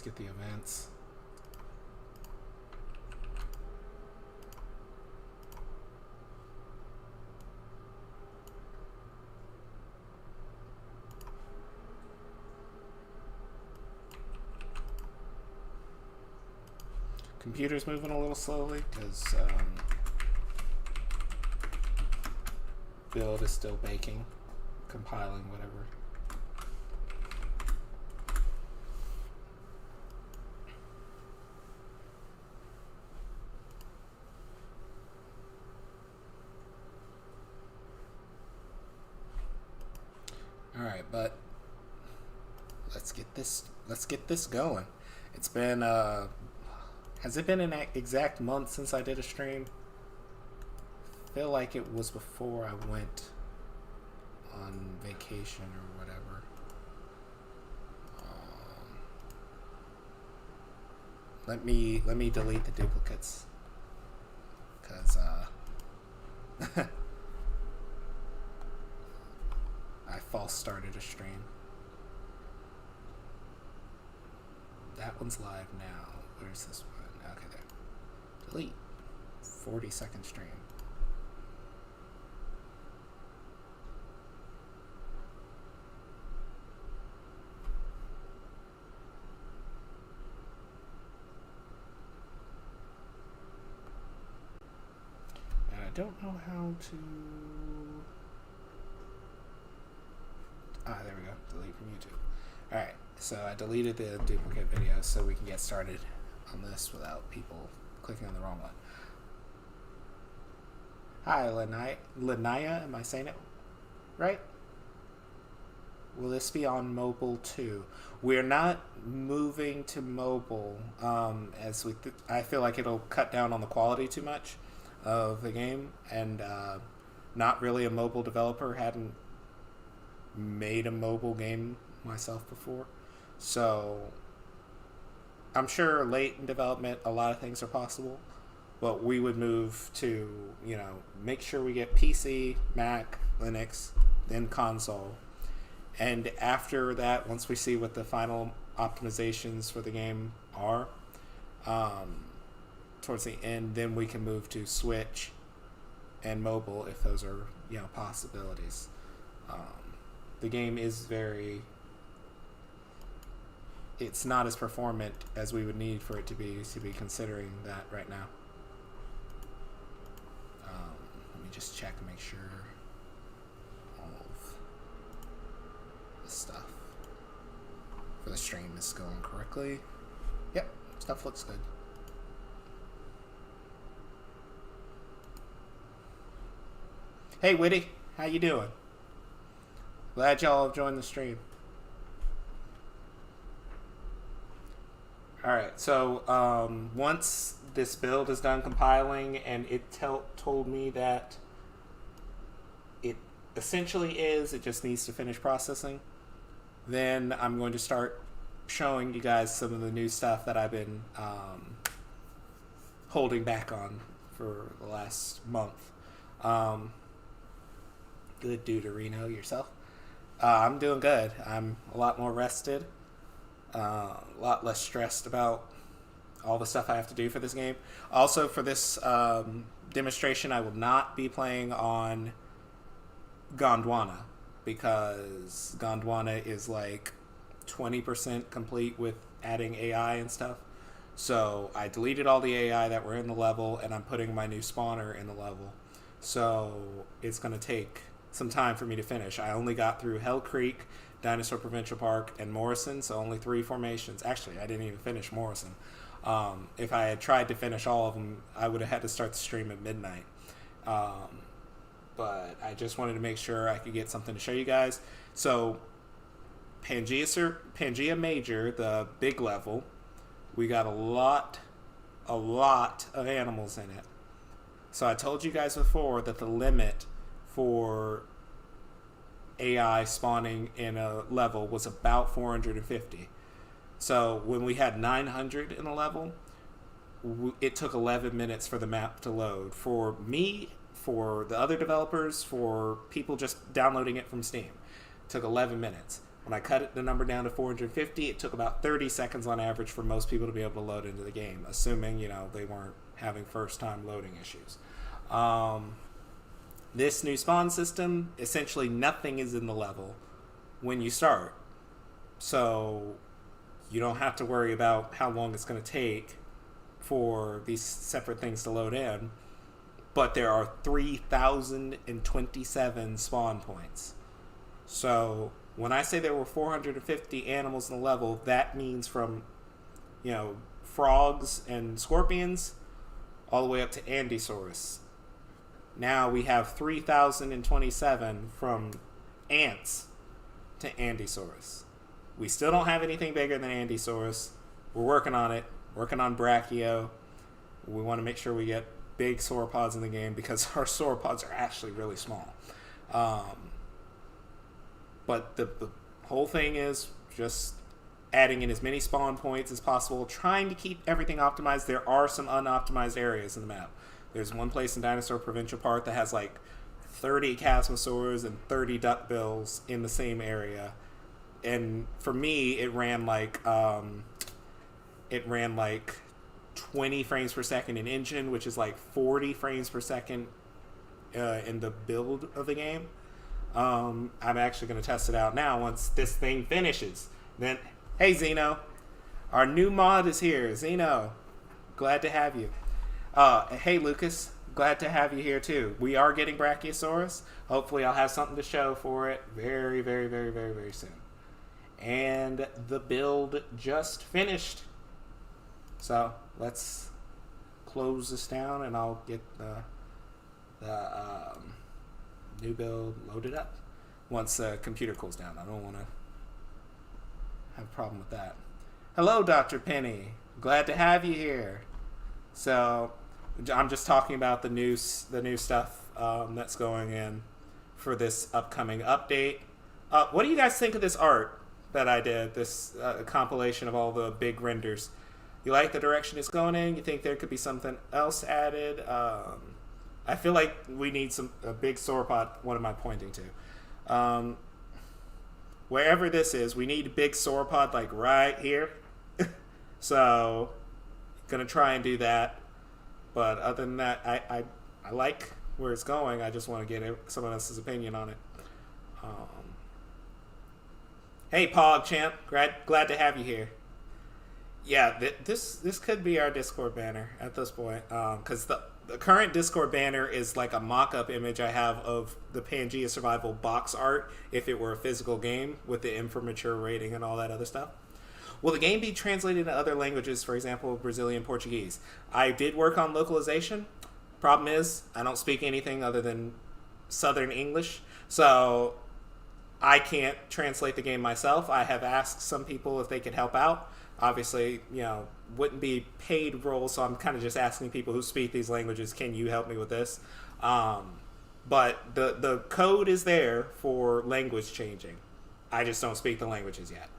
Let's get the events. Computer's moving a little slowly because build is still baking, compiling, whatever. All right, but let's get this going. It's been has it been an exact month since I did a stream? I feel like it was before I went on vacation or whatever. Let me delete the duplicates, because I false started a stream. That one's live now. Where's this one? Okay, there. Delete. 40-second stream. And I don't know how to... there we go. Delete from YouTube. Alright, so I deleted the duplicate video so we can get started on this without people clicking on the wrong one. Hi, Lanaya, am I saying it right? Will this be on mobile too? We're not moving to mobile, as I feel like it'll cut down on the quality too much of the game, and not really a mobile developer, hadn't made a mobile game myself before, so I'm sure late in development a lot of things are possible, but we would move to, you know, make sure we get PC, Mac, Linux, then console, and after that, once we see what the final optimizations for the game are, towards the end, then we can move to Switch and mobile if those are, you know, possibilities. The game is it's not as performant as we would need for it to be considering that right now. Let me just check and make sure all of the stuff for the stream is going correctly. Yep, stuff looks good. Hey Witty, how you doing? Glad y'all have joined the stream. Alright, so once this build is done compiling and it told me that it essentially it just needs to finish processing, then I'm going to start showing you guys some of the new stuff that I've been holding back on for the last month. Good Deuterino, yourself. I'm doing good. I'm a lot more rested, a lot less stressed about all the stuff I have to do for this game. Also, for this demonstration, I will not be playing on Gondwana, because Gondwana is like 20% complete with adding AI and stuff. So I deleted all the AI that were in the level, and I'm putting my new spawner in the level. So it's going to take some time for me to finish. I only got through Hell Creek, Dinosaur Provincial Park, and Morrison, so only 3 formations. Actually, I didn't even finish Morrison. If I had tried to finish all of them, I would have had to start the stream at midnight. But I just wanted to make sure I could get something to show you guys. So, Pangea Major, the big level, we got a lot of animals in it. So I told you guys before that the limit for AI spawning in a level was about 450. So when we had 900 in a level, it took 11 minutes for the map to load. For me, for the other developers, for people just downloading it from Steam, it took 11 minutes. When I cut the number down to 450, it took about 30 seconds on average for most people to be able to load into the game, assuming, they weren't having first-time loading issues. This new spawn system, essentially nothing is in the level when you start. So you don't have to worry about how long it's going to take for these separate things to load in. But there are 3,027 spawn points. So when I say there were 450 animals in the level, that means from, frogs and scorpions all the way up to Ankylosaurus. Now we have 3,027 from ants to Ankylosaurus. We still don't have anything bigger than Ankylosaurus. We're working on it. Working on Brachio. We want to make sure we get big sauropods in the game because our sauropods are actually really small. But the whole thing is just adding in as many spawn points as possible, trying to keep everything optimized. There are some unoptimized areas in the map. There's one place in Dinosaur Provincial Park that has like 30 Chasmosaurs and 30 duckbills in the same area. And for me, it ran like 20 frames per second in engine, which is like 40 frames per second in the build of the game. I'm actually going to test it out now once this thing finishes. Then, hey Zeno, our new mod is here. Zeno, glad to have you. Hey Lucas, glad to have you here too. We are getting Brachiosaurus. Hopefully I'll have something to show for it very, very, very, very, very soon. And the build just finished. So let's close this down and I'll get the new build loaded up once the computer cools down. I don't want to have a problem with that. Hello, Dr. Penny. Glad to have you here. So I'm just talking about the new stuff that's going in for this upcoming update. What do you guys think of this art that I did? This compilation of all the big renders. You like the direction it's going in? You think there could be something else added? I feel like we need a big sauropod. What am I pointing to? Wherever this is, we need a big sauropod like right here. So, gonna try and do that. But other than that, I like where it's going. I just want to get someone else's opinion on it. Hey, PogChamp, glad to have you here. Yeah, this could be our Discord banner at this point, because the current Discord banner is like a mock-up image I have of the Pangea Survival box art if it were a physical game with the immature rating and all that other stuff. Will the game be translated into other languages, for example, Brazilian Portuguese? I did work on localization. Problem is, I don't speak anything other than Southern English, so I can't translate the game myself. I have asked some people if they could help out. Obviously, wouldn't be paid role, so I'm kind of just asking people who speak these languages, can you help me with this? But the code is there for language changing. I just don't speak the languages yet.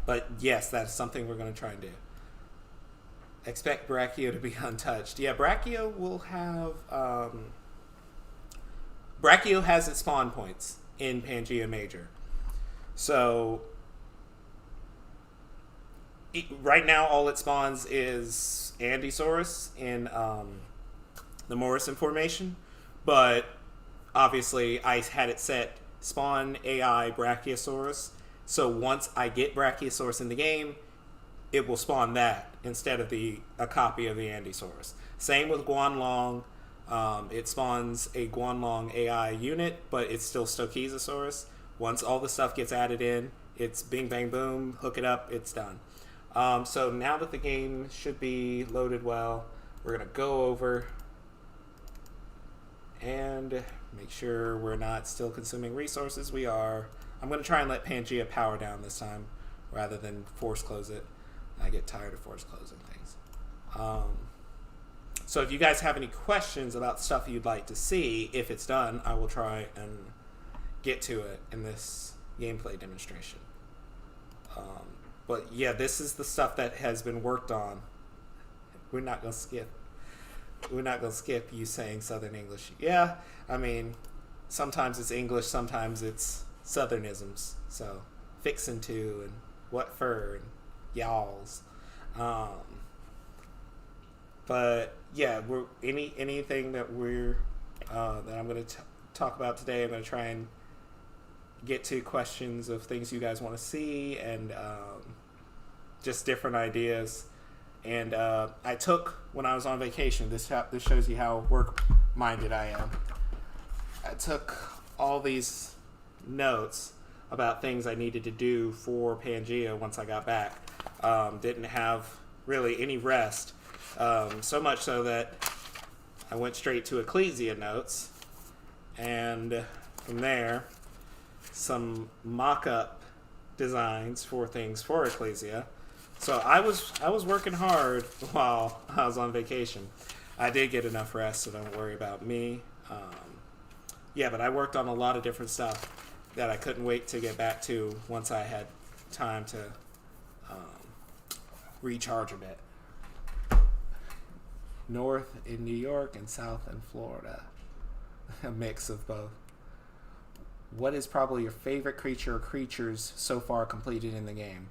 But yes, that's something we're going to try and do. Expect Brachio to be untouched. Yeah, Brachio will have... Brachio has its spawn points in Pangea Major. So... right now, all it spawns is Ankylosaurus in the Morrison formation, but obviously I had it set spawn AI Brachiosaurus, so once I get Brachiosaurus in the game, it will spawn that instead of a copy of the Ankylosaurus. Same with Guanlong. It spawns a Guanlong AI unit, but it's still Stochizosaurus. Once all the stuff gets added in, it's bing bang boom, hook it up, it's done. So now that the game should be loaded well, we're going to go over and make sure we're not still consuming resources. We are. I'm going to try and let Pangea power down this time rather than force close it. I get tired of force closing things. So if you guys have any questions about stuff you'd like to see, if it's done, I will try and get to it in this gameplay demonstration. But yeah, this is the stuff that has been worked on. We're not going to skip. We're not going to skip you saying Southern English. Yeah, I mean, sometimes it's English, sometimes it's southernisms. So fixin' to and what fur and y'alls. Um, but yeah, we're anything that that I'm going to talk about today. I'm going to try and get to questions of things you guys want to see and just different ideas. And I took, when I was on vacation, this shows you how work-minded I am. I took all these notes about things I needed to do for Pangea once I got back. Didn't have really any rest. So much so that I went straight to Ecclesia notes. And from there, some mock-up designs for things for Ecclesia. So I was working hard while I was on vacation. I did get enough rest, so don't worry about me. Yeah, but I worked on a lot of different stuff that I couldn't wait to get back to once I had time to recharge a bit. North in New York and south in Florida. A mix of both. What is probably your favorite creature or creatures so far completed in the game?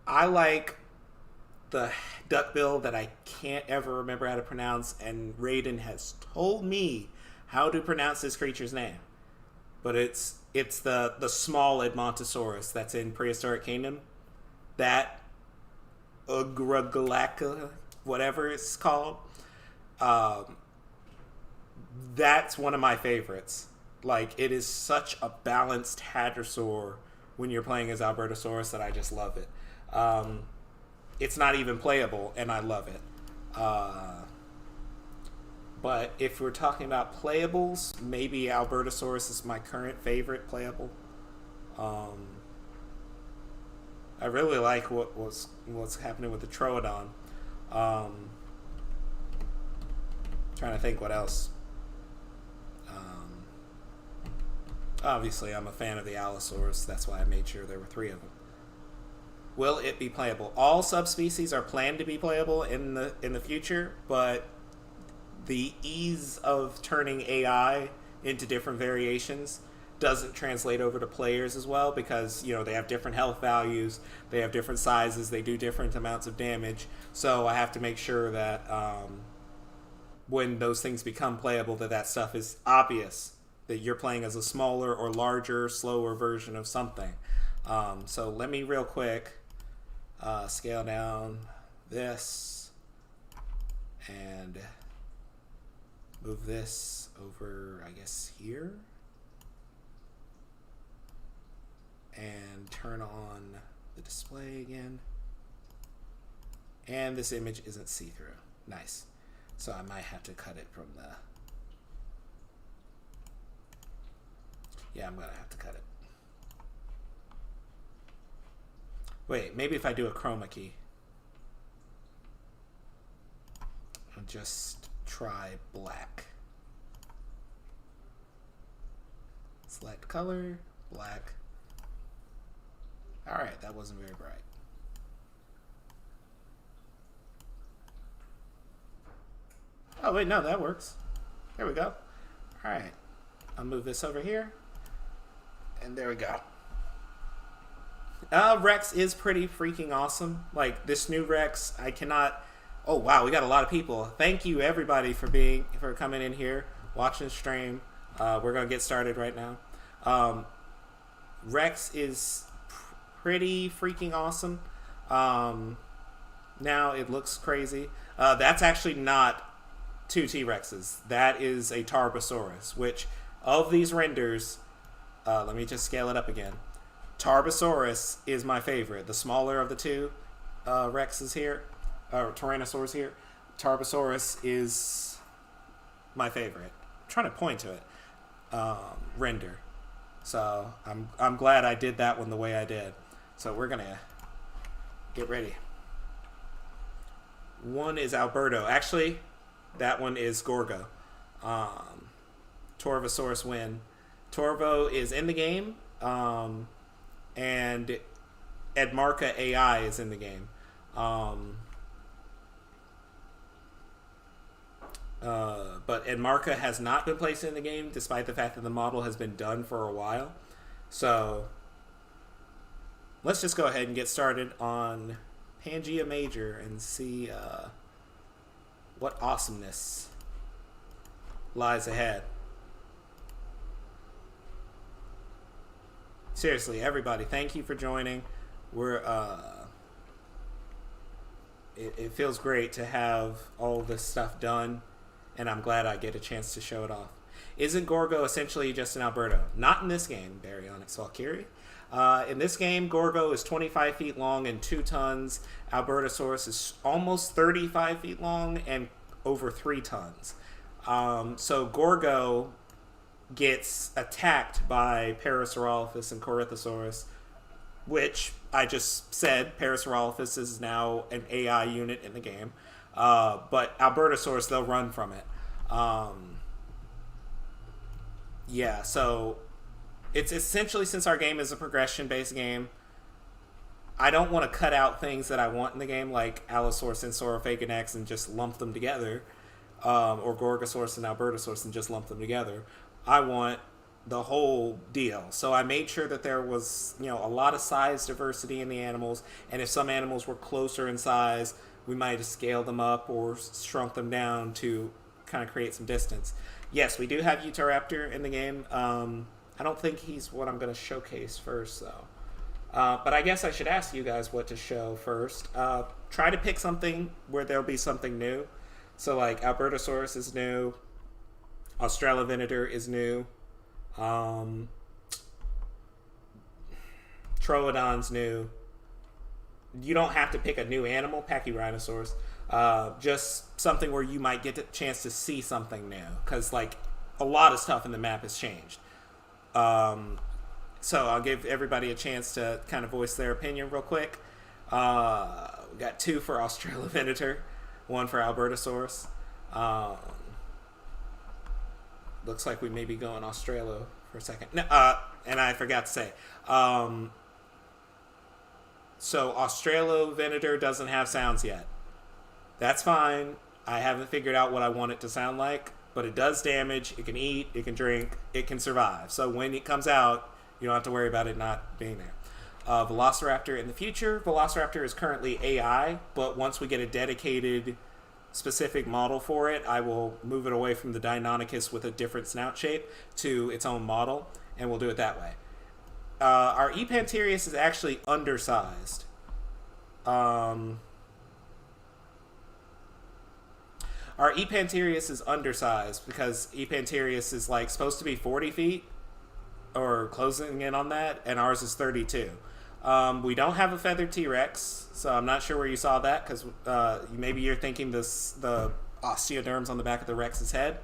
I like the duckbill that I can't ever remember how to pronounce, and Raiden has told me how to pronounce this creature's name. But it's the small Edmontosaurus that's in Prehistoric Kingdom. That Ugragalaca, whatever it's called. That's one of my favorites. Like, it is such a balanced hadrosaur when you're playing as Albertosaurus that I just love it. It's not even playable, and I love it. But if we're talking about playables, maybe Albertosaurus is my current favorite playable. I really like what's happening with the Troodon. Trying to think what else. Obviously, I'm a fan of the Allosaurus. That's why I made sure there were 3 of them. Will it be playable? All subspecies are planned to be playable in the future, but the ease of turning AI into different variations doesn't translate over to players as well, because they have different health values, they have different sizes, they do different amounts of damage. So I have to make sure that when those things become playable, that stuff is obvious, that you're playing as a smaller or larger, slower version of something. So let me real quick scale down this and move this over, I guess, here. And turn on the display again. And this image isn't see-through. Nice. So I might have to cut it from the... Yeah, I'm going to have to cut it. Wait, maybe if I do a chroma key. I'll just try black. Select color, black. Alright, that wasn't very bright. Oh, wait, no, that works. There we go. Alright, I'll move this over here. And there we go. Rex is pretty freaking awesome. Like, this new Rex, I cannot... Oh, wow, we got a lot of people. Thank you, everybody, for coming in here, watching the stream. We're going to get started right now. Rex is pretty freaking awesome. Now it looks crazy. That's actually not 2 T-Rexes. That is a Torvosaurus, which, of these renders... let me just scale it up again. Torvosaurus is my favorite. The smaller of the 2 Rexes here, or Tyrannosaurs here. Torvosaurus is my favorite. I'm trying to point to it. Render. So I'm glad I did that one the way I did. So we're gonna get ready. One is Alberto. Actually, that one is Gorgo. Torvosaurus win. Torvo is in the game, and Edmarca AI is in the game. But Enmarca has not been placed in the game, despite the fact that the model has been done for a while. So let's just go ahead and get started on Pangea Major and see what awesomeness lies ahead. Seriously, everybody, thank you for joining. We're it feels great to have all this stuff done, and I'm glad I get a chance to show it off. Isn't Gorgo essentially just an Alberto? Not in this game, Baryonyx Valkyrie. In this game, Gorgo is 25 feet long and 2 tons. Albertosaurus is almost 35 feet long and over 3 tons. So Gorgo gets attacked by Parasaurolophus and Corythosaurus, which I just said, Parasaurolophus is now an AI unit in the game. But Albertosaurus, they'll run from it. Yeah, so it's essentially, since our game is a progression-based game, I don't want to cut out things that I want in the game, like Allosaurus and Saurophagonax, and just lump them together, or Gorgosaurus and Albertosaurus and just lump them together. I want the whole deal. So I made sure that there was, a lot of size diversity in the animals, and if some animals were closer in size, we might have scaled them up or shrunk them down to kind of create some distance. Yes, we do have Utahraptor in the game. I don't think he's what I'm going to showcase first, though. But I guess I should ask you guys what to show first. Try to pick something where there'll be something new. So, like, Albertosaurus is new. Venator is new. Troodon's new. You don't have to pick a new animal, Packy Rhinosaurus. Just something where you might get a chance to see something new. Because, like, a lot of stuff in the map has changed. So I'll give everybody a chance to kind of voice their opinion real quick. We got 2 for Venator, 1 for Albertosaurus. Looks like we may be going Australo for a second. No, and I forgot to say. So Venator doesn't have sounds yet. That's fine. I haven't figured out what I want it to sound like, but it does damage. It can eat. It can drink. It can survive. So when it comes out, you don't have to worry about it not being there. Velociraptor in the future. Velociraptor is currently AI, but once we get a dedicated specific model for it, I will move it away from the Deinonychus with a different snout shape to its own model, and we'll do it that way. Our Epanterius is actually undersized. Our Epanterius is undersized because Epanterius is like supposed to be 40 feet or closing in on that, and ours is 32. We don't have a feathered T-Rex, so I'm not sure where you saw that, because maybe you're thinking the osteoderms on the back of the Rex's head.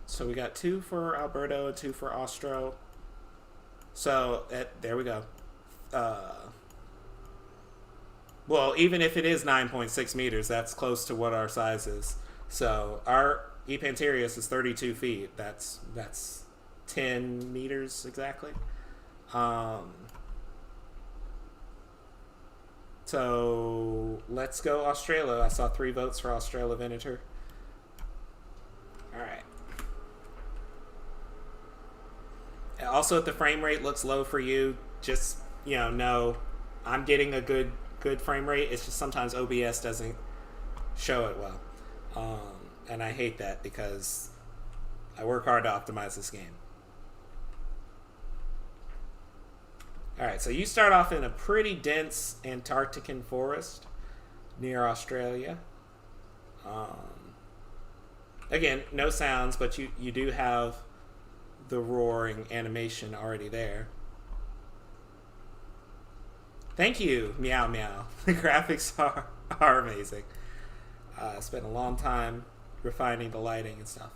So we got 2 for Alberto and 2 for Austro. So there we go. Well, even if it is 9.6 meters, that's close to what our size is. So our Epanterius is 32 feet. That's 10 meters exactly. So let's go Australo. I saw 3 votes for Venator. All right. Also, if the frame rate looks low for you, just know I'm getting a good frame rate. It's just sometimes OBS doesn't show it well, and I hate that because I work hard to optimize this game. Alright, so you start off in a pretty dense Antarctican forest near Australia. Again, no sounds, but you do have the roaring animation already there. Thank you, Meow Meow. The graphics are amazing. I spent a long time refining the lighting and stuff.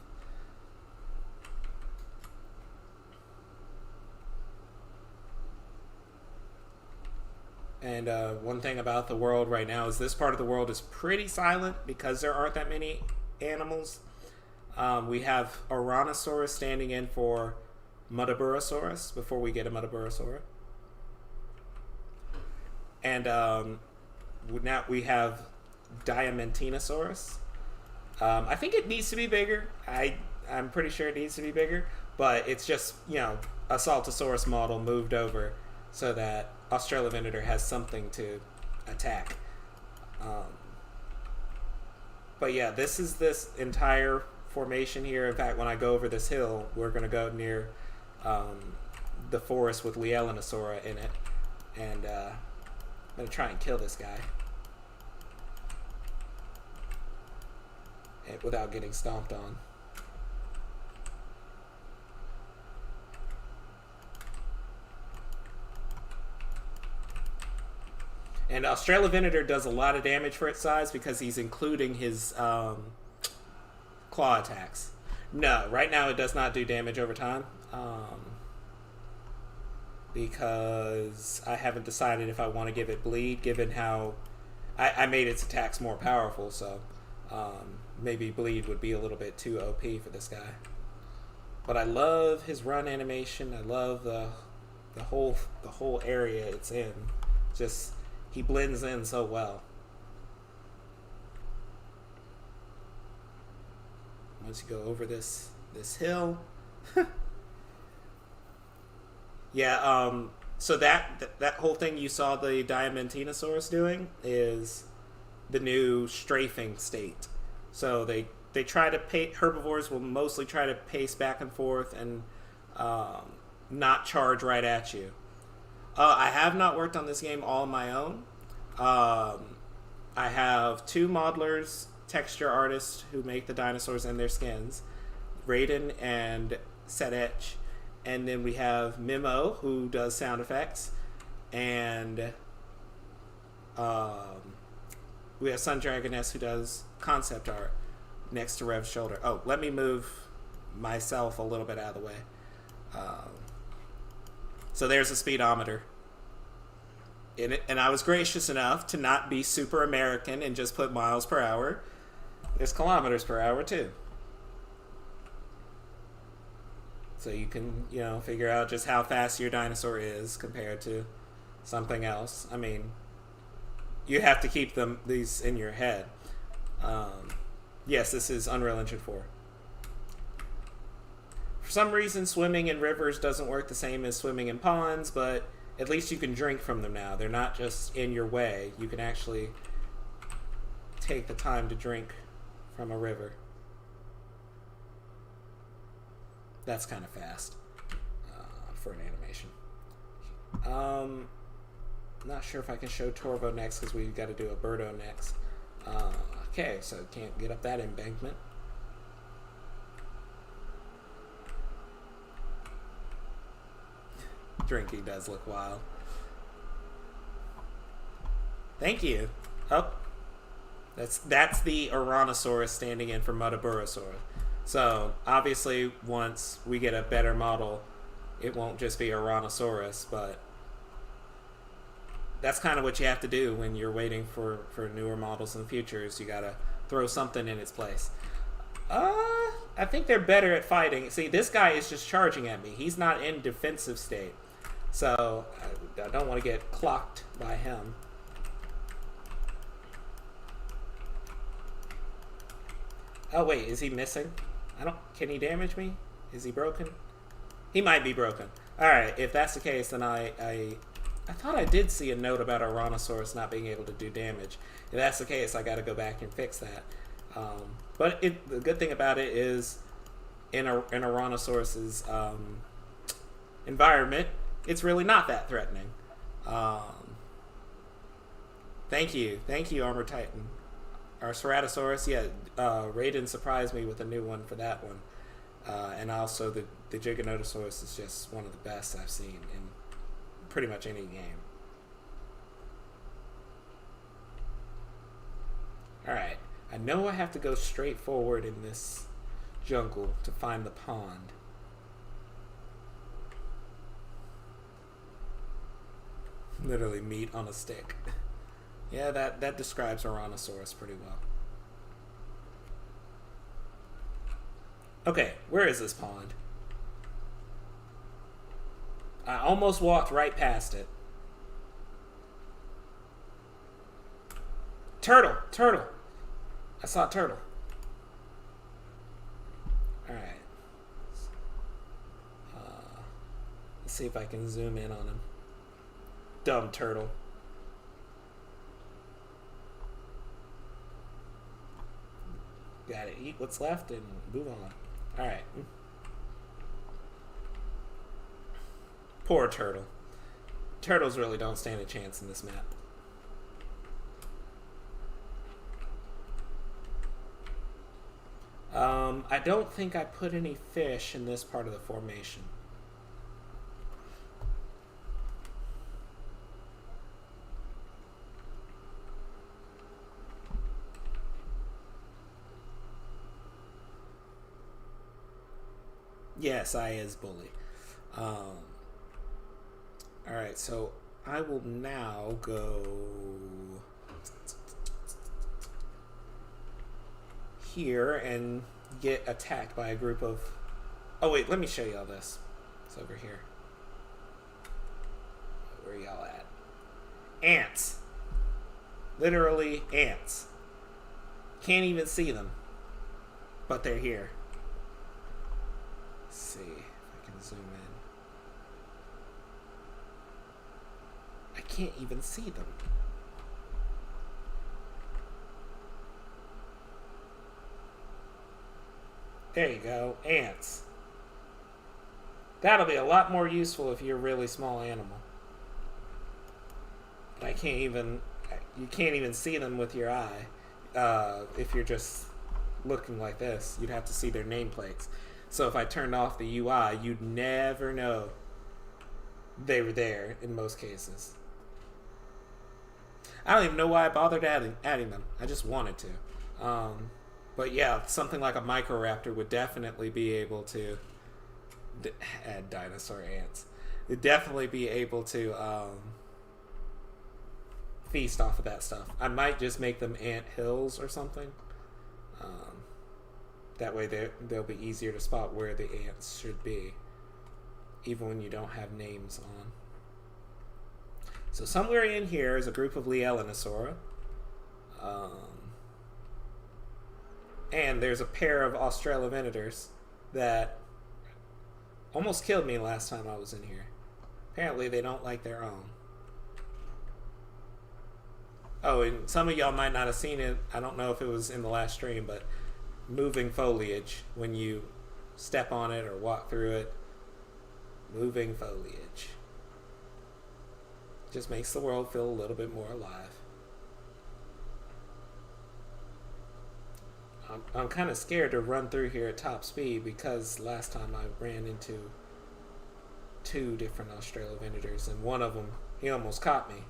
And one thing about the world right now is this part of the world is pretty silent because there aren't that many animals. We have Ouranosaurus standing in for Muttaburrasaurus before we get a Muttaburrasaurus. And now we have Diamantinosaurus. I think it needs to be bigger. I'm pretty sure it needs to be bigger, but it's just, you know, a Saltosaurus model moved over so that Australovenator has something to attack. But yeah, this is this entire formation here. In fact, when I go over this hill, we're going to go near the forest with Lielanosaura in it. And I'm going to try and kill this guy without getting stomped on. And Australovenator does a lot of damage for its size because he's including his claw attacks. No, right now it does not do damage over time. Because I haven't decided if I want to give it bleed, given how I made its attacks more powerful, so maybe bleed would be a little bit too OP for this guy. But I love his run animation. I love the whole area it's in. Just he blends in so well. Once you go over this hill. Yeah, so that whole thing you saw the Diamantinosaurus doing is the new strafing state. So they try to herbivores will mostly try to pace back and forth and not charge right at you. I have not worked on this game all on my own. I have 2 modelers, texture artists who make the dinosaurs and their skins, Raiden and Setech. And then we have Mimo, who does sound effects. And we have Sun Dragoness, who does concept art next to Rev's shoulder. Oh, let me move myself a little bit out of the way. So there's a speedometer. And I was gracious enough to not be super American and just put miles per hour. There's kilometers per hour, too. So you can, you know, figure out just how fast your dinosaur is compared to something else. I mean, you have to keep these in your head. Yes, this is Unreal Engine 4. For some reason, swimming in rivers doesn't work the same as swimming in ponds, but at least you can drink from them now. They're not just in your way. You can actually take the time to drink from a river. That's kind of fast for an animation. Not sure if I can show Torvo next because we've got to do Alberto next. Okay, so can't get up that embankment. Drinking does look wild. Thank you. Oh, that's the Ouranosaurus standing in for Muttaburrasaurus. So, obviously, once we get a better model, it won't just be Ouranosaurus, but that's kind of what you have to do when you're waiting for newer models in the future, is you gotta throw something in its place. I think they're better at fighting. See, this guy is just charging at me. He's not in defensive state. So, I don't want to get clocked by him. Oh, wait, is he missing? Can he damage me? Is he broken? He might be broken. Alright, if that's the case, then I thought I did see a note about Ouranosaurus not being able to do damage. If that's the case, I gotta go back and fix that. But the good thing about it is, in Ouranosaurus's environment, it's really not that threatening. Thank you, Armor Titan. Our Ceratosaurus, yeah, Raiden surprised me with a new one for that one. And also the Giganotosaurus is just one of the best I've seen in pretty much any game. Alright, I know I have to go straight forward in this jungle to find the pond. Literally meat on a stick. Yeah, that describes Ouranosaurus pretty well. Okay, where is this pond? I almost walked right past it. turtle! Turtle! I saw a turtle. Alright. Let's see if I can zoom in on him. Dumb turtle. Gotta eat what's left and move on. Alright. Poor turtle. Turtles really don't stand a chance in this map. I don't think I put any fish in this part of the formation. Yes, I is bully. Alright, so I will now go here and get attacked by a group of... Oh wait, let me show you all this. It's over here. Where are y'all at? Ants. Literally ants. Can't even see them. But they're here. Let's see if I can zoom in. I can't even see them. There you go, ants. That'll be a lot more useful if you're a really small animal. But I can't even, you can't even see them with your eye. If you're just looking like this, you'd have to see their nameplates. So if I turned off the UI, you'd never know they were there in most cases. I don't even know why I bothered adding them. I just wanted to. But yeah, something like a Microraptor would definitely be able to add dinosaur ants. It'd definitely be able to feast off of that stuff. I might just make them ant hills or something. That way they'll be easier to spot where the ants should be, even when you don't have names on. So somewhere in here is a group of Lielenosaura. And there's a pair of Australovenators that almost killed me last time I was in here. Apparently they don't like their own. Oh, and some of y'all might not have seen it. I don't know if it was in the last stream, but moving foliage, when you step on it or walk through it, moving foliage just makes the world feel a little bit more alive. I'm kind of scared to run through here at top speed because last time I ran into 2 different Australovenators and one of them, he almost caught me.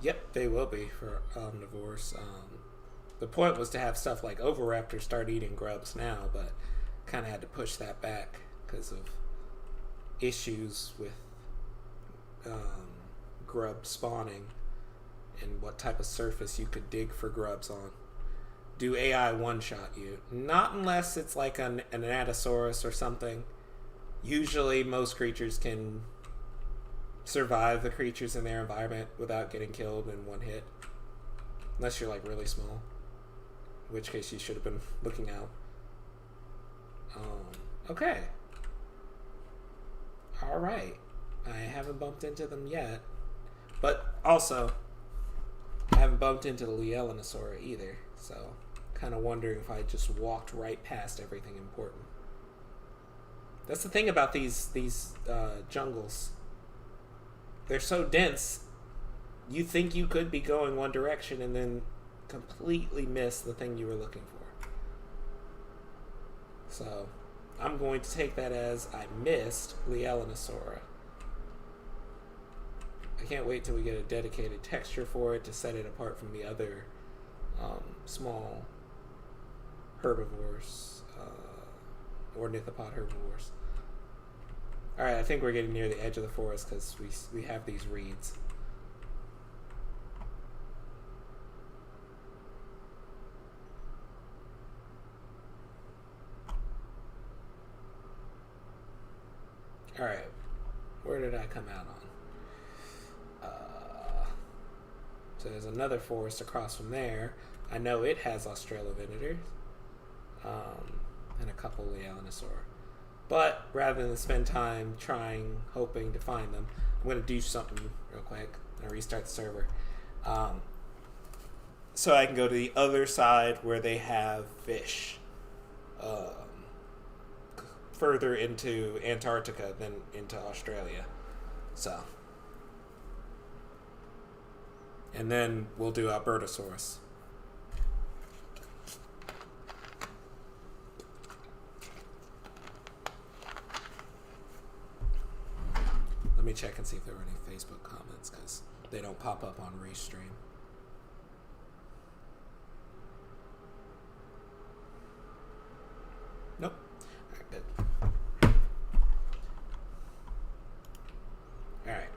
Yep, they will be for omnivores. The point was to have stuff like Oviraptors start eating grubs now, but kind of had to push that back because of issues with grub spawning and what type of surface you could dig for grubs on. Do AI one-shot you? Not unless it's like an Ankylosaurus or something. Usually most creatures can survive the creatures in their environment without getting killed in one hit. Unless you're like really small. In which case you should have been looking out. Okay. Alright. I haven't bumped into them yet. But also, I haven't bumped into the Lielenosaura either. So, kind of wondering if I just walked right past everything important. That's the thing about these jungles. They're so dense, you think you could be going one direction and then completely miss the thing you were looking for. So, I'm going to take that as I missed Lielenosaura. I can't wait till we get a dedicated texture for it to set it apart from the other small herbivores, ornithopod herbivores. Alright, I think we're getting near the edge of the forest because we have these reeds. Alright. Where did I come out on? So there's another forest across from there. I know it has Australovenators. And a couple Leonosaur. But rather than spend time hoping to find them, I'm going to do something real quick. I'm going to restart the server. So I can go to the other side where they have fish. Further into Antarctica than into Australia. So. And then we'll do Albertosaurus. Let me check and see if there were any Facebook comments, because they don't pop up on Restream. Nope. Alright, good. Alright.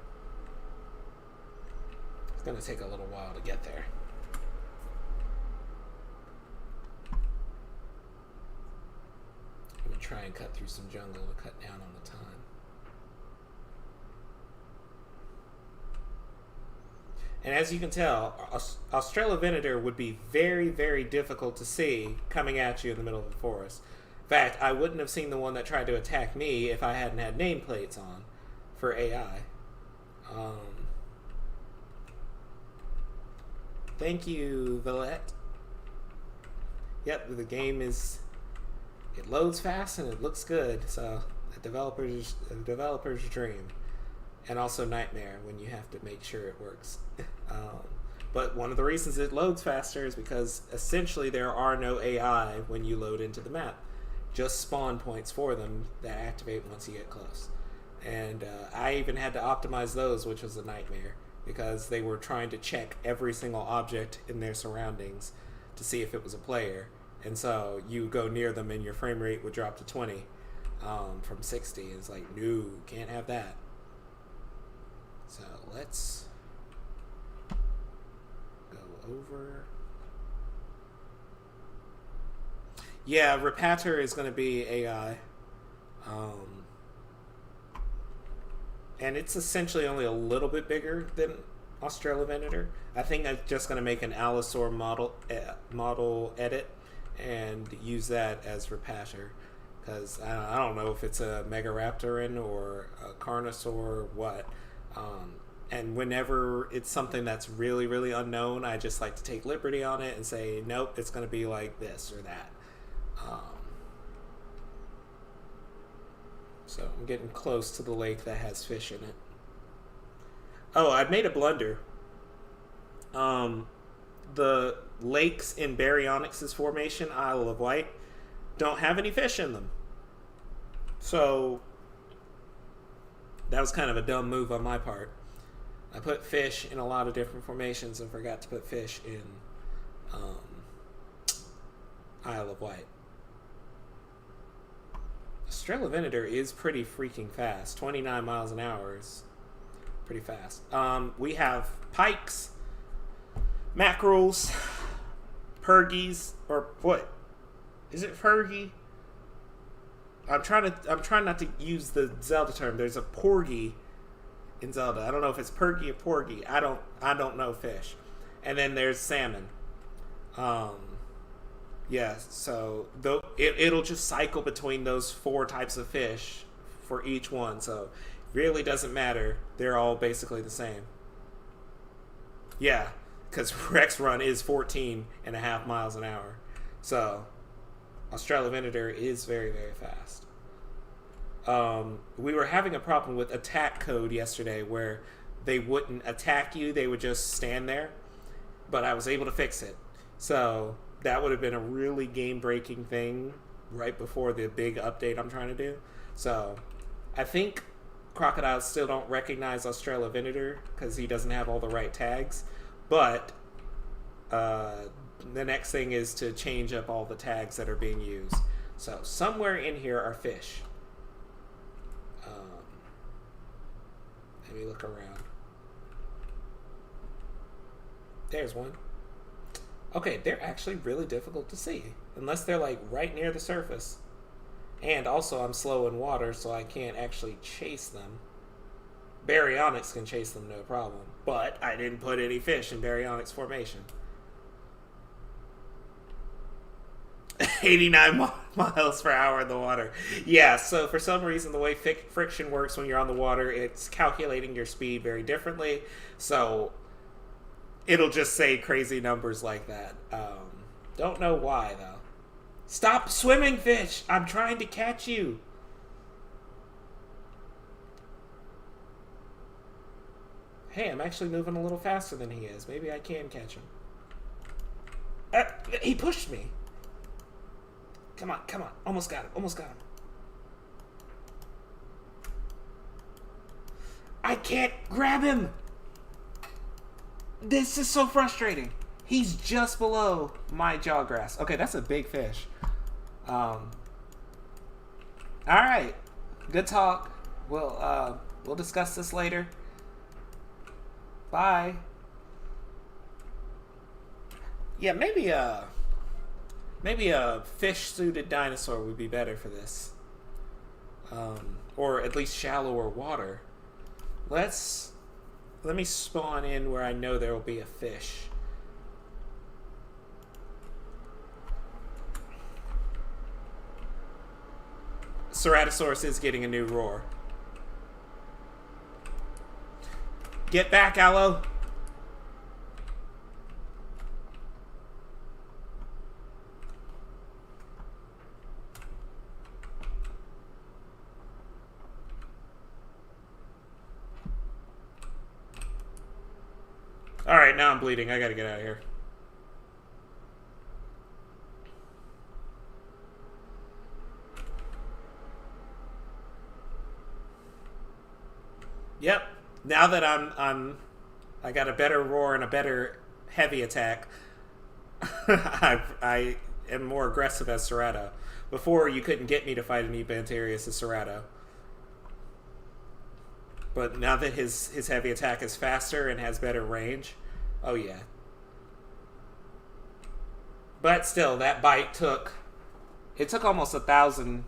It's going to take a little while to get there. I'm going to try and cut through some jungle to cut down on the time. And as you can tell, Australovenator would be very, very difficult to see coming at you in the middle of the forest. In fact, I wouldn't have seen the one that tried to attack me if I hadn't had nameplates on for AI. Thank you, Villette. Yep, the game it loads fast and it looks good, so a developer's dream. And also nightmare when you have to make sure it works. But one of the reasons it loads faster is because essentially there are no AI when you load into the map. Just spawn points for them that activate once you get close. And I even had to optimize those, which was a nightmare, because they were trying to check every single object in their surroundings to see if it was a player. And so you go near them and your frame rate would drop to 20 from 60. It's like, no, can't have that. So let's go over. Yeah, Repator is going to be AI. And it's essentially only a little bit bigger than Australovenator. I think I'm just going to make an Allosaur model edit and use that as Repator. Because I don't know if it's a Megaraptoran or a Carnosaur or what. And whenever it's something that's really, really unknown, I just like to take liberty on it and say, nope, it's going to be like this or that. So I'm getting close to the lake that has fish in it. Oh, I made a blunder. The lakes in Baryonyx's formation, Isle of Wight, don't have any fish in them. So that was kind of a dumb move on my part. I put fish in a lot of different formations and forgot to put fish in Isle of Wight. Australovenator is pretty freaking fast. 29 miles an hour is pretty fast. We have pikes, mackerels, pergies, or what? Is it pergy? I'm trying not to use the Zelda term. There's a porgy in Zelda. I don't know if it's pergy or porgy. I don't know fish. And then there's salmon. Yeah, so it'll just cycle between those 4 types of fish for each one. So it really doesn't matter. They're all basically the same. Yeah, because Rex Run is 14.5 miles an hour. So Australovenator is very, very fast. We were having a problem with attack code yesterday where they wouldn't attack you. They would just stand there. But I was able to fix it. So that would have been a really game-breaking thing right before the big update I'm trying to do. So I think crocodiles still don't recognize Australovenator because he doesn't have all the right tags. But the next thing is to change up all the tags that are being used. So somewhere in here are fish. Let me look around. There's one. Okay, they're actually really difficult to see unless they're like right near the surface. And also, I'm slow in water, so I can't actually chase them. Baryonyx can chase them, no problem. But I didn't put any fish in Baryonyx formation. 89 miles per hour in the water. Yeah, so for some reason, the way friction works when you're on the water, it's calculating your speed very differently. So it'll just say crazy numbers like that. Don't know why, though. Stop swimming, fish! I'm trying to catch you. Hey, I'm actually moving a little faster than he is. Maybe I can catch him. He pushed me. Come on, come on. Almost got him, almost got him. I can't grab him! This is so frustrating. He's just below my jawgrass. Okay, that's a big fish. Alright. Good talk. We'll discuss this later. Bye. Yeah, maybe a fish-suited dinosaur would be better for this. Or at least shallower water. Let me spawn in where I know there will be a fish. Ceratosaurus is getting a new roar. Get back, Aloe! Alright, now I'm bleeding. I gotta get out of here. Yep. Now that I got a better roar and a better heavy attack, I am more aggressive as Cerato. Before, you couldn't get me to fight an Edmontosaurus as Cerato. But now that his heavy attack is faster and has better range, oh yeah. But still, that bite took almost 1,000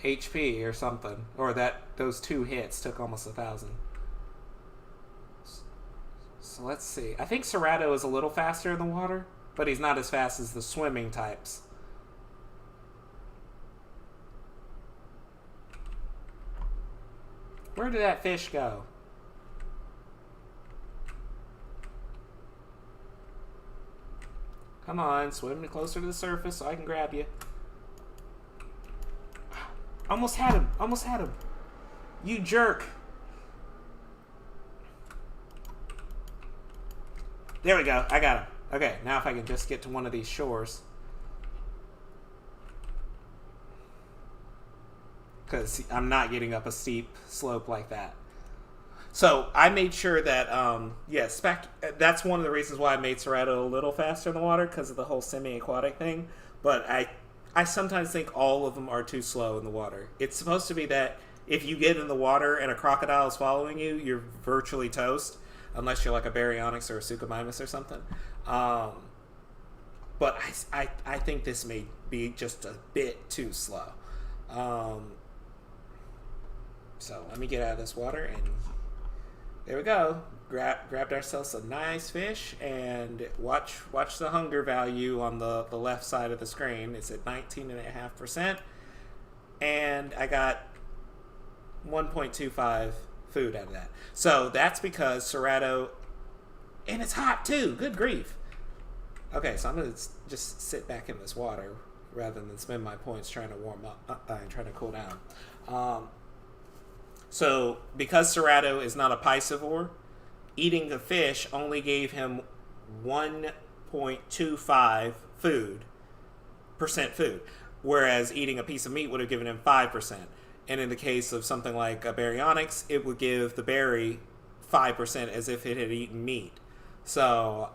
HP or something, or those 2 hits took almost 1,000. So let's see. I think Cerato is a little faster in the water, but he's not as fast as the swimming types. Where did that fish go? Come on, swim closer to the surface so I can grab you. Almost had him. Almost had him. You jerk. There we go. I got him. Okay, now if I can just get to one of these shores. Because I'm not getting up a steep slope like that. So I made sure that, yes, that's one of the reasons why I made Cerato a little faster in the water, because of the whole semi-aquatic thing. But I sometimes think all of them are too slow in the water. It's supposed to be that if you get in the water and a crocodile is following you, you're virtually toast, unless you're like a Baryonyx or a Sukumamus or something. But I think this may be just a bit too slow. So let me get out of this water, and there we go. Grabbed ourselves a nice fish, and watch the hunger value on the left side of the screen. It's at 19.5%, and I got 1.25 food out of that. So that's because Cerato, and it's hot too. Good grief. Okay, so I'm gonna just sit back in this water rather than spend my points trying to warm up and trying to cool down. So because Cerato is not a piscivore, eating the fish only gave him 1.25 food, whereas eating a piece of meat would have given him 5%. And in the case of something like a Baryonyx, it would give the berry 5% as if it had eaten meat. So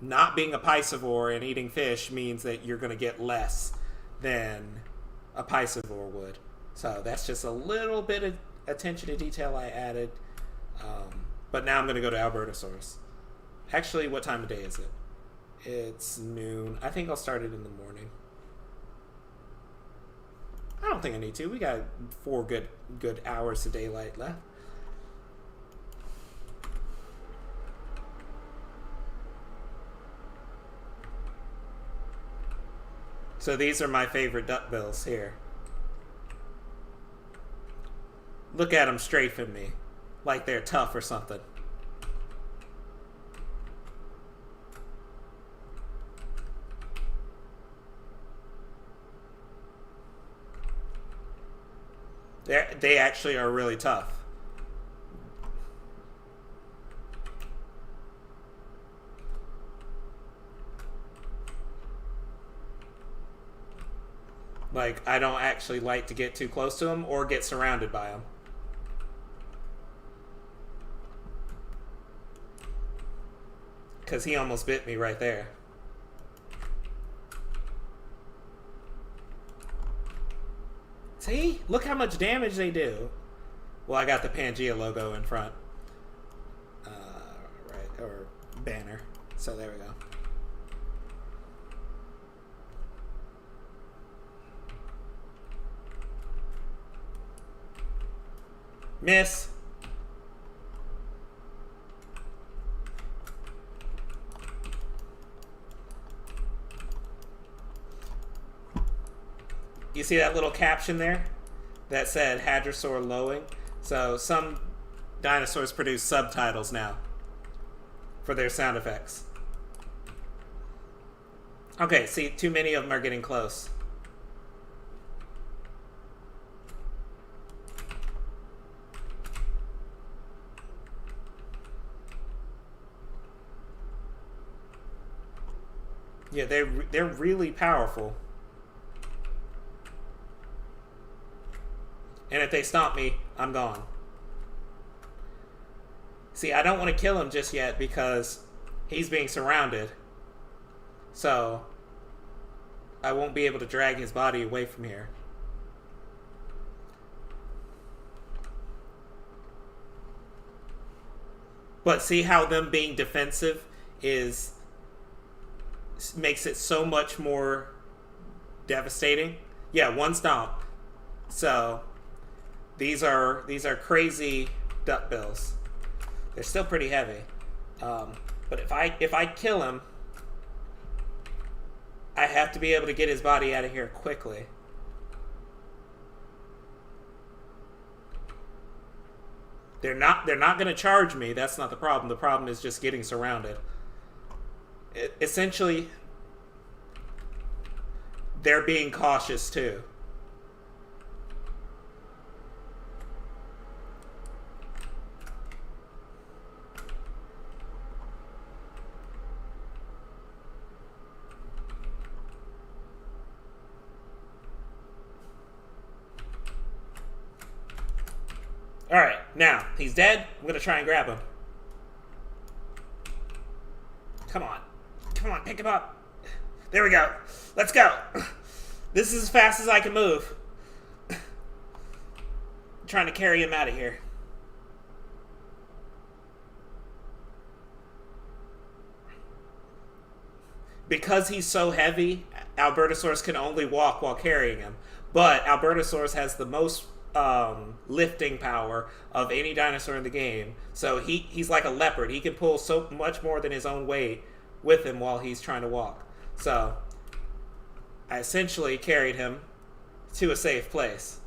not being a piscivore and eating fish means that you're going to get less than a piscivore would. So that's just a little bit of attention to detail I added. But now I'm going to go to Albertosaurus. Actually, what time of day is it? It's noon. I think I'll start it in the morning. don't think I need to. We got 4 good hours of daylight left. So these are my favorite duckbills here. Look at them strafing me like they're tough or something. They actually are really tough. Like, I don't actually like to get too close to them or get surrounded by them. Because he almost bit me right there. See? Look how much damage they do. Well, I got the Pangea logo in front. Right, or banner. So there we go. Miss. You see that little caption there that said Hadrosaur lowing? So some dinosaurs produce subtitles now for their sound effects. Okay, see, too many of them are getting close. Yeah, they're really powerful. And if they stomp me, I'm gone. See, I don't want to kill him just yet because he's being surrounded. So I won't be able to drag his body away from here. But see how them being defensive makes it so much more devastating? Yeah, one stomp. So these are crazy duckbills. They're still pretty heavy. But if I kill him, I have to be able to get his body out of here quickly. They're not going to charge me. That's not the problem. The problem is just getting surrounded. Essentially, they're being cautious too. Alright, now, he's dead. I'm going to try and grab him. Come on. Come on, pick him up. There we go. Let's go. This is as fast as I can move. I'm trying to carry him out of here. Because he's so heavy, Albertosaurus can only walk while carrying him. But Albertosaurus has the most lifting power of any dinosaur in the game. So he's like a leopard. He can pull so much more than his own weight with him while he's trying to walk. So I essentially carried him to a safe place.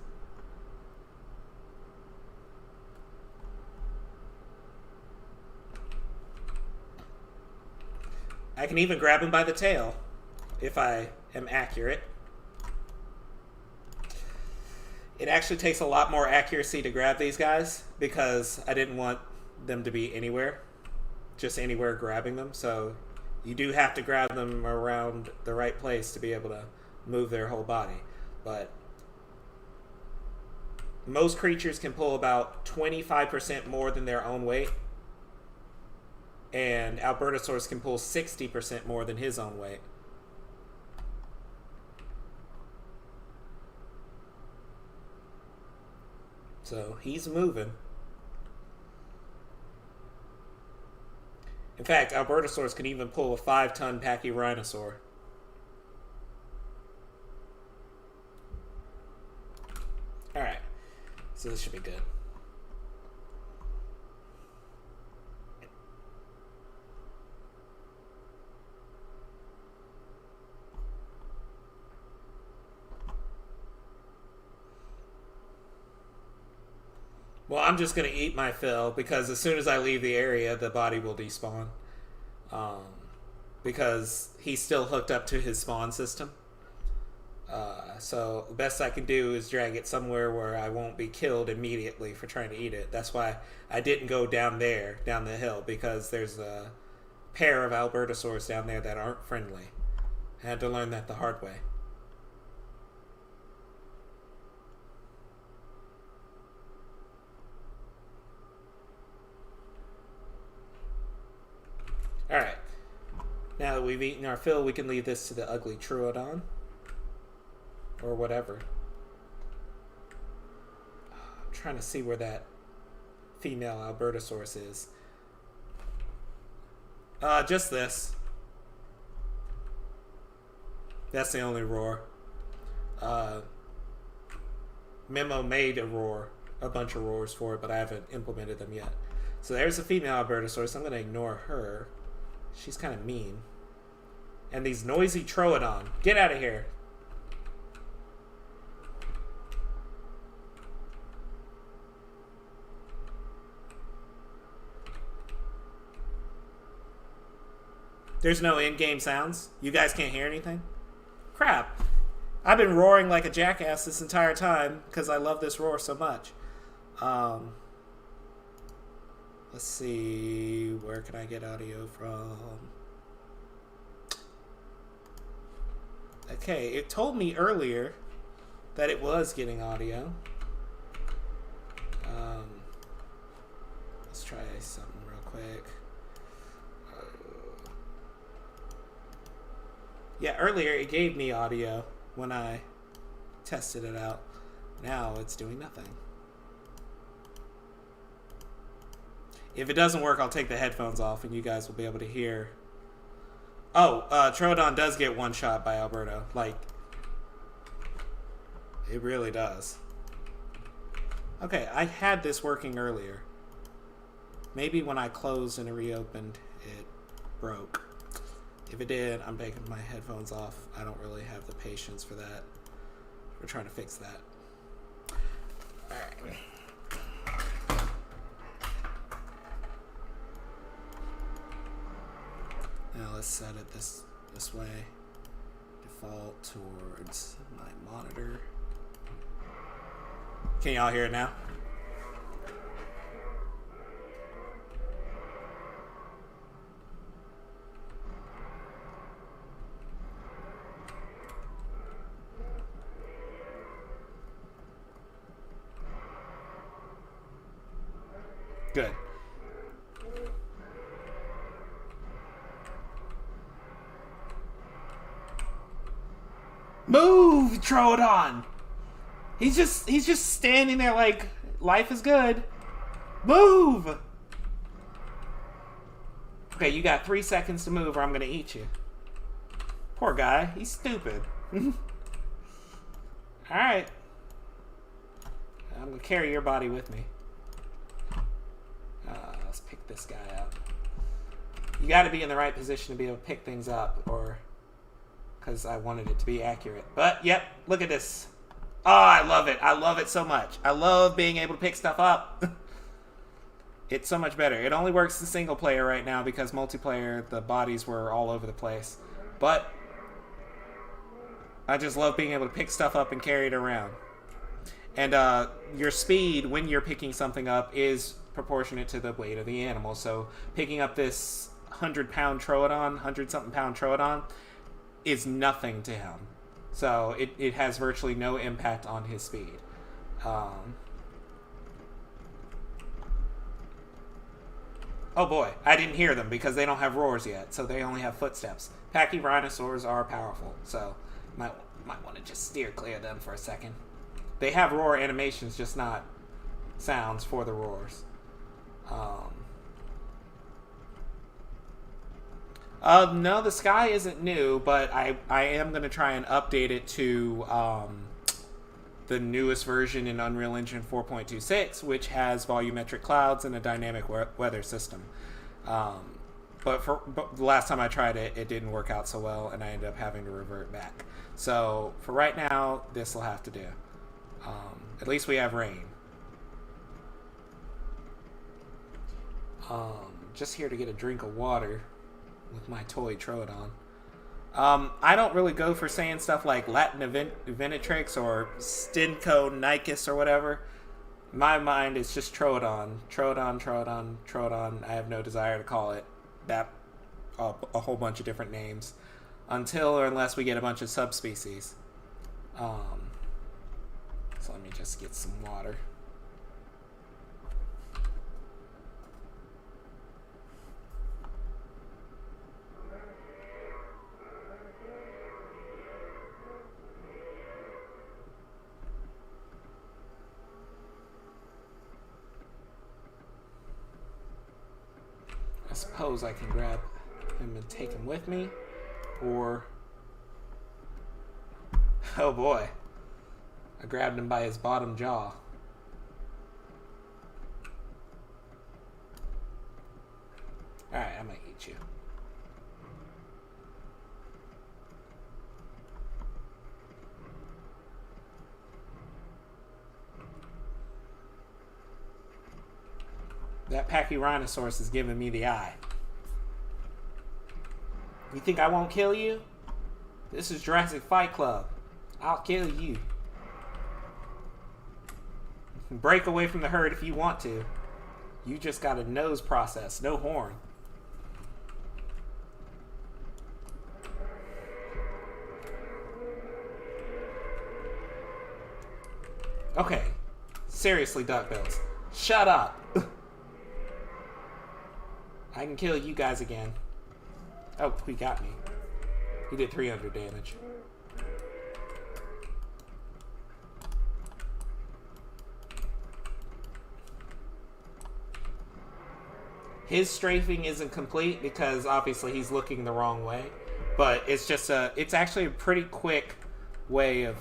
I can even grab him by the tail if I am accurate. It actually takes a lot more accuracy to grab these guys because I didn't want them to be anywhere, just anywhere grabbing them. So you do have to grab them around the right place to be able to move their whole body. But most creatures can pull about 25% more than their own weight. And Albertosaurus can pull 60% more than his own weight. So he's moving. In fact, Albertosaurus can even pull a 5-ton Packy rhinosaur. So this should be good. Well, I'm just going to eat my fill because as soon as I leave the area, the body will despawn. Because he's still hooked up to his spawn system. So the best I can do is drag it somewhere where I won't be killed immediately for trying to eat it. That's why I didn't go down there, down the hill, because there's a pair of Albertosaurus down there that aren't friendly. I had to learn that the hard way. Alright. Now that we've eaten our fill, we can leave this to the ugly Troodon. Or whatever. I'm trying to see where that female Albertosaurus is. Just this. That's the only roar. Memo made a roar. A bunch of roars for it, but I haven't implemented them yet. So there's a female Albertosaurus. I'm going to ignore her. She's kind of mean. And these noisy Troodon. Get out of here. There's no in-game sounds? You guys can't hear anything? Crap. I've been roaring like a jackass this entire time because I love this roar so much. Let's see. Where can I get audio from? Okay, it told me earlier that it was getting audio. Let's try something real quick. Yeah, earlier it gave me audio when I tested it out. Now it's doing nothing. If it doesn't work, I'll take the headphones off and you guys will be able to hear. Oh, Troodon does get one shot by Alberto. Like, it really does. Okay, I had this working earlier. Maybe when I closed and reopened, it broke. If it did, I'm taking my headphones off. I don't really have the patience for that. We're trying to fix that. Alright. Now let's set it this way. Default towards my monitor. Can y'all hear it now? Good. Move, Troodon! He's just standing there like life is good. Move! Okay, you got 3 seconds to move or I'm gonna eat you. Poor guy, he's stupid. Alright. I'm gonna carry your body with me. Let's pick this guy up. You gotta be in the right position to be able to pick things up, or because I wanted it to be accurate. But, yep, look at this. Oh, I love it. I love it so much. I love being able to pick stuff up. It's so much better. It only works in single player right now because multiplayer, the bodies were all over the place. But I just love being able to pick stuff up and carry it around. And your speed when you're picking something up is proportionate to the weight of the animal. So picking up this 100-pound Troodon, 100-something pound Troodon, is nothing to him. So it has virtually no impact on his speed. Oh boy, I didn't hear them because they don't have roars yet, so they only have footsteps. Packy rhinosaurs are powerful, so might want to just steer clear of them for a second. They have roar animations, just not sounds for the roars. No, the sky isn't new, but I am going to try and update it to the newest version in Unreal Engine 4.26, which has volumetric clouds and a dynamic weather system. But the last time I tried it, it didn't work out so well, and I ended up having to revert back. So for right now, this will have to do. At least we have rain. Just here to get a drink of water with my toy Troodon. I don't really go for saying stuff like Latin Venatrix or Stinco Nicus or whatever. My mind is just Troodon. Troodon. I have no desire to call it that a whole bunch of different names until or unless we get a bunch of subspecies. So let me just get some water. I suppose I can grab him and take him with me, or... Oh boy. I grabbed him by his bottom jaw. Alright, I'm gonna eat you. That Pachyronosaurus is giving me the eye. You think I won't kill you? This is Jurassic Fight Club. I'll kill you. Break away from the herd if you want to. You just got a nose process, no horn. Okay. Seriously, duckbills. Shut up. I can kill you guys again. Oh, he got me. He did 300 damage. His strafing isn't complete because obviously he's looking the wrong way, but it's just it's actually a pretty quick way of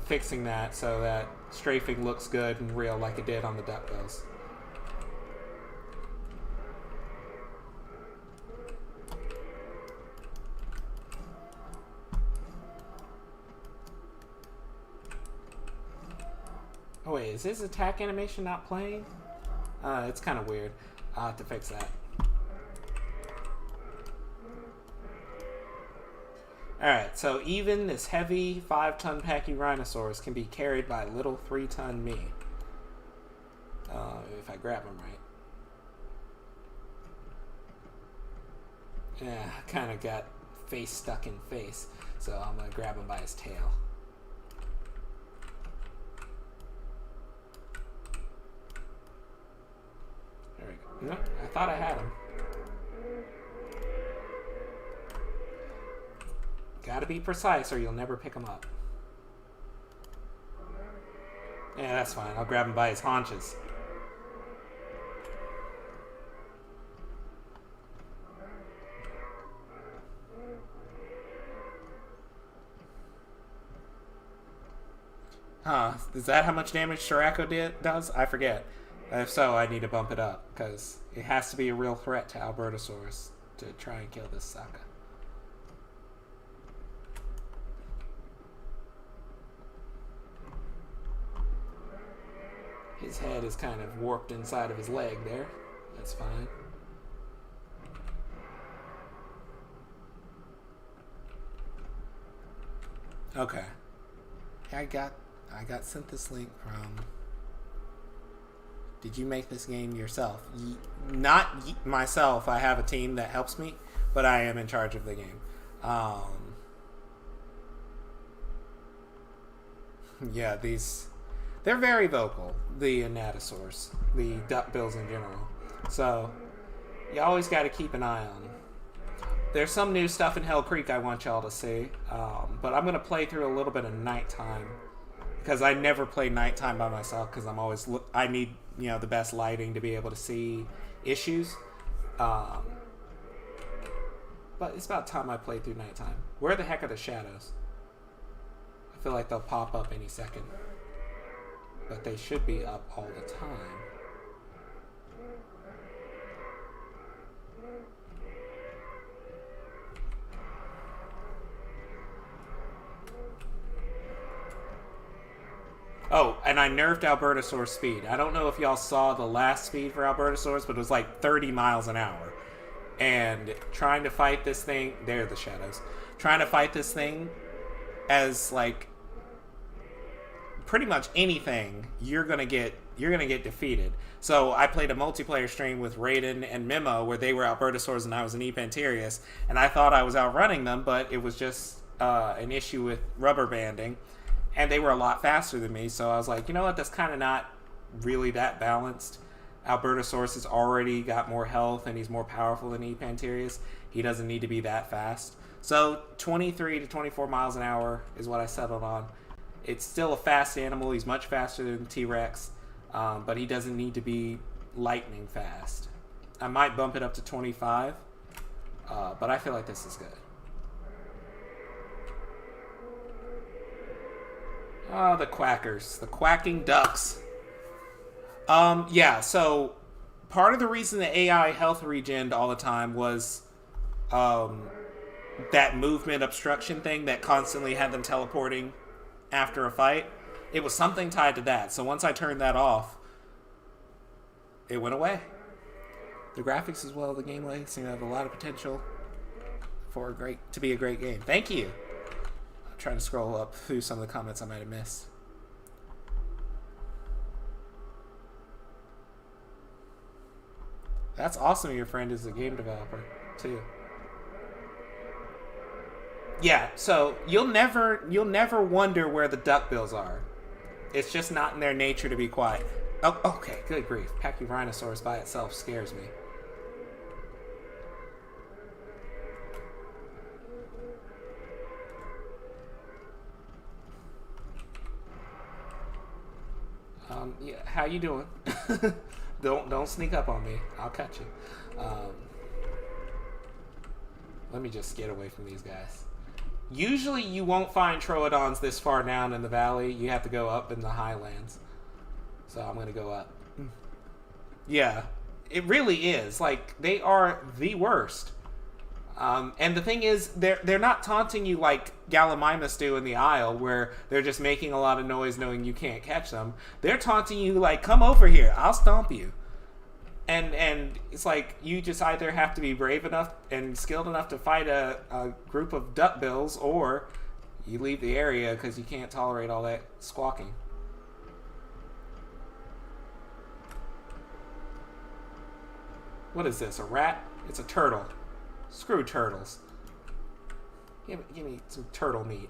fixing that so that strafing looks good and real like it did on the duckbills. Oh wait, is his attack animation not playing? It's kind of weird. I'll have to fix that. Alright, so even this heavy 5-ton Pachyronosaurus can be carried by little 3-ton me. If I grab him right. Yeah, kind of got face stuck in face. So I'm going to grab him by his tail. There we go. No, I thought I had him. Gotta be precise or you'll never pick him up. Yeah, that's fine. I'll grab him by his haunches. Huh, is that how much damage Ceratosaurus does? I forget. If so, I need to bump it up, because it has to be a real threat to Albertosaurus to try and kill this sucker. His head is kind of warped inside of his leg there. That's fine. Okay. I got sent this link from... Did you make this game yourself? Not myself. I have a team that helps me, but I am in charge of the game. Yeah, they're very vocal, the Anatosaurs, the duckbills in general. So, you always got to keep an eye on them. There's some new stuff in Hell Creek I want y'all to see, but I'm going to play through a little bit of nighttime. Because I never play nighttime by myself because I need, the best lighting to be able to see issues. But it's about time I play through nighttime. Where the heck are the shadows? feel like they'll pop up any second. But they should be up all the time. Oh, and I nerfed Albertosaurus speed. I don't know if y'all saw the last speed for Albertosaurus, but it was like 30 miles an hour. And trying to fight this thing... There are the shadows. Trying to fight this thing as, like, pretty much anything, you're gonna get defeated. So I played a multiplayer stream with Raiden and Memo where they were Albertosaurus and I was an Epanterius, and I thought I was outrunning them, but it was just an issue with rubber banding. And they were a lot faster than me, so I was like, you know what, that's kind of not really that balanced. Albertosaurus has already got more health, and he's more powerful than Epanterius. He doesn't need to be that fast. So 23 to 24 miles an hour is what I settled on. It's still a fast animal. He's much faster than T-Rex, but he doesn't need to be lightning fast. I might bump it up to 25, but I feel like this is good. Oh, the quackers. The quacking ducks. Yeah, so part of the reason the AI health regened all the time was that movement obstruction thing that constantly had them teleporting after a fight. It was something tied to that. So once I turned that off, it went away. The graphics as well, the gameplay seem to have a lot of potential for to be a great game. Thank you. Trying to scroll up through some of the comments I might have missed. That's awesome. Your friend is a game developer too. Yeah, so you'll never wonder where the duckbills are. It's just not in their nature to be quiet. Oh, okay, good grief. Packy Rhinosaurus by itself scares me. Yeah, how you doing? Don't sneak up on me. I'll catch you. Let me just get away from these guys. Usually you won't find Troodons this far down in the valley. You have to go up in the highlands. So I'm going to go up. Yeah, it really is. Like, they are the worst. And the thing is, they're not taunting you like Gallimimus do in the Isle, where they're just making a lot of noise knowing you can't catch them. They're taunting you like, come over here, I'll stomp you. And it's like, you just either have to be brave enough and skilled enough to fight a group of duckbills, or you leave the area because you can't tolerate all that squawking. What is this, a rat? It's a turtle. Screw turtles. Give me some turtle meat.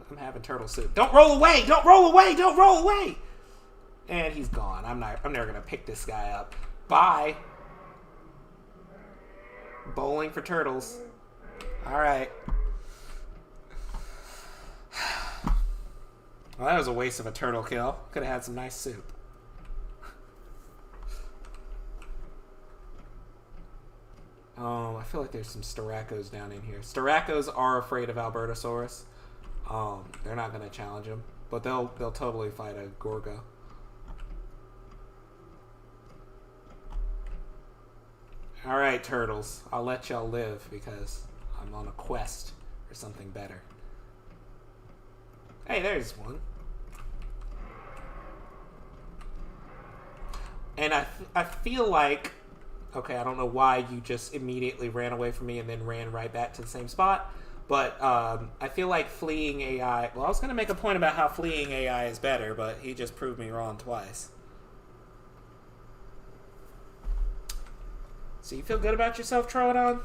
I'm having turtle soup. Don't roll away! Don't roll away! Don't roll away! And he's gone. I'm never gonna pick this guy up. Bye. Bowling for turtles. Alright. Well, that was a waste of a turtle kill. Could have had some nice soup. I feel like there's some Steracos down in here. Steracos are afraid of Albertosaurus. They're not going to challenge him, but they'll totally fight a Gorgo. All right, turtles. I'll let y'all live because I'm on a quest for something better. Hey, there's one. And I feel like... Okay, I don't know why you just immediately ran away from me and then ran right back to the same spot. But I feel like fleeing AI... Well, I was going to make a point about how fleeing AI is better, but he just proved me wrong twice. So you feel good about yourself, Troodon?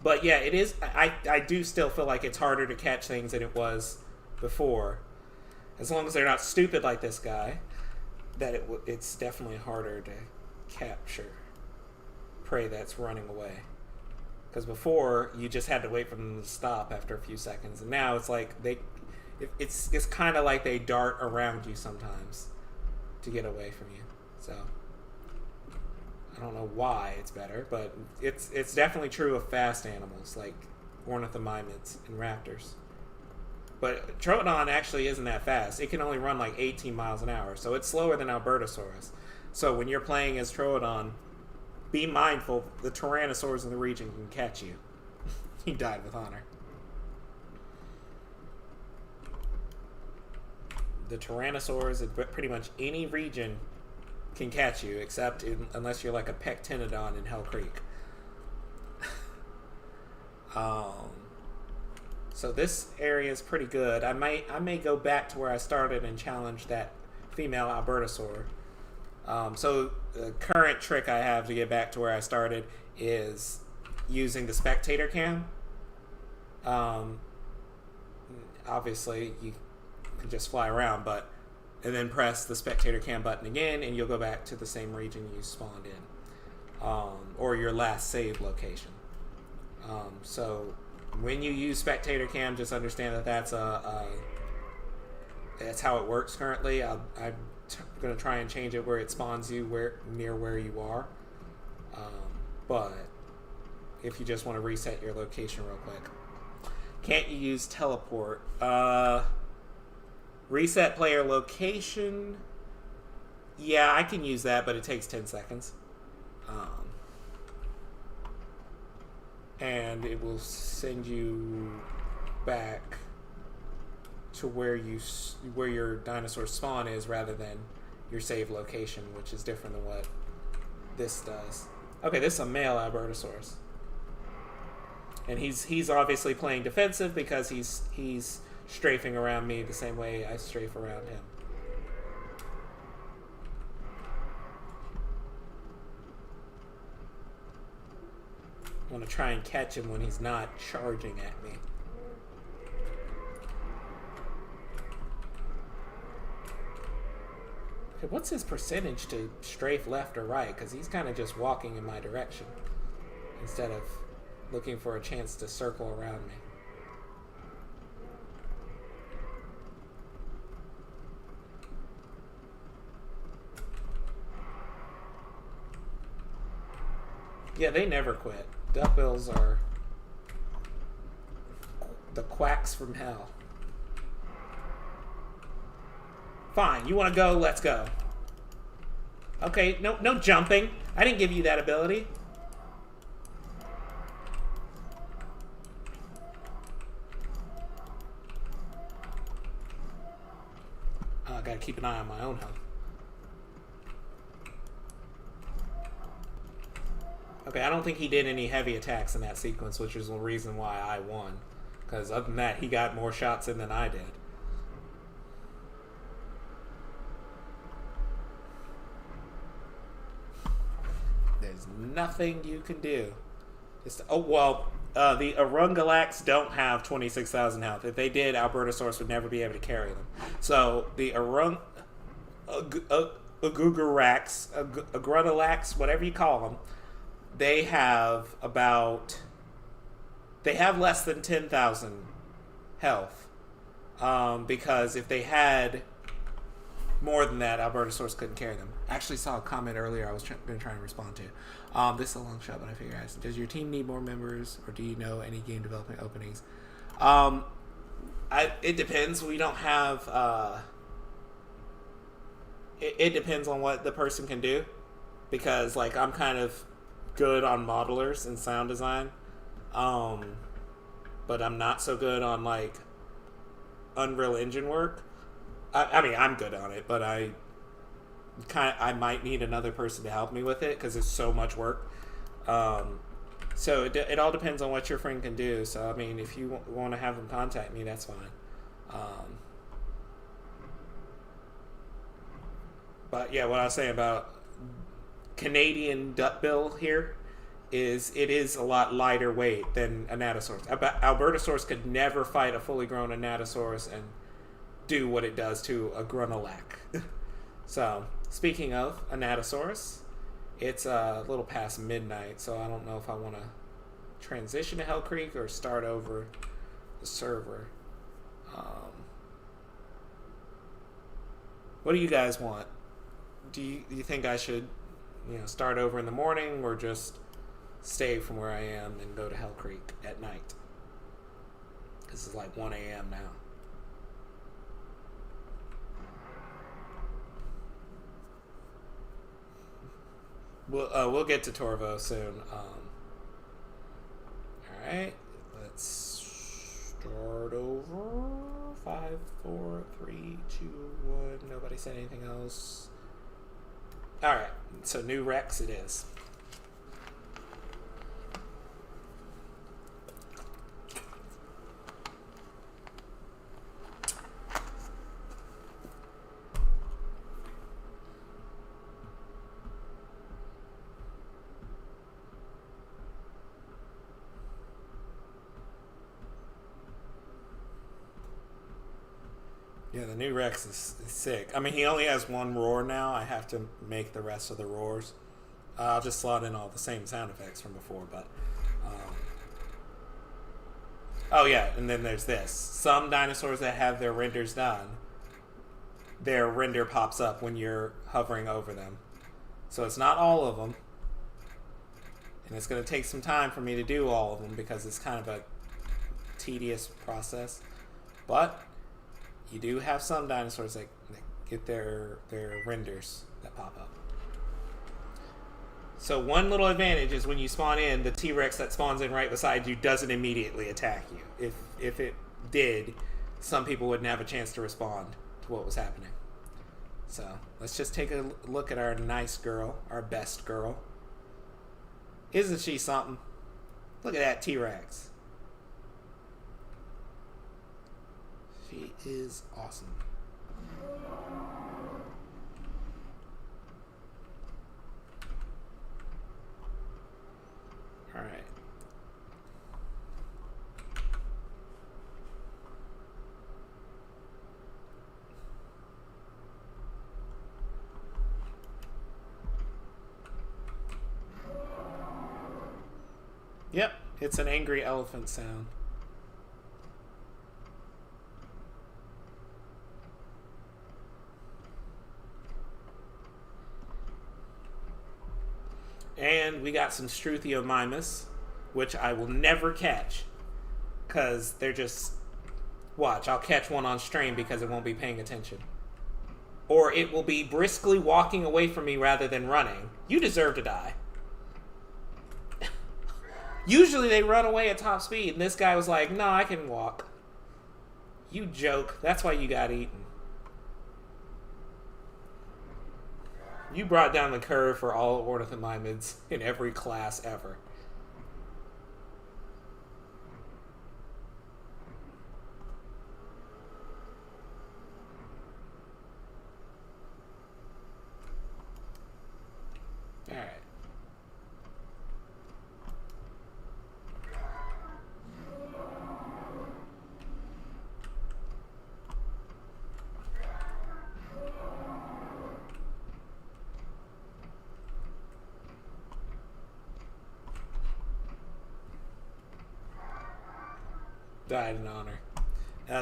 But yeah, it is... I do still feel like it's harder to catch things than it was before. As long as they're not stupid like this guy, that it's definitely harder to capture prey that's running away. Because before, you just had to wait for them to stop after a few seconds. And now it's like it's kind of like they dart around you sometimes to get away from you. So I don't know why it's better, but it's definitely true of fast animals. Like ornithomimids and raptors. But Troodon actually isn't that fast. It can only run like 18 miles an hour, so it's slower than Albertosaurus. So when you're playing as Troodon, be mindful the Tyrannosaurs in the region can catch you. He died with honor. The Tyrannosaurs in pretty much any region can catch you, except unless you're like a Pectinodon in Hell Creek. So this area is pretty good. I may go back to where I started and challenge that female Albertosaur. So the current trick I have to get back to where I started is using the spectator cam. Obviously you can just fly around, and then press the spectator cam button again, and you'll go back to the same region you spawned in, or your last saved location. So when you use spectator cam, just understand that that's how it works currently. I'm going to try and change it where it spawns you near where you are. But if you just want to reset your location real quick, can't you use teleport? Reset player location. Yeah, I can use that, but it takes 10 seconds. And it will send you back to where your dinosaur spawn is, rather than your save location, which is different than what this does. Okay, this is a male Albertosaurus, and he's obviously playing defensive because he's strafing around me the same way I strafe around him. I want to try and catch him when he's not charging at me. Okay, what's his percentage to strafe left or right? Because he's kind of just walking in my direction instead of looking for a chance to circle around me. Yeah, they never quit. Duckbills are the quacks from hell. Fine, you want to go? Let's go. Okay, no jumping. I didn't give you that ability. I gotta keep an eye on my own health. Okay, I don't think he did any heavy attacks in that sequence, which is the reason why I won. Because other than that, he got more shots in than I did. There's nothing you can do. The Arungulax don't have 26,000 health. If they did, Albertosaurus would never be able to carry them. So the Agrunulax, whatever you call them, they have less than 10,000 health. Because if they had more than that, Albertosaurus couldn't carry them. I actually saw a comment earlier I was going to try and respond to. This is a long shot, but I figure does your team need more members, or do you know any game development openings? It depends. We don't have... It depends on what the person can do. Because, I'm kind of good on modelers and sound design, but I'm not so good on Unreal Engine work. I mean, I'm good on it, but I might need another person to help me with it because it's so much work. So it all depends on what your friend can do. So I mean, if you want to have them contact me, that's fine. But yeah, what I was saying about Canadian duckbill here is it is a lot lighter weight than Anatosaurus. Albertosaurus could never fight a fully grown Anatosaurus and do what it does to a Grunalac. So, speaking of Anatosaurus, it's a little past midnight, so I don't know if I want to transition to Hell Creek or start over the server. What do you guys want? Do you think I should start over in the morning, or just stay from where I am and go to Hell Creek at night? This is like 1 a.m. now. We'll get to Torvo soon. Alright, let's start over. 5, 4, 3, 2, 1. Nobody said anything else. Alright, so new Rex it is. Yeah, the new Rex is sick. I mean, he only has one roar now. I have to make the rest of the roars. I'll just slot in all the same sound effects from before, but... oh, yeah, and then there's this. Some dinosaurs that have their renders done, their render pops up when you're hovering over them. So it's not all of them. And it's going to take some time for me to do all of them because it's kind of a tedious process. But... you do have some dinosaurs that get their renders that pop up. So one little advantage is when you spawn in, the T-Rex that spawns in right beside you doesn't immediately attack you. If it did, some people wouldn't have a chance to respond to what was happening. So let's just take a look at our nice girl, our best girl. Isn't she something? Look at that T-Rex. She is awesome. All right. Yep, it's an angry elephant sound. And we got some Struthiomimus, which I will never catch, because they're just... watch, I'll catch one on stream because it won't be paying attention. Or it will be briskly walking away from me rather than running. You deserve to die. Usually they run away at top speed, and this guy was like, no, I can walk. You joke. That's why you got eaten. You brought down the curve for all ornithomimids in every class ever. All right. Died in honor.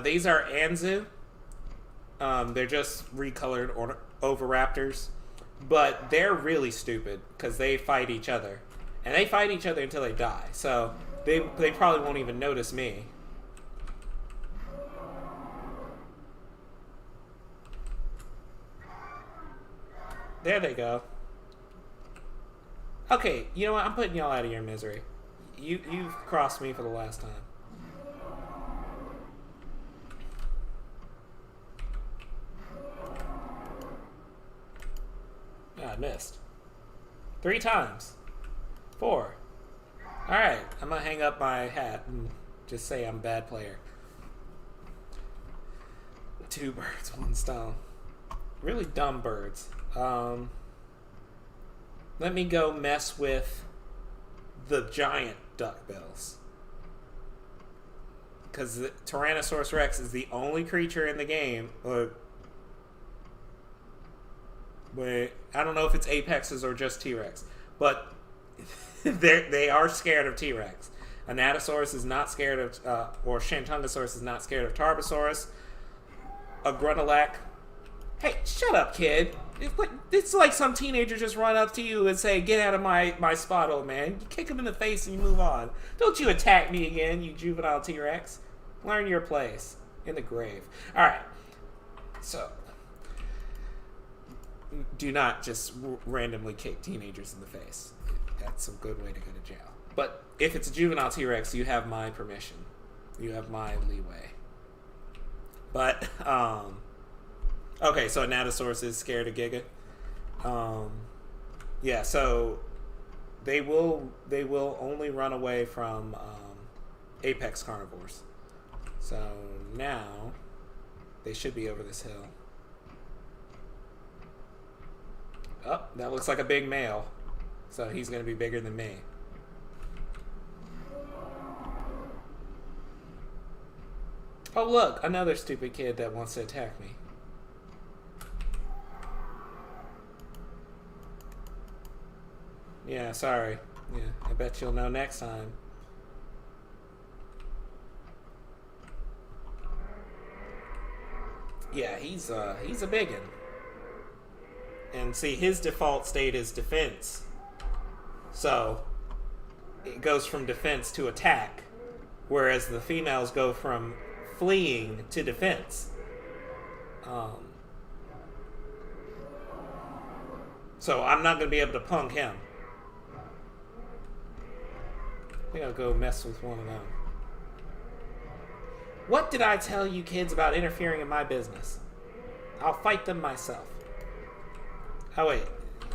These are Anzu. They're just recolored oviraptors, but they're really stupid because they fight each other, and they fight each other until they die. So they probably won't even notice me. There they go. Okay, you know what? I'm putting y'all out of your misery. You've crossed me for the last time. I missed. 3 times. 4. Alright, I'm gonna hang up my hat and just say I'm a bad player. 2 birds, 1 stone. Really dumb birds. Let me go mess with the giant duckbills. Because the Tyrannosaurus Rex is the only creature in the game... Wait, I don't know if it's apexes or just T-Rex, but they are scared of T-Rex. Anatosaurus is not scared of, or Shantungosaurus is not scared of Torvosaurus. A Gruntilak. Hey, shut up, kid. It's like some teenager just run up to you and say, get out of my spot, old man. You kick him in the face and you move on. Don't you attack me again, you juvenile T-Rex. Learn your place in the grave. All right. So, do not just randomly kick teenagers in the face. That's a good way to go to jail. But if it's a juvenile T-Rex, you have my permission. You have my leeway. But, okay, so Anatosaurus is scared of Giga. Yeah, so they will only run away from apex carnivores. So now they should be over this hill. Oh, that looks like a big male. So he's going to be bigger than me. Oh, look, another stupid kid that wants to attack me. Yeah, sorry. Yeah, I bet you'll know next time. Yeah, he's a biggin. And see, his default state is defense. So it goes from defense to attack, whereas the females go from fleeing to defense. So I'm not going to be able to punk him. I think I'll go mess with one of them. What did I tell you kids about interfering in my business? I'll fight them myself. Oh wait,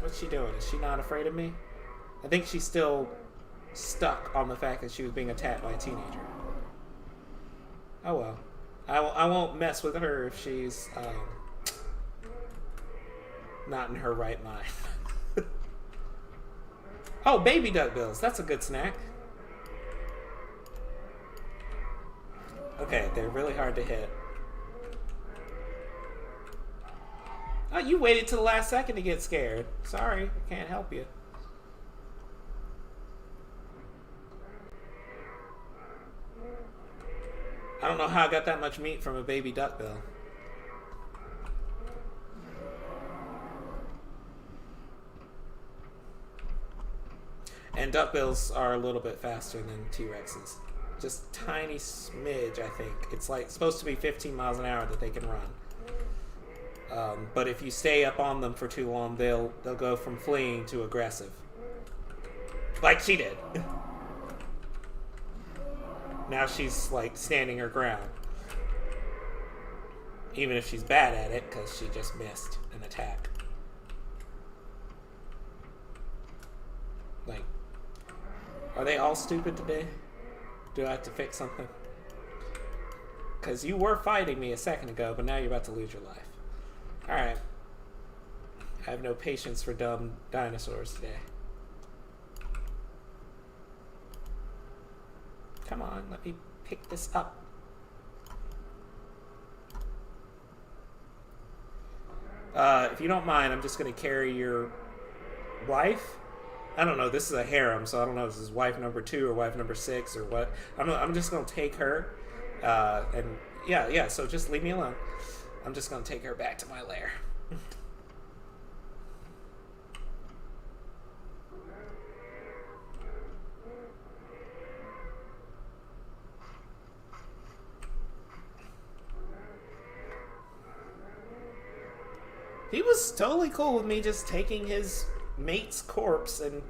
what's she doing? Is she not afraid of me? I think she's still stuck on the fact that she was being attacked by a teenager. Oh well. I won't mess with her if she's not in her right mind. Oh, baby duckbills. That's a good snack. Okay, they're really hard to hit. Oh, you waited till the last second to get scared. Sorry, I can't help you. I don't know how I got that much meat from a baby duckbill. And duckbills are a little bit faster than T-Rexes. Just tiny smidge, I think. It's like supposed to be 15 miles an hour that they can run. But if you stay up on them for too long, they'll go from fleeing to aggressive. Like she did. Now she's like standing her ground. Even if she's bad at it, because she just missed an attack. Like, are they all stupid today? Do I have to fix something? Because you were fighting me a second ago, but now you're about to lose your life. Alright. I have no patience for dumb dinosaurs today. Come on, let me pick this up. If you don't mind, I'm just going to carry your wife. I don't know, this is a harem, so I don't know if this is wife number 2 or wife number 6 or what. I'm just going to take her. And yeah, so just leave me alone. I'm just going to take her back to my lair. He was totally cool with me just taking his mate's corpse and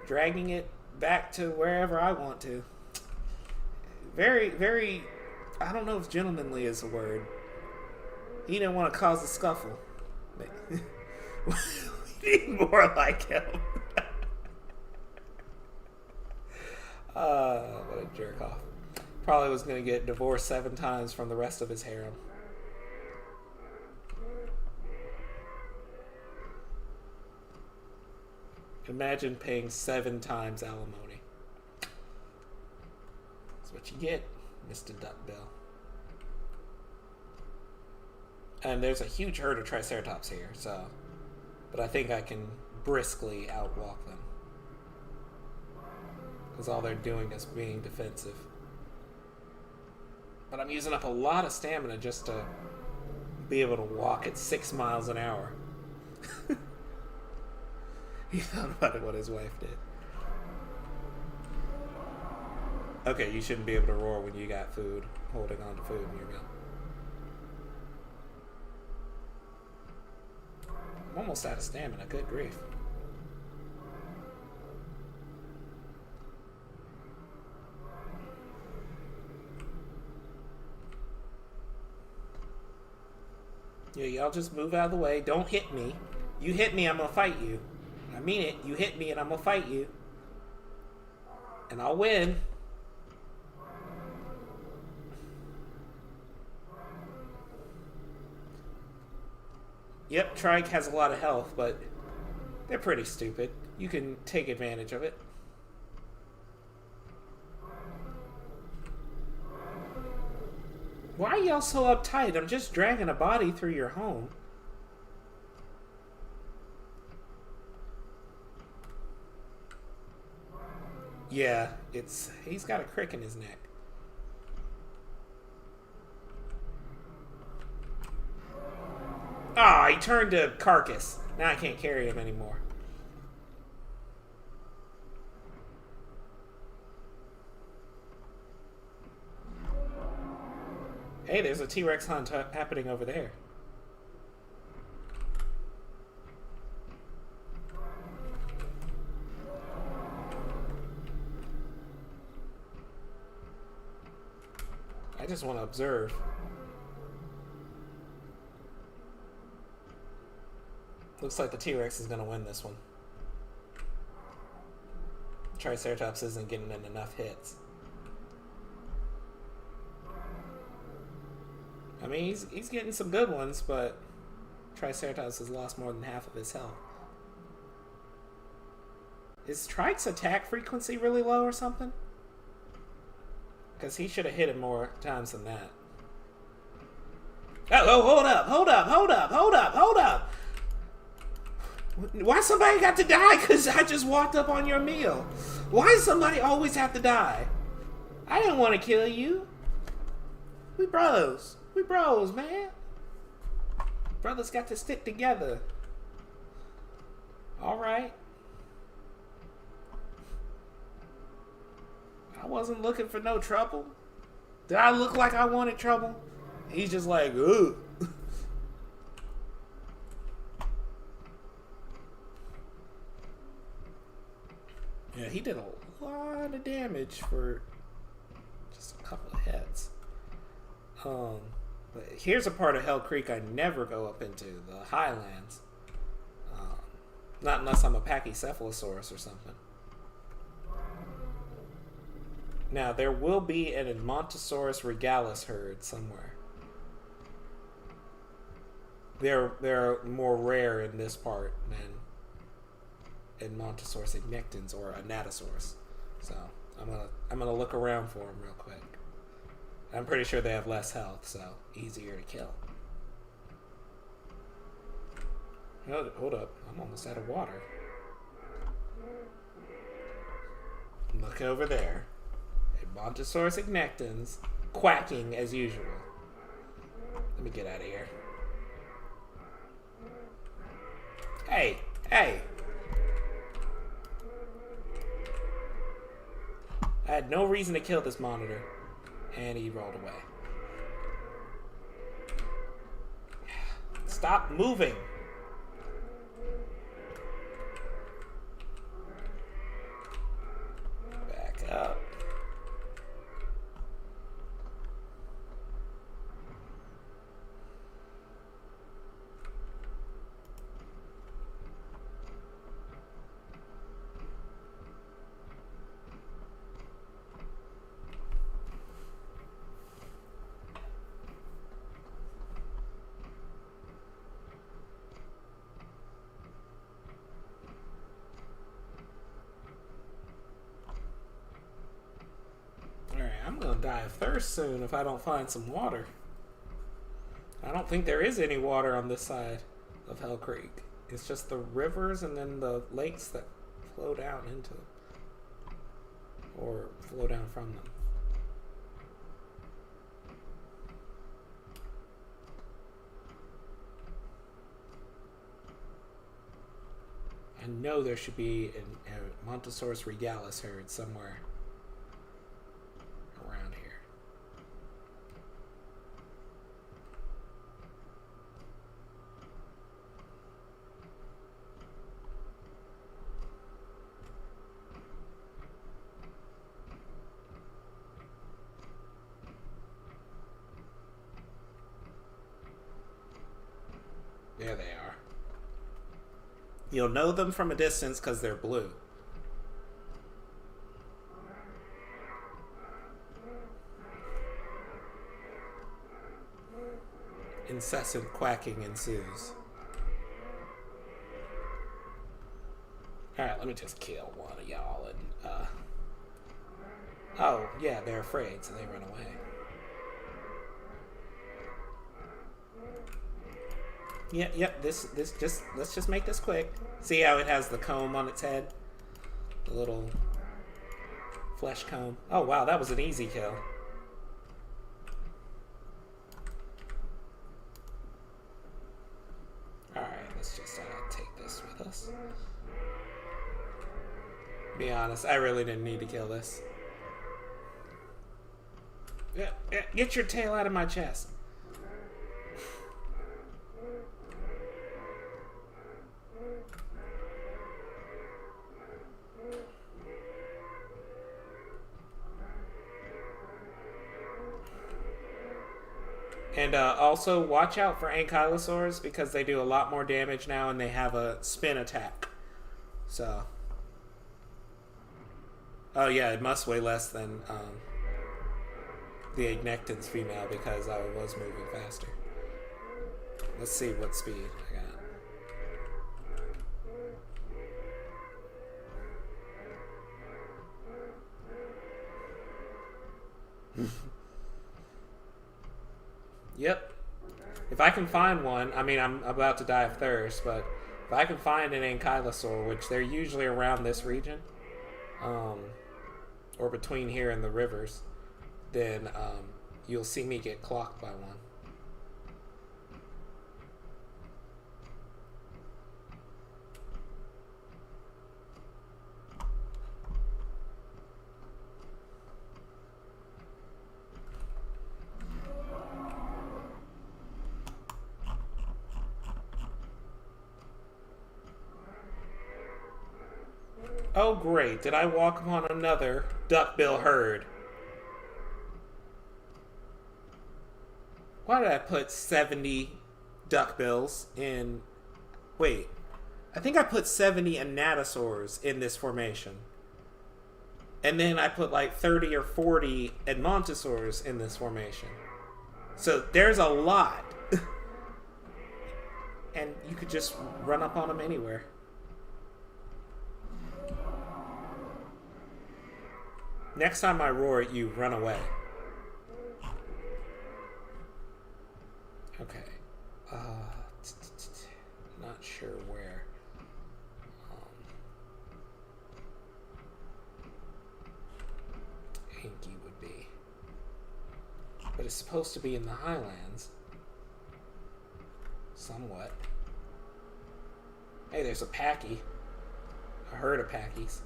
dragging it back to wherever I want to. Very, very, I don't know if gentlemanly is a word. He didn't want to cause a scuffle. We need more like him. What a jerk off. Probably was going to get divorced 7 times from the rest of his harem. Imagine paying 7 times alimony. That's what you get, Mr. Duckbill. And there's a huge herd of Triceratops here, so... But I think I can briskly outwalk them. Because all they're doing is being defensive. But I'm using up a lot of stamina just to be able to walk at 6 miles an hour. He thought about it what his wife did. Okay, you shouldn't be able to roar when you got food, holding on to food in your mouth. I'm almost out of stamina, good grief. Yeah, y'all just move out of the way. Don't hit me. You hit me, I'm gonna fight you. I mean it. You hit me and I'm gonna fight you. And I'll win. Yep, Trike has a lot of health, but they're pretty stupid. You can take advantage of it. Why are y'all so uptight? I'm just dragging a body through your home. Yeah, he's got a crick in his neck. Ah, he turned to carcass. Now I can't carry him anymore. Hey, there's a T-Rex hunt happening over there. I just want to observe. Looks like the T-Rex is going to win this one. Triceratops isn't getting in enough hits. I mean, he's getting some good ones, but Triceratops has lost more than half of his health. Is Trike's attack frequency really low or something? Because he should have hit him more times than that. Oh, hold up. Why somebody got to die? Because I just walked up on your meal. Why does somebody always have to die? I didn't want to kill you. We bros, man. Brothers got to stick together. Alright. I wasn't looking for no trouble. Did I look like I wanted trouble? He's just like, ooh. Yeah, he did a lot of damage for just a couple of hits. But here's a part of Hell Creek I never go up into, the highlands. Not unless I'm a Pachycephalosaurus or something. Now, there will be an Edmontosaurus regalis herd somewhere. They're more rare in this part than Edmontosaurus ignectans or Anatosaurus. So I'm gonna look around for them real quick. I'm pretty sure they have less health, so easier to kill. Hold up, I'm almost out of water. Look over there. Edmontosaurus ignectans, quacking as usual. Let me get out of here. Hey! I had no reason to kill this monitor, and he rolled away. Stop moving! Back up. I'm gonna die of thirst soon if I don't find some water. I don't think there is any water on this side of Hell Creek. It's just the rivers and then the lakes that flow down into them. Or flow down from them. I know there should be a Edmontosaurus regalis herd somewhere. There they are. You'll know them from a distance because they're blue. Incessant quacking ensues. Alright, let me just kill one of y'all and, oh, yeah, they're afraid, so they run away. Yep, this just, let's just make this quick. See how it has the comb on its head? The little flesh comb. Oh, wow, that was an easy kill. Alright, let's just take this with us. Be honest, I really didn't need to kill this. Get your tail out of my chest. And also, watch out for Ankylosaurus because they do a lot more damage now and they have a spin attack. So... Oh yeah, it must weigh less than the Ignectan's female because I was moving faster. Let's see what speed I got. Yep. If I can find one, I mean, I'm about to die of thirst, but if I can find an Ankylosaur, which they're usually around this region, or between here and the rivers, then you'll see me get clocked by one. Oh great, did I walk upon another duckbill herd? Why did I put 70 duckbills in... Wait, I think I put 70 Anatosaurs in this formation. And then I put like 30 or 40 Edmontosaurus in this formation. So there's a lot. And you could just run up on them anywhere. Next time I roar at you, run away. Okay. Not sure where. Anky would be. But it's supposed to be in the highlands. Somewhat. Hey, there's a Packy. A herd of Packies.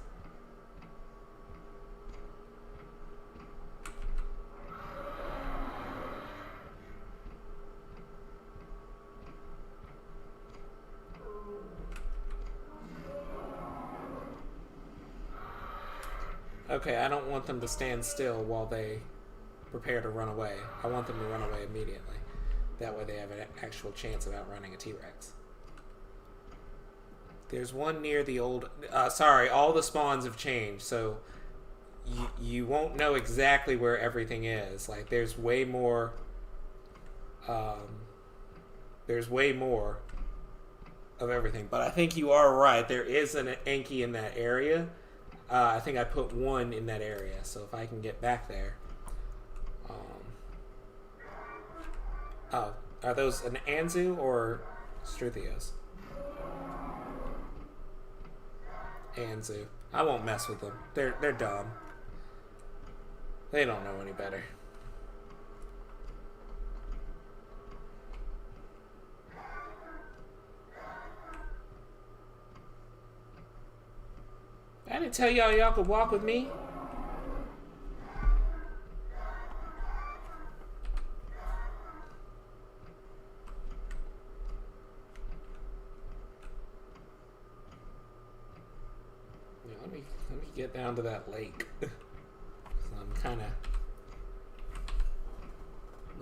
Okay, I don't want them to stand still while they prepare to run away. I want them to run away immediately. That way they have an actual chance of outrunning a T-Rex. There's one near the old... sorry, all the spawns have changed, so you won't know exactly where everything is. Like, there's way more... there's way more of everything. But I think you are right. There is an Anky in that area. I think I put one in that area, so if I can get back there. Oh, are those an Anzu or Struthios? Anzu. I won't mess with them. They're dumb. They don't know any better. I didn't tell y'all could walk with me. Yeah, let me get down to that lake. I'm kind of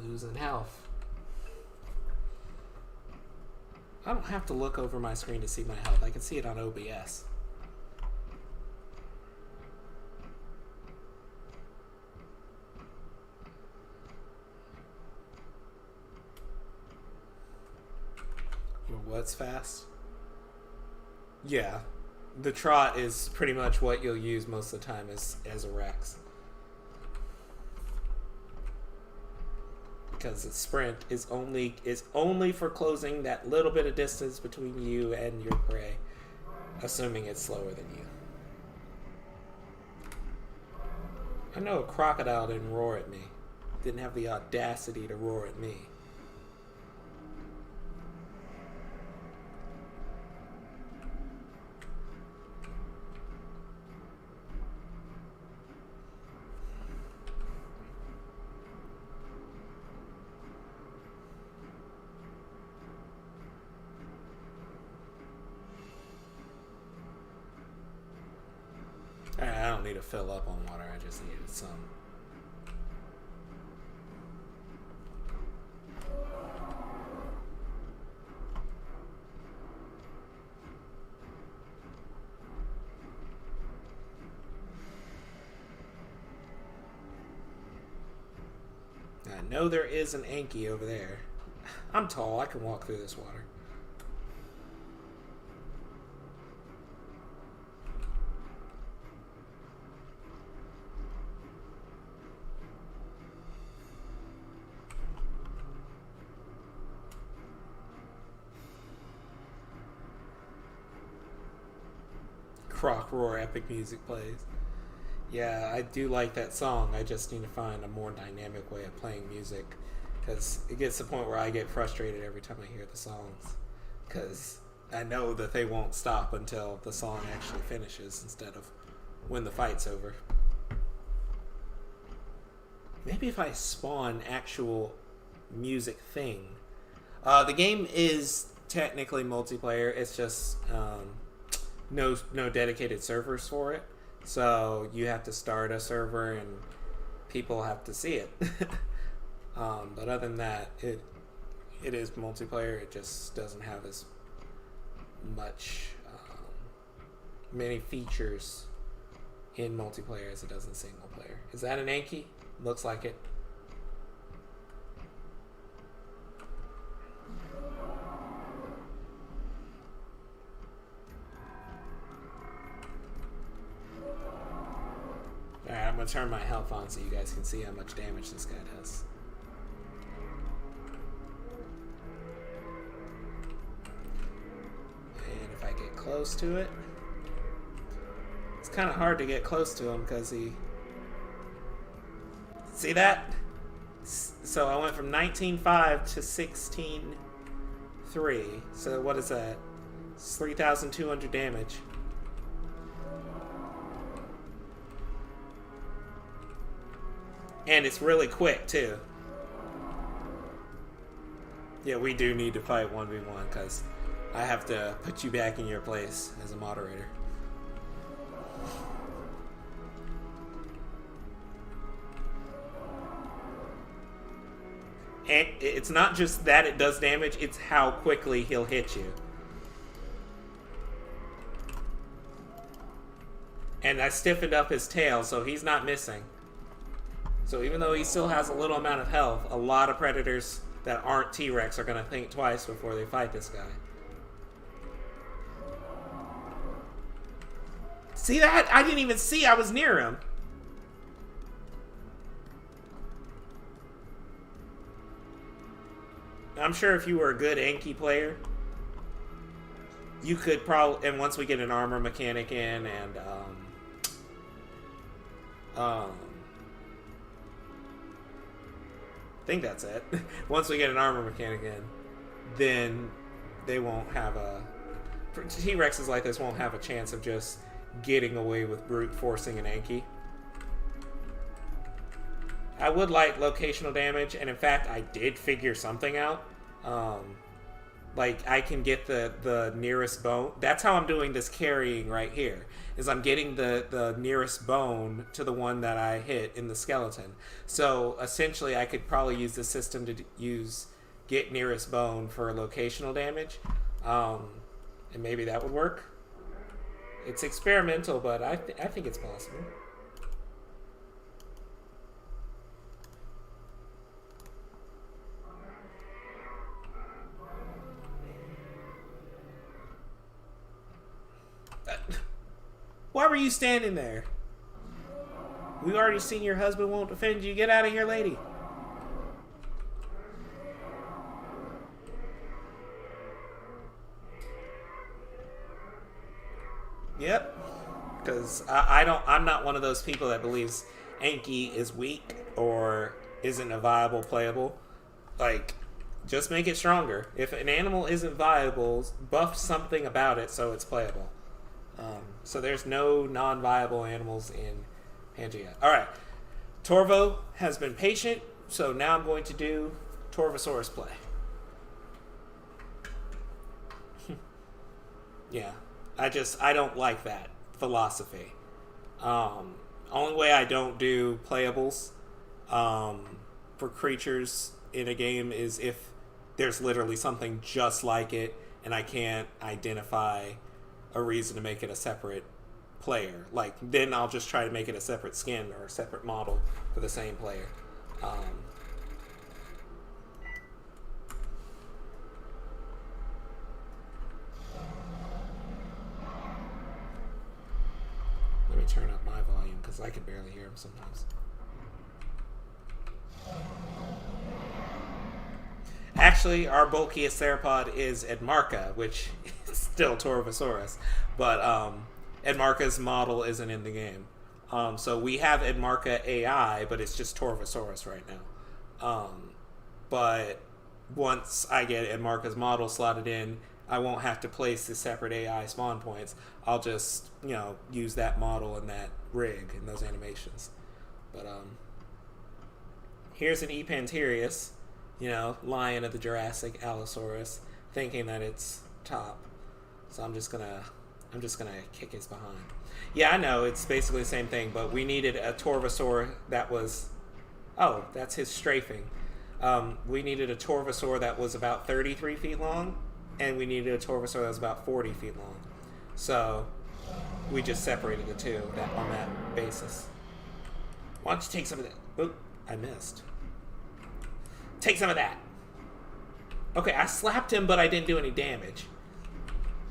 losing health. I don't have to look over my screen to see my health. I can see it on OBS. What's fast? Yeah. The trot is pretty much what you'll use most of the time as a Rex. Because the sprint is only for closing that little bit of distance between you and your prey, assuming it's slower than you. I know a crocodile didn't roar at me. Didn't have the audacity to roar at me. I don't need to fill up on water, I just needed some. I know there is an Anky over there. I'm tall, I can walk through this water. Croc Roar epic music plays. Yeah, I do like that song. I just need to find a more dynamic way of playing music, because it gets to the point where I get frustrated every time I hear the songs, because I know that they won't stop until the song actually finishes instead of when the fight's over. Maybe if I spawn actual music thing. The game is technically multiplayer. It's just no dedicated servers for it. So you have to start a server and people have to see it. But other than that, it is multiplayer. It just doesn't have as much many features in multiplayer as it does in single player. Is that an Anky? Looks like it. Alright, I'm going to turn my health on so you guys can see how much damage this guy does. And if I get close to it, it's kind of hard to get close to him because he... See that? So I went from 19.5 to 16.3. So what is that? It's 3,200 damage. And it's really quick, too. Yeah, we do need to fight 1v1, because I have to put you back in your place as a moderator. And it's not just that it does damage, it's how quickly he'll hit you. And I stiffened up his tail, so he's not missing. So even though he still has a little amount of health, a lot of predators that aren't T-Rex are going to think twice before they fight this guy. See that? I didn't even see I was near him. I'm sure if you were a good Anky player, you could probably, and once we get an armor mechanic in and I think that's it. Once we get an armor mechanic in, then they won't have a... T-Rexes like this won't have a chance of just getting away with brute forcing an Anky. I would like locational damage, and in fact, I did figure something out. Like, I can get the nearest bone. That's how I'm doing this carrying right here, is I'm getting the nearest bone to the one that I hit in the skeleton. So, essentially, I could probably use the system to use get nearest bone for locational damage. And maybe that would work. It's experimental, but I think it's possible. Why were you standing there? We've already seen your husband won't defend you. Get out of here, lady. Yep. Because I'm not one of those people that believes Anky is weak or isn't a viable playable. Like, just make it stronger. If an animal isn't viable, buff something about it so it's playable. So there's no non-viable animals in Pangea. Alright. Torvo has been patient, so now I'm going to do Torvosaurus play. Yeah. I don't like that philosophy. Only way I don't do playables for creatures in a game is if there's literally something just like it and I can't identify a reason to make it a separate player. Like, then I'll just try to make it a separate skin or a separate model for the same player. Let me turn up my volume because I can barely hear him sometimes. Actually, our bulkiest theropod is Edmarca, which is still Torvosaurus. But Edmarca's model isn't in the game. So we have Edmarca AI, but it's just Torvosaurus right now. But once I get Edmarca's model slotted in, I won't have to place the separate AI spawn points. I'll just, use that model and that rig and those animations. But here's an Epanterius, lion of the Jurassic, Allosaurus, thinking that it's top. So I'm just gonna kick his behind. Yeah, I know it's basically the same thing, but we needed a Torvosaur that was. Oh, that's his strafing. We needed a Torvosaur that was about 33 feet long, and we needed a Torvosaur that was about 40 feet long. So we just separated the two on that basis. Why don't you take some of that? Oop, I missed. Take some of that. Okay, I slapped him, but I didn't do any damage.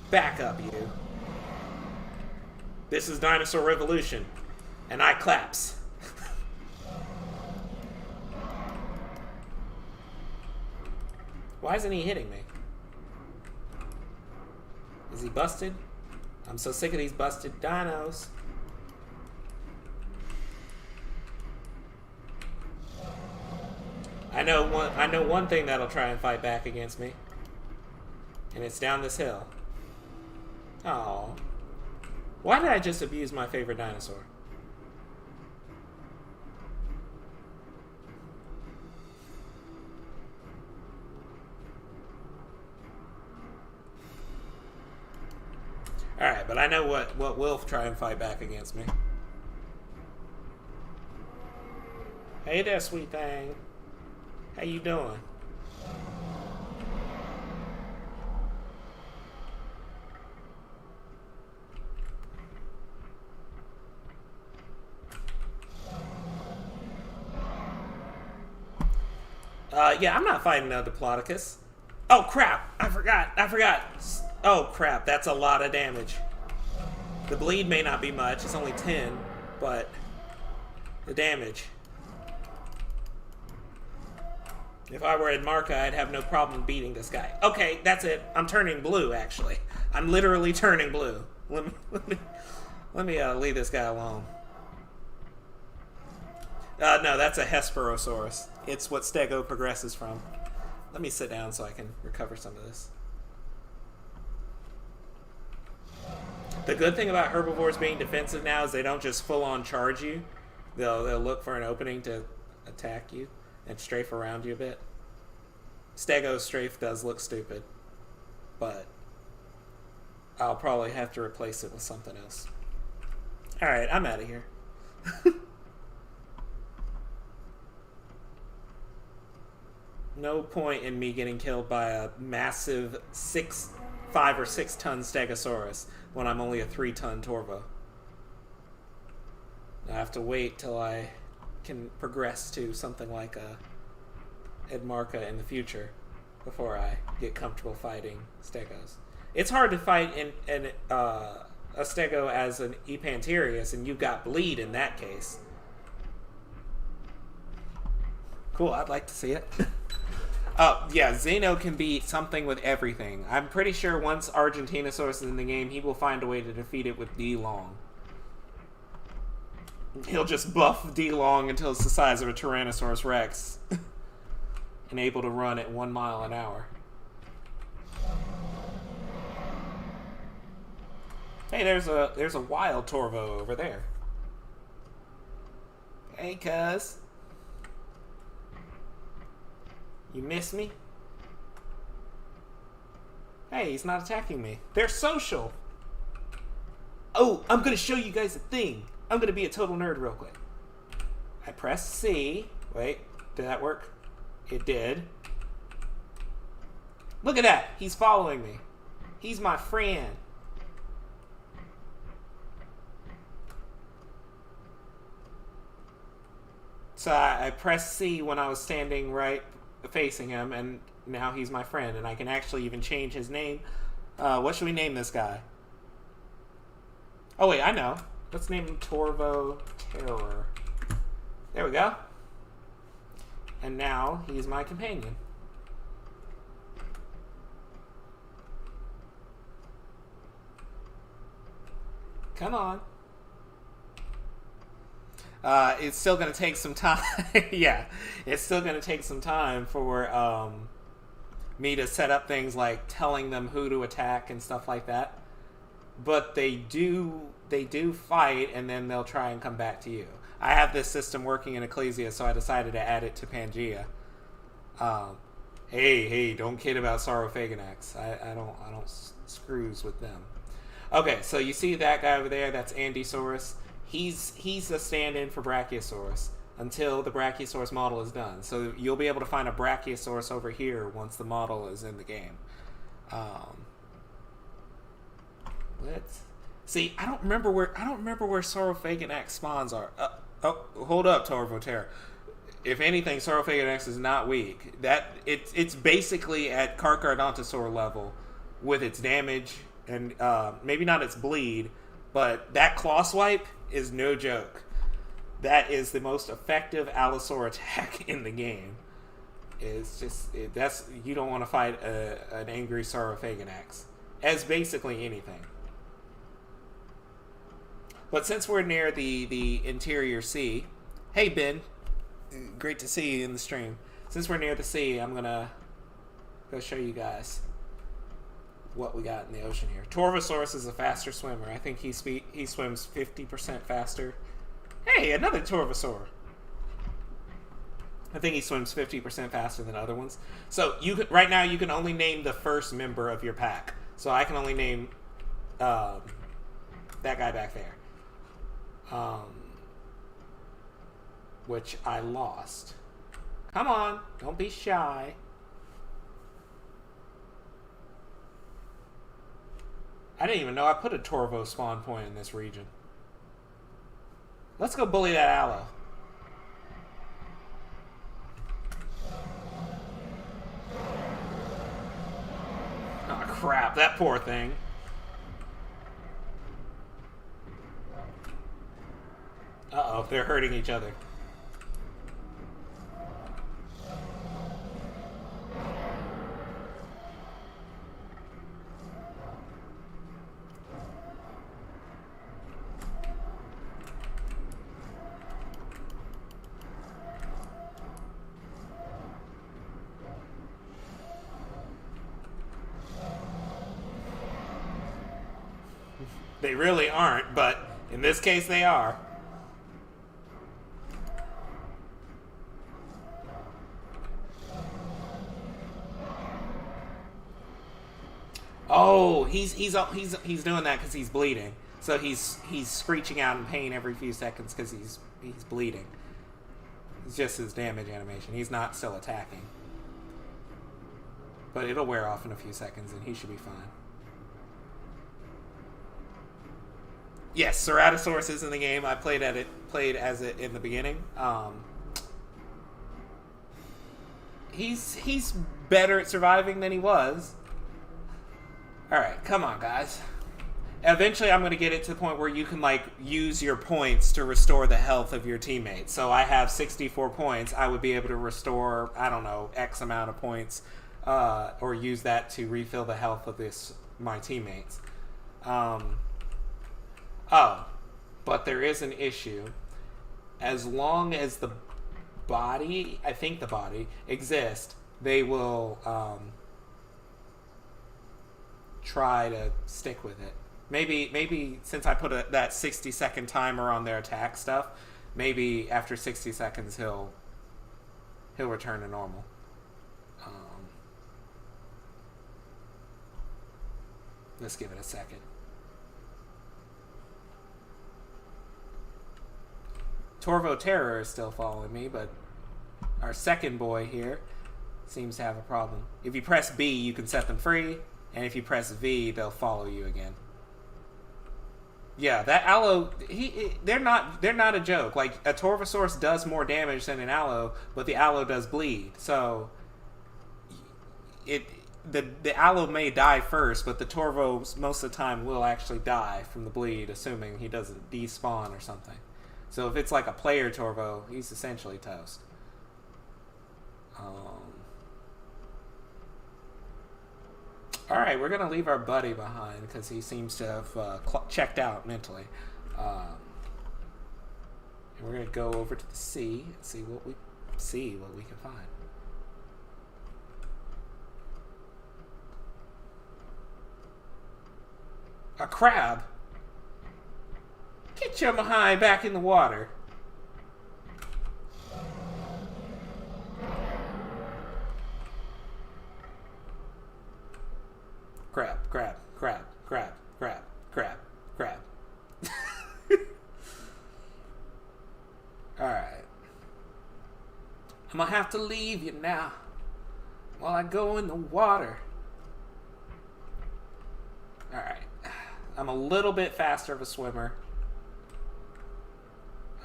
Back up, you. This is Dinosaur Revolution, and I claps. Why isn't he hitting me? Is he busted? I'm so sick of these busted dinos. I know one thing that'll try and fight back against me. And it's down this hill. Oh. Why did I just abuse my favorite dinosaur? Alright, but I know what will try and fight back against me. Hey there, sweet thing. How you doing? Yeah, I'm not fighting no Diplodocus. Oh, crap. I forgot. Oh, crap. That's a lot of damage. The bleed may not be much. It's only 10, but the damage. If I were Edmarca, I'd have no problem beating this guy. Okay, that's it. I'm turning blue, actually. I'm literally turning blue. Let me leave this guy alone. No, that's a Hesperosaurus. It's what Stego progresses from. Let me sit down so I can recover some of this. The good thing about herbivores being defensive now is they don't just full-on charge you. They'll look for an opening to attack you and strafe around you a bit. Stego's strafe does look stupid, but I'll probably have to replace it with something else. Alright, I'm out of here. No point in me getting killed by a massive 6 5 or 6 ton Stegosaurus when I'm only a 3-ton Torvo. I have to wait till I can progress to something like a Edmarca in the future before I get comfortable fighting Stegos. It's hard to fight a Stego as an Epanterius, and you've got bleed in that case. Cool, I'd like to see it. Yeah, Xeno can be something with everything. I'm pretty sure once Argentinosaurus is in the game, he will find a way to defeat it with D-Long. He'll just buff D-Long until it's the size of a Tyrannosaurus Rex. And able to run at 1 mile an hour. Hey, there's a wild Torvo over there. Hey, cuz. You miss me? Hey, he's not attacking me. They're social. Oh, I'm going to show you guys a thing. I'm going to be a total nerd real quick. I press C. Wait, did that work? It did. Look at that. He's following me. He's my friend. So I pressed C when I was standing right facing him, and now he's my friend, and I can actually even change his name. What should we name this guy? Oh wait, I know. Let's name him Torvo Terror. There we go. And now he's my companion. Come on. It's still going to take some time. Yeah, it's still going to take some time for me to set up things like telling them who to attack and stuff like that. But they do fight, and then they'll try and come back to you. I have this system working in Ecclesia, so I decided to add it to Pangea. Hey, don't kid about Saurophaganax. I don't screws with them. Okay, so you see that guy over there? That's Andysaurus. He's a stand-in for Brachiosaurus until the Brachiosaurus model is done. So you'll be able to find a Brachiosaurus over here once the model is in the game. Let's see. I don't remember where Saurophaganax spawns are. Oh, hold up, Torvoterra. If anything, Saurophaganax is not weak. It's basically at Carcardontosaur level with its damage and maybe not its bleed, but that claw swipe is no joke. That is the most effective Allosaur attack in the game. It's just you don't want to fight an angry Saurophaganax as basically anything. But since we're near the interior sea, hey Ben, great to see you in the stream. Since we're near the sea, I'm gonna go show you guys what we got in the ocean here. Torvosaurus is a faster swimmer. I think he swims 50% faster. Hey, another Torvosaur. I think he swims 50% faster than other ones. So right now you can only name the first member of your pack. So I can only name that guy back there. Which I lost. Come on, don't be shy. I didn't even know I put a Torvo spawn point in this region. Let's go bully that Allo. Oh crap, that poor thing. Uh-oh, they're hurting each other. They really aren't, but in this case they are. Oh, he's doing that because he's bleeding. So he's screeching out in pain every few seconds because he's bleeding. It's just his damage animation. He's not still attacking. But it'll wear off in a few seconds and he should be fine. Yes, Ceratosaurus is in the game. I played as it in the beginning. He's better at surviving than he was. All right, come on, guys. Eventually, I'm going to get it to the point where you can like use your points to restore the health of your teammates. So I have 64 points. I would be able to restore, I don't know, X amount of points, or use that to refill the health of my teammates. Oh, but there is an issue. As long as the body, I think the body, exists, they will try to stick with it. Maybe since I put that 60-second timer on their attack stuff, maybe after 60 seconds he'll return to normal. Let's give it a second. Torvo Terror is still following me, but our second boy here seems to have a problem. If you press B, you can set them free, and if you press V, they'll follow you again. Yeah, that Allo, they're not a joke. Like, a Torvosaurus does more damage than an Allo, but the Allo does bleed. So the Allo may die first, but the Torvo most of the time will actually die from the bleed, assuming he doesn't despawn or something. So if it's like a player Torvo, he's essentially toast. Alright, we're going to leave our buddy behind because he seems to have checked out mentally. And we're going to go over to the sea and see what we can find. A crab? Get your behind back in the water. Crab, crab, crab, crab, crab, crab, crab. Alright. I'm gonna have to leave you now while I go in the water. Alright. I'm a little bit faster of a swimmer.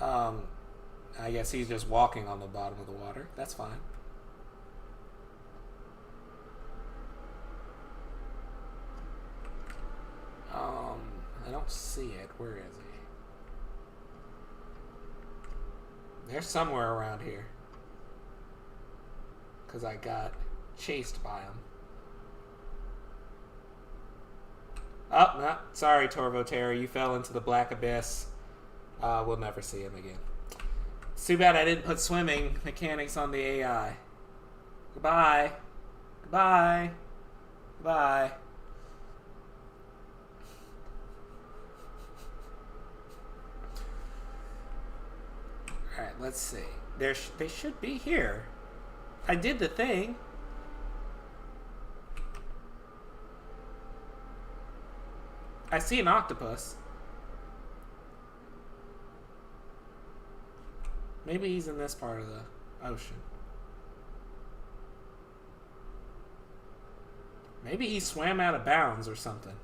I guess he's just walking on the bottom of the water. That's fine. I don't see it. Where is he? They're somewhere around here. Because I got chased by him. Oh, no. Sorry, Torvo Terror. You fell into the black abyss. We'll never see him again. It's too bad I didn't put swimming mechanics on the AI. Goodbye. Goodbye. Goodbye. Alright, let's see. They should be here. I did the thing. I see an octopus. Maybe he's in this part of the ocean. Maybe he swam out of bounds or something.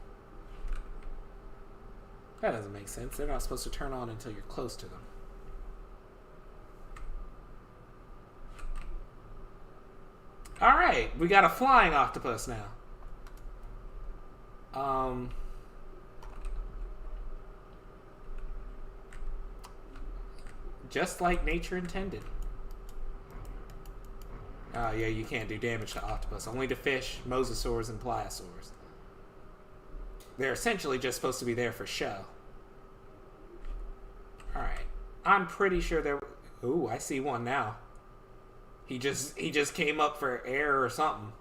That doesn't make sense. They're not supposed to turn on until you're close to them. Alright, we got a flying octopus now. Just like nature intended. Oh, yeah, you can't do damage to octopus. Only to fish, mosasaurs, and pliosaurs. They're essentially just supposed to be there for show. Alright. I'm pretty sure there... Ooh, I see one now. He just came up for air or something.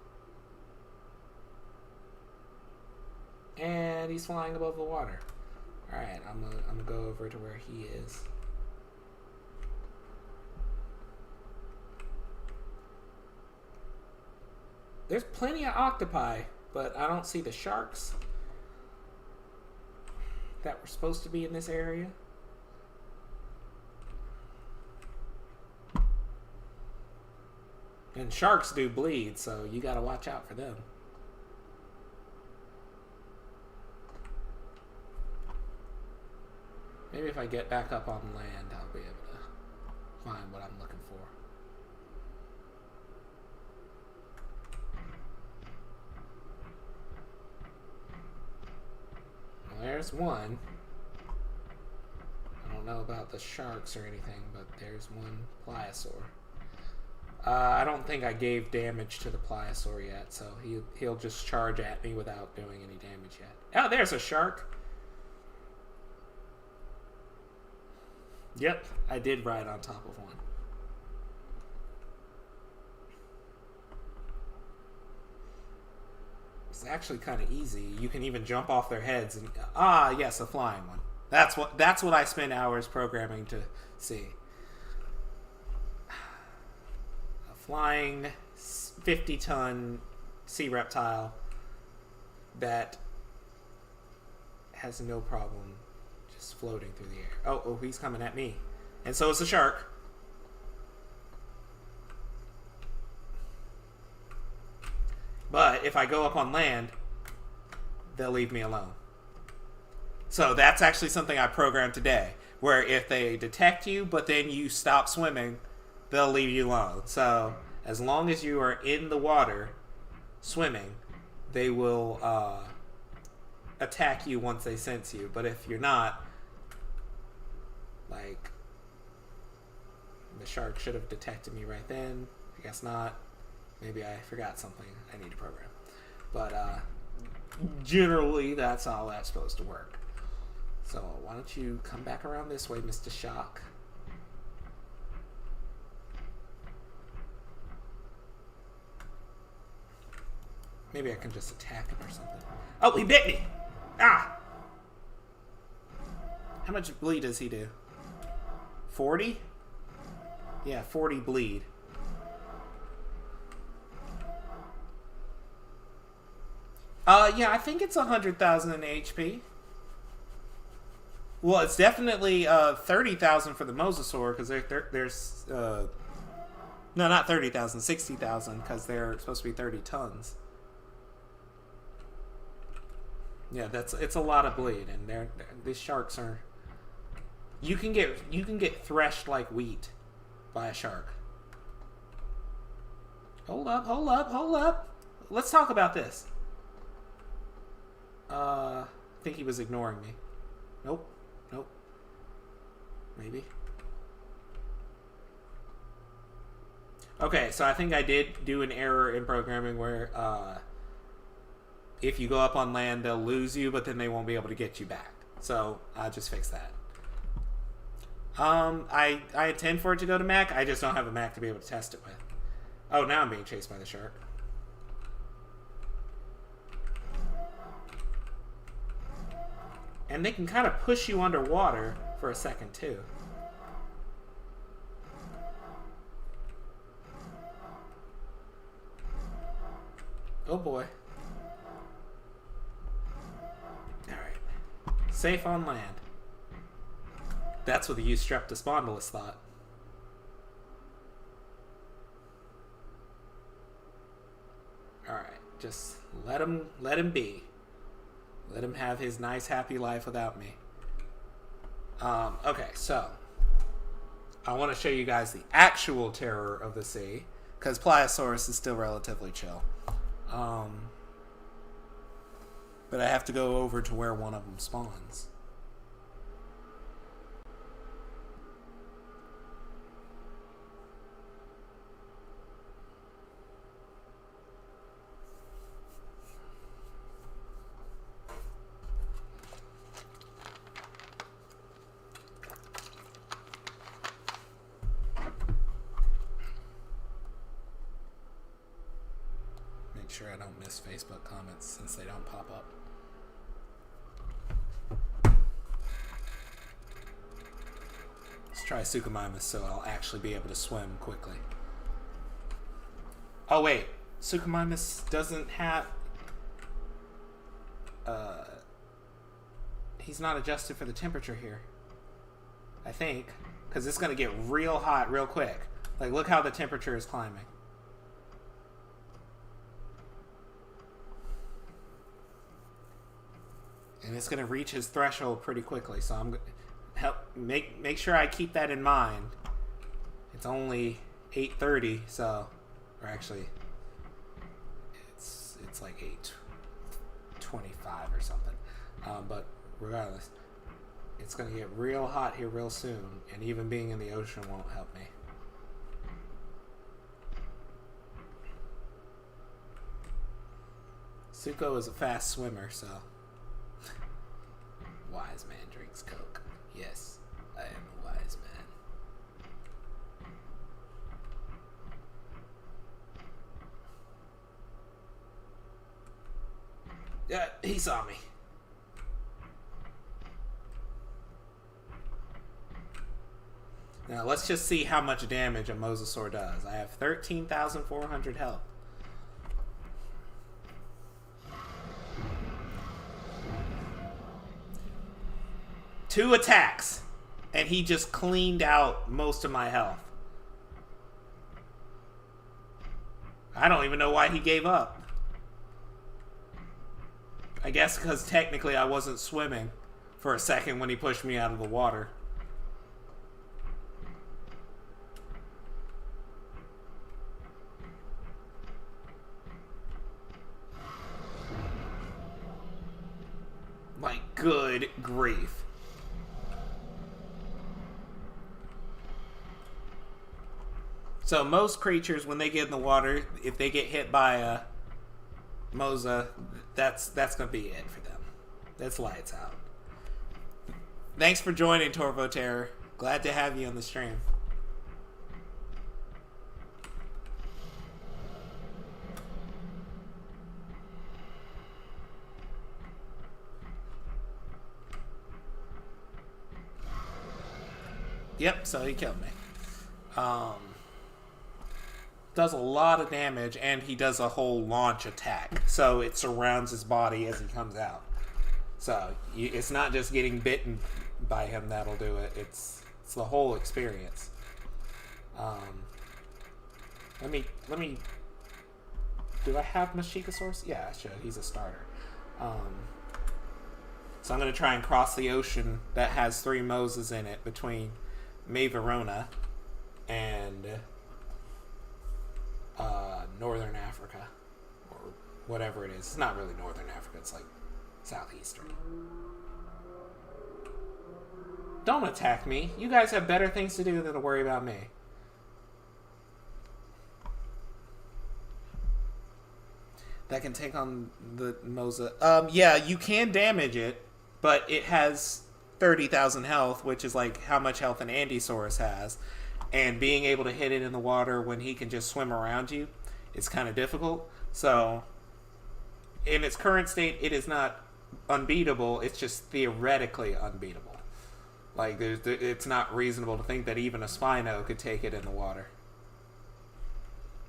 And he's flying above the water. Alright, I'm gonna go over to where he is. There's plenty of octopi, but I don't see the sharks that were supposed to be in this area. And sharks do bleed, so you gotta watch out for them. Maybe if I get back up on land, I'll be able to find what I'm looking for. Well, there's one. I don't know about the sharks or anything, but there's one pliosaur. I don't think I gave damage to the pliosaur yet, so he'll just charge at me without doing any damage yet. Oh, there's a shark. Yep, I did ride on top of one. It's actually kind of easy. You can even jump off their heads and yes, a flying one. That's what I spend hours programming to see. A flying 50-ton sea reptile that has no problem just floating through the air. Oh, he's coming at me. And so is the shark. But if I go up on land, they'll leave me alone. So that's actually something I programmed today, where if they detect you, but then you stop swimming, they'll leave you alone. So as long as you are in the water swimming, they will attack you once they sense you. But if you're not, like, the shark should have detected me right then. I guess not. Maybe I forgot something I need to program. But generally, that's how that's supposed to work. So why don't you come back around this way, Mr. Shark? Maybe I can just attack him or something. Oh, he bit me! Ah! How much bleed does he do? 40? Yeah, 40 bleed. Yeah, I think it's 100,000 HP. Well, it's definitely 30,000 for the Mosasaur, because there's no, not 30,000, 60,000, because they're supposed to be 30 tons. Yeah, it's a lot of bleed, and these sharks are. You can get threshed like wheat by a shark. Hold up. Let's talk about this. I think he was ignoring me. Nope. Maybe. Okay, so I think I did do an error in programming where if you go up on land, they'll lose you, but then they won't be able to get you back. So I'll just fix that. I intend for it to go to Mac. I just don't have a Mac to be able to test it with. Oh, now I'm being chased by the shark. And they can kind of push you underwater for a second, too. Oh, boy. Alright. Safe on land. That's what the Eustreptospondylus thought. Alright. Just let him be. Let him have his nice, happy life without me. Okay, so I want to show you guys the actual terror of the sea, because Pliosaurus is still relatively chill. But I have to go over to where one of them spawns. Sure I don't miss Facebook comments since they don't pop up. Let's try Sukumamus so I'll actually be able to swim quickly. Oh wait, Sukumamus doesn't have... he's not adjusted for the temperature here. I think. Because it's going to get real hot real quick. Like, look how the temperature is climbing. And it's going to reach his threshold pretty quickly. So make sure I keep that in mind. It's only 8:30, so, or actually, it's like 8:25 or something. But regardless, it's gonna get real hot here real soon, and even being in the ocean won't help me. Suko is a fast swimmer, so wise man drinks Coke. Yes, I am a wise man. Yeah, he saw me. Now let's just see how much damage a Mosasaur does. I have 13,400 health. Two attacks, and he just cleaned out most of my health. I don't even know why he gave up. I guess because technically I wasn't swimming for a second when he pushed me out of the water. My good grief. So most creatures, when they get in the water, if they get hit by a Mosa, that's gonna be it for them. That's lights out. Thanks for joining, Torvo Terror. Glad to have you on the stream. Yep, so he killed me. Does a lot of damage, and he does a whole launch attack. So it surrounds his body as he comes out. So it's not just getting bitten by him that'll do it. It's the whole experience. Let me. Do I have Mosasaurus? Yeah, I should. He's a starter. So I'm gonna try and cross the ocean that has 3 Moses in it between Verona and Northern Africa, or whatever it is. It's not really Northern Africa, it's like Southeastern. Don't attack me. You guys have better things to do than to worry about me. That can take on the Mosa. Yeah, you can damage it, but it has 30,000 health, which is like how much health an Ankylosaurus has. And being able to hit it in the water when he can just swim around you is kind of difficult. So, in its current state, it is not unbeatable. It's just theoretically unbeatable. Like, it's not reasonable to think that even a Spino could take it in the water.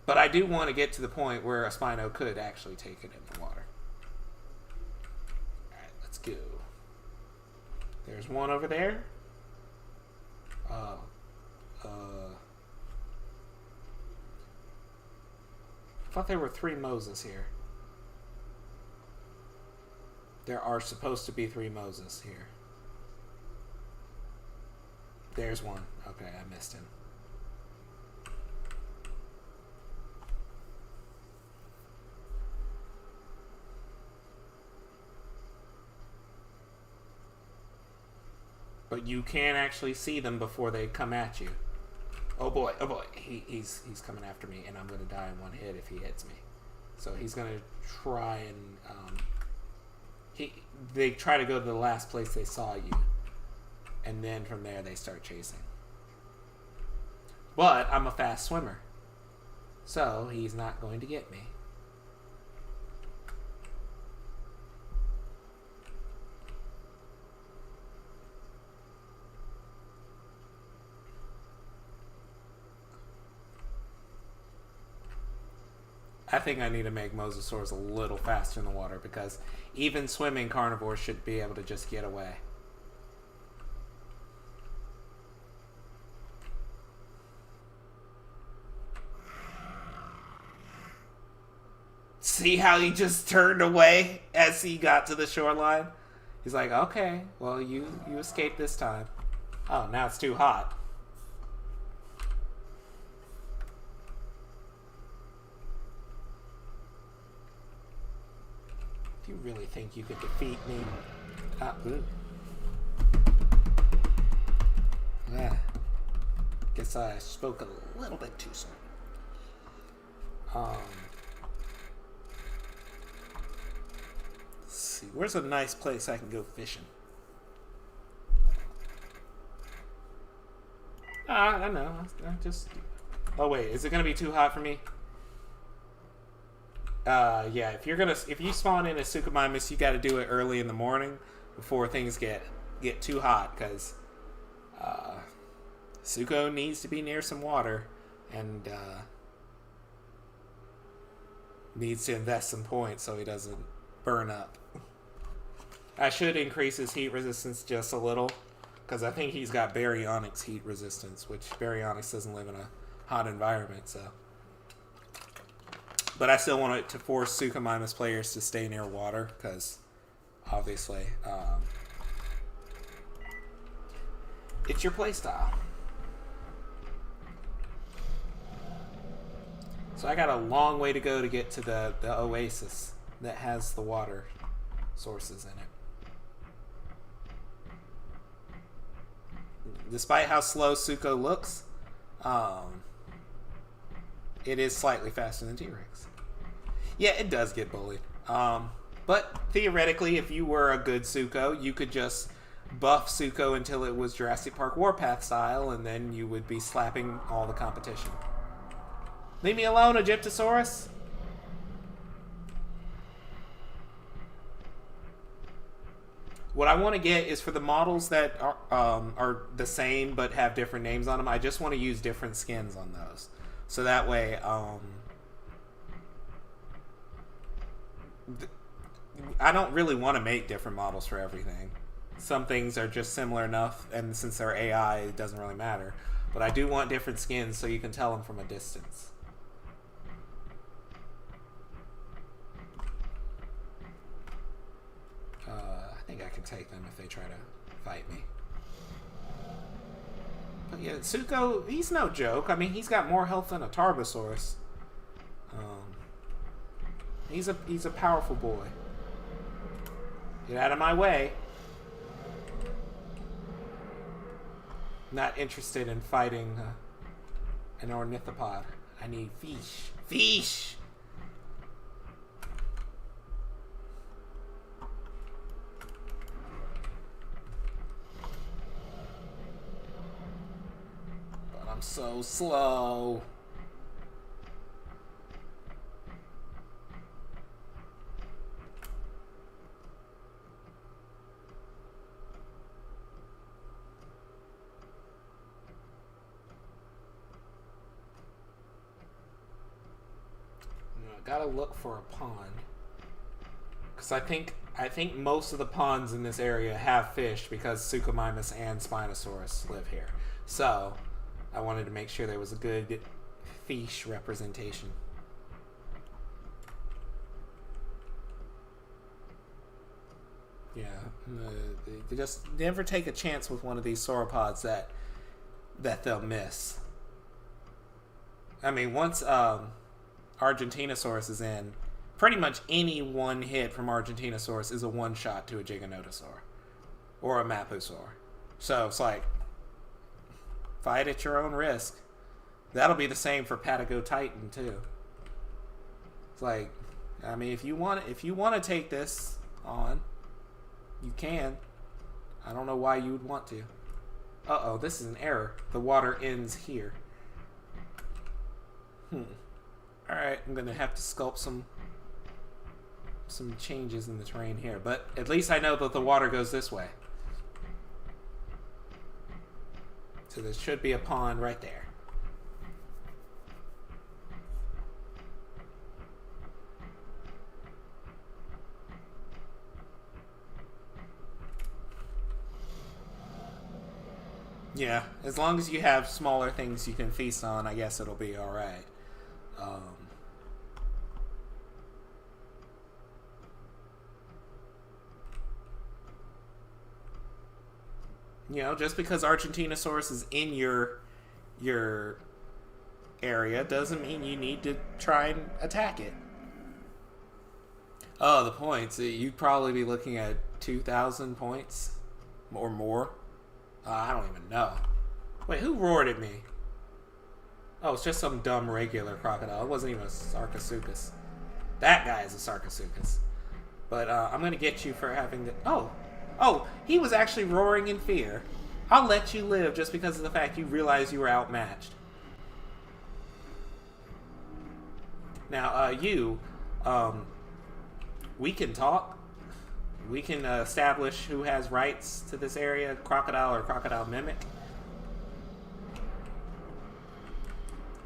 But I do want to get to the point where a Spino could actually take it in the water. Alright, let's go. There's one over there. I thought there were 3 Moses here. There are supposed to be 3 Moses here. There's one. Okay, I missed him. But you can actually see them before they come at you. Oh boy, he's coming after me, and I'm going to die in one hit if he hits me. So he's going to try and... they try to go to the last place they saw you. And then from there they start chasing. But I'm a fast swimmer. So he's not going to get me. I think I need to make Mosasaurs a little faster in the water, because even swimming carnivores should be able to just get away. See how he just turned away as he got to the shoreline? He's like, okay, well, you escaped this time. Oh, now it's too hot. If you really think you could defeat me... ooh. Guess I spoke a little bit too soon. Let's see. Where's a nice place I can go fishing? I know. I just... Oh, wait. Is it going to be too hot for me? Yeah. If you spawn in a Sukumamus, you got to do it early in the morning before things get too hot, because Suko needs to be near some water and needs to invest some points so he doesn't burn up. I should increase his heat resistance just a little, because I think he's got Baryonyx heat resistance, which Baryonyx doesn't live in a hot environment, so. But I still want it to force Sukumamus players to stay near water, because obviously it's your playstyle. So I got a long way to go to get to the oasis that has the water sources in it. Despite how slow Suko looks, it is slightly faster than T-Rex. Yeah, it does get bullied. But theoretically, if you were a good Suko, you could just buff Suko until it was Jurassic Park Warpath style, and then you would be slapping all the competition. Leave me alone, Egyptosaurus! What I want to get is for the models that are the same but have different names on them, I just want to use different skins on those. So that way, I don't really want to make different models for everything. Some things are just similar enough, and since they're AI, it doesn't really matter. But I do want different skins so you can tell them from a distance. I think I can take them if they try to fight me. But yeah, Suko, he's no joke. I mean, he's got more health than a Torvosaurus. He's a powerful boy. Get out of my way. Not interested in fighting an ornithopod. I need fish. Fish! But I'm so slow. Gotta look for a pond, because I think most of the ponds in this area have fish because Sukumamus and Spinosaurus live here. So I wanted to make sure there was a good fish representation. Yeah, just never take a chance with one of these sauropods that they'll miss. I mean, once Argentinosaurus is in, pretty much any one hit from Argentinosaurus is a one-shot to a Giganotosaur or a Mapusaur. So it's like, fight at your own risk. That'll be the same for Patagotitan too. It's like, I mean, if you want to take this on, you can. I don't know why you would want to. Uh-oh, this is an error. The water ends here. Alright, I'm going to have to sculpt some changes in the terrain here. But at least I know that the water goes this way. So there should be a pond right there. Yeah, as long as you have smaller things you can feast on, I guess it'll be alright. You know, just because Argentinosaurus is in your area doesn't mean you need to try and attack it. Oh, the points. You'd probably be looking at 2,000 points or more. I don't even know. Wait, who roared at me? Oh, it's just some dumb regular crocodile. It wasn't even a Sarcosuchus. That guy is a Sarcosuchus. But I'm going to get you for having the... Oh, he was actually roaring in fear. I'll let you live just because of the fact you realized you were outmatched. Now, we can talk. We can establish who has rights to this area, crocodile or crocodile mimic.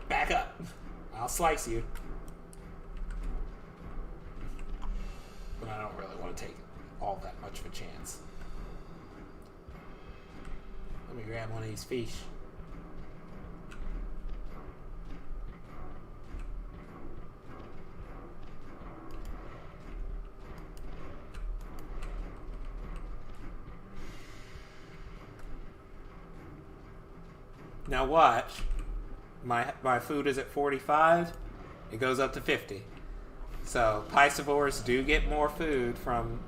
Back up. I'll slice you. But I don't really want to take all that much of a chance. Let me grab one of these fish. Now watch. My food is at 45. It goes up to 50. So piscivores do get more food from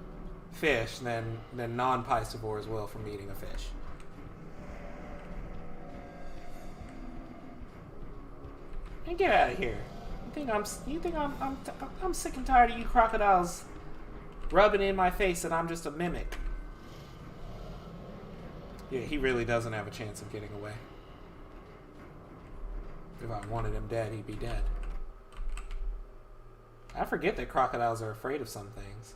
fish than non-piscivores will from eating a fish. And get out of here. You think I'm sick and tired of you crocodiles rubbing in my face that I'm just a mimic. Yeah, he really doesn't have a chance of getting away. If I wanted him dead, he'd be dead. I forget that crocodiles are afraid of some things.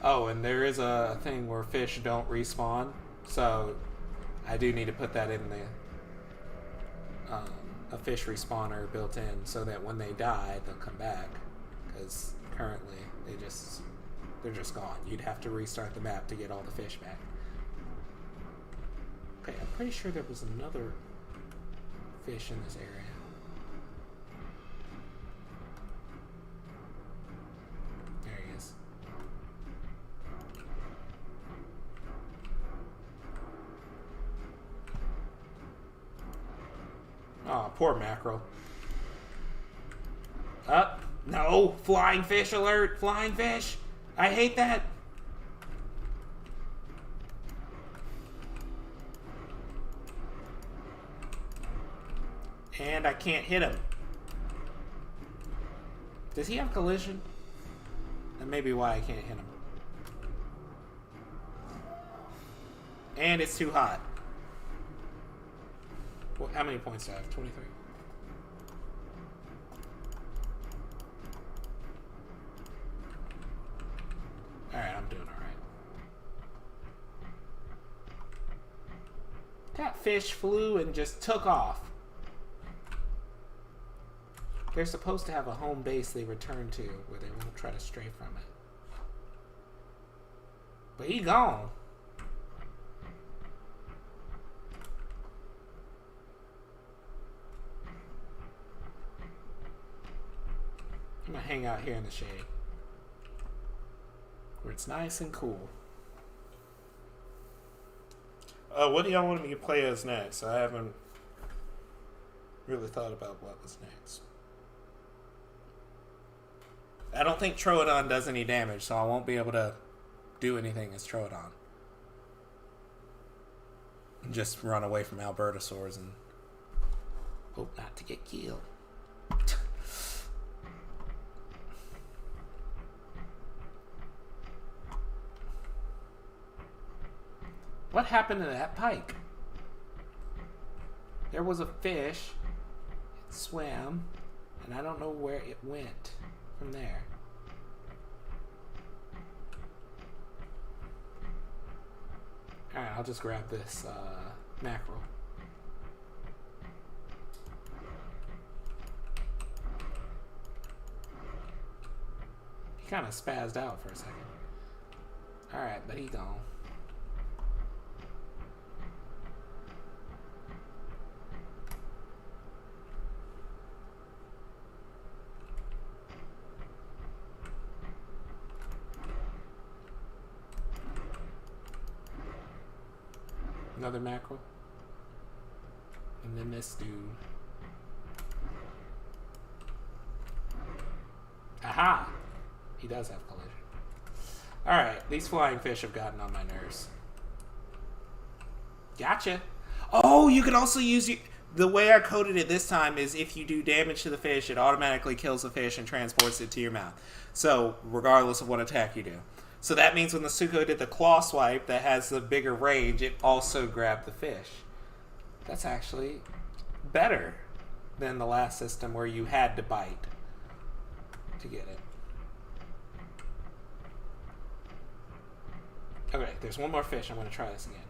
Oh, and there is a thing where fish don't respawn, so I do need to put that in the a fish respawner built in, so that when they die, they'll come back. Because currently, they're just gone. You'd have to restart the map to get all the fish back. Okay, I'm pretty sure there was another fish in this area. There he is. Oh, poor mackerel. Up. No! Flying fish alert! Flying fish! I hate that! And I can't hit him. Does he have collision? That may be why I can't hit him. And it's too hot. Well, how many points do I have? 23. Alright, I'm doing alright. That fish flew and just took off. They're supposed to have a home base they return to where they won't try to stray from it. But he gone. I'm gonna hang out here in the shade where it's nice and cool. What do y'all want me to play as next? I haven't really thought about what was next. I don't think Troodon does any damage, so I won't be able to do anything as Troodon. Just run away from Albertosaurus and hope not to get killed. What happened to that pike? There was a fish. It swam, and I don't know where it went from there. Alright, I'll just grab this mackerel. He kind of spazzed out for a second. Alright, but he gone. Another mackerel. And then this dude. Aha! He does have collision. Alright, these flying fish have gotten on my nerves. Gotcha. Oh, you can also use... The way I coded it this time is if you do damage to the fish, it automatically kills the fish and transports it to your mouth. So, regardless of what attack you do. So that means when the Suko did the claw swipe that has the bigger range, it also grabbed the fish. That's actually better than the last system where you had to bite to get it. Okay, there's one more fish. I'm going to try this again.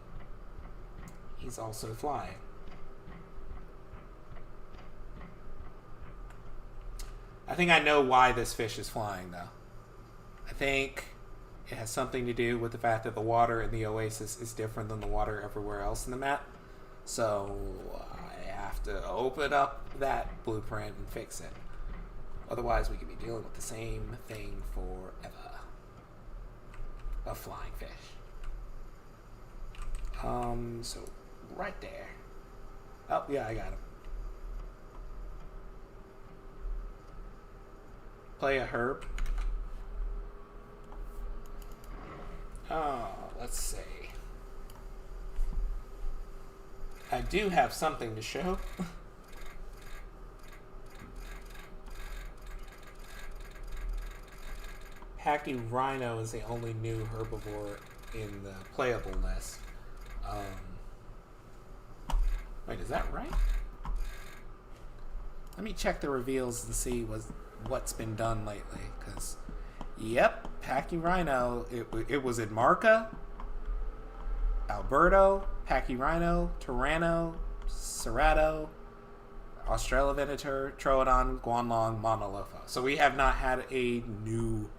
He's also flying. I think I know why this fish is flying, though. I think it has something to do with the fact that the water in the oasis is different than the water everywhere else in the map. So I have to open up that blueprint and fix it. Otherwise, we could be dealing with the same thing forever. A flying fish. So right there. Oh, yeah, I got him. Play a herb. Oh, let's see. I do have something to show. Packy Rhino is the only new herbivore in the playable list. Wait, is that right? Let me check the reveals to see what's been done lately. Because, yep, Packy Rhino. It was in Marca, Alberto, Packy Rhino, Tyranno, Cerato, Australia Venator, Troodon, Guanlong, Monolopho. So we have not had a new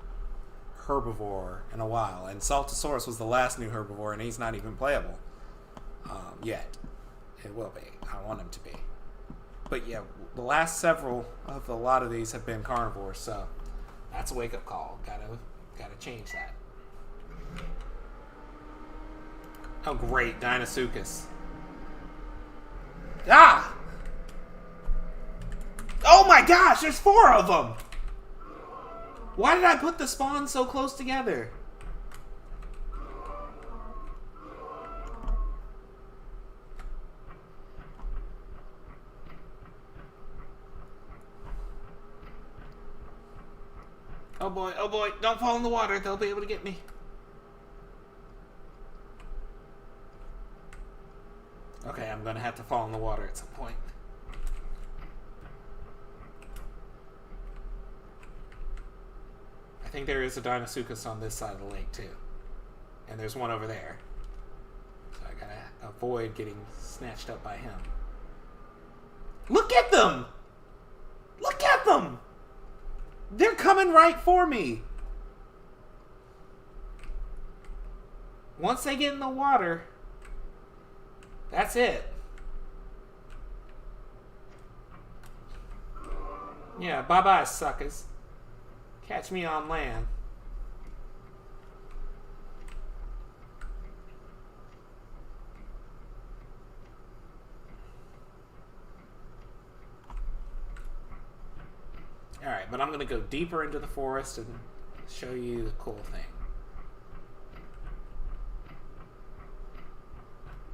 herbivore in a while. And Ceratosaurus was the last new herbivore, and he's not even playable yet. It will be. I want him to be. But yeah, the last several of a lot of these have been carnivores, so that's a wake-up call. Gotta change that. Oh great, Dinosuchus. Ah! Oh my gosh, there's 4 of them! Why did I put the spawns so close together? Oh boy, don't fall in the water. They'll be able to get me. Okay, I'm gonna have to fall in the water at some point. I think there is a Dinosuchus on this side of the lake too. And there's one over there. So I gotta avoid getting snatched up by him. Look at them! Look at them! They're coming right for me. Once they get in the water, that's it. Yeah, bye-bye, suckers. Catch me on land. Alright, but I'm going to go deeper into the forest and show you the cool thing.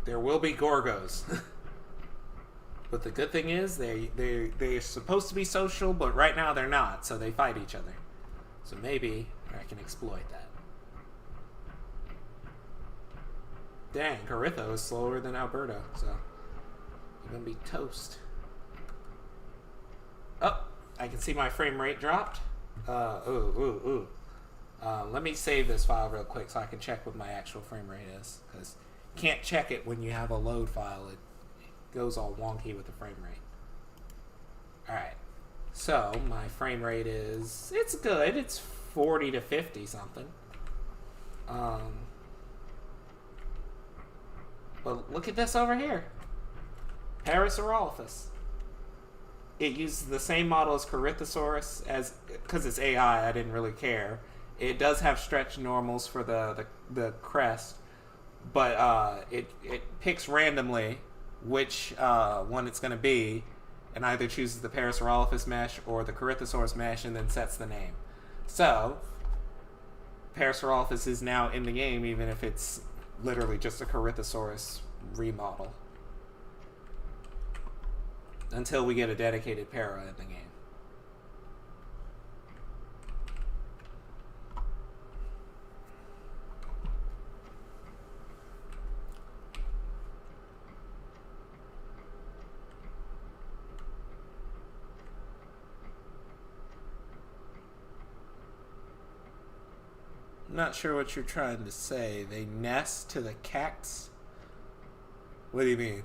There will be Gorgos. But the good thing is, they're supposed to be social, but right now they're not, so they fight each other. So maybe I can exploit that. Dang, Caritho is slower than Alberto, so you're going to be toast. Oh! I can see my frame rate dropped. Let me save this file real quick so I can check what my actual frame rate is. Because you can't check it when you have a load file. It goes all wonky with the frame rate. Alright. So, my frame rate is... It's good. It's 40 to 50 something. But look at this over here. Parasaurolophus. It uses the same model as Ceratosaurus, because it's AI, I didn't really care. It does have stretch normals for the crest, but it picks randomly which one it's going to be, and either chooses the Parasaurolophus mesh or the Corythosaurus mesh, and then sets the name. So Parasaurolophus is now in the game, even if it's literally just a Corythosaurus remodel, until we get a dedicated para in the game. I'm not sure what you're trying to say. They nest to the cacts? What do you mean?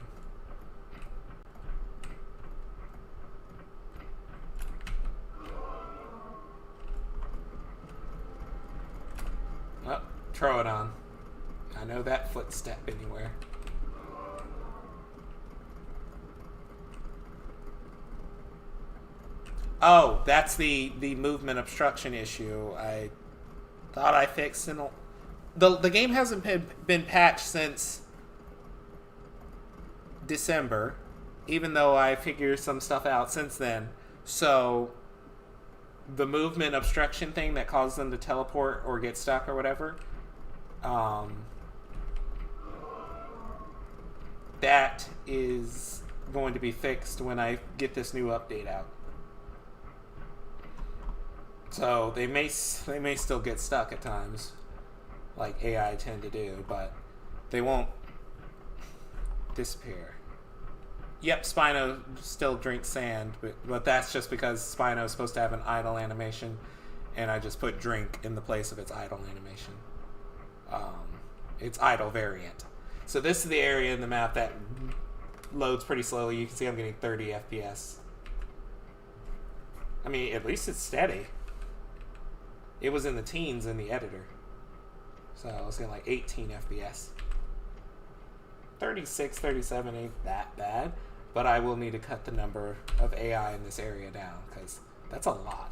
Oh, throw it on. I know that footstep anywhere. Oh, that's the movement obstruction issue. I thought I fixed in the game hasn't been patched since December, even though I figured some stuff out since then. So the movement obstruction thing that caused them to teleport or get stuck or whatever, that is going to be fixed when I get this new update out. So they may still get stuck at times, like AI tend to do, but they won't disappear. Yep, Spino still drinks sand, but that's just because Spino is supposed to have an idle animation, and I just put drink in the place of its idle animation. Its idle variant. So this is the area in the map that loads pretty slowly. You can see I'm getting 30 FPS. I mean, at least it's steady. It was in the teens in the editor. So I was getting like 18 FPS. 36, 37 ain't that bad. But I will need to cut the number of AI in this area down, because that's a lot.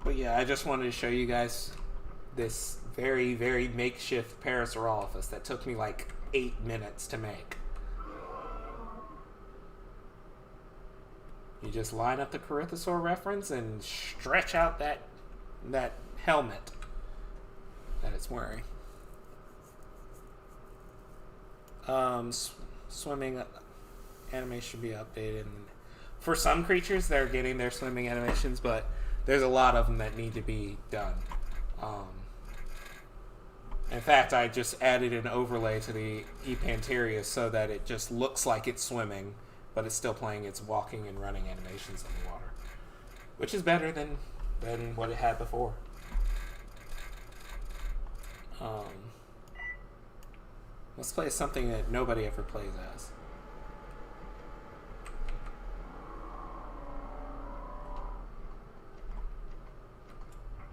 But yeah, I just wanted to show you guys this very, very makeshift Parasaurolophus that took me like 8 minutes to make. You just line up the Corythosaur reference and stretch out that helmet that it's wearing. Swimming animation should be updated. For some creatures, they're getting their swimming animations, but there's a lot of them that need to be done. In fact, I just added an overlay to the Epanteria so that it just looks like it's swimming, but it's still playing its walking and running animations in the water, which is better than what it had before. Let's play something that nobody ever plays as.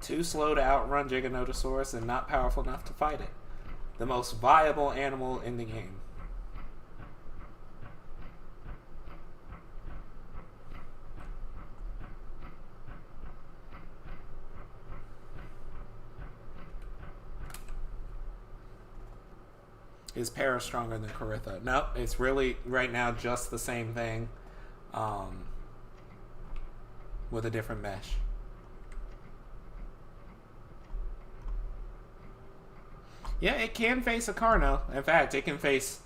Too slow to outrun Giganotosaurus and not powerful enough to fight it. The most viable animal in the game. Is Para stronger than Corytho? No, it's really right now just the same thing, with a different mesh. Yeah, it can face a Carno. In fact, it can face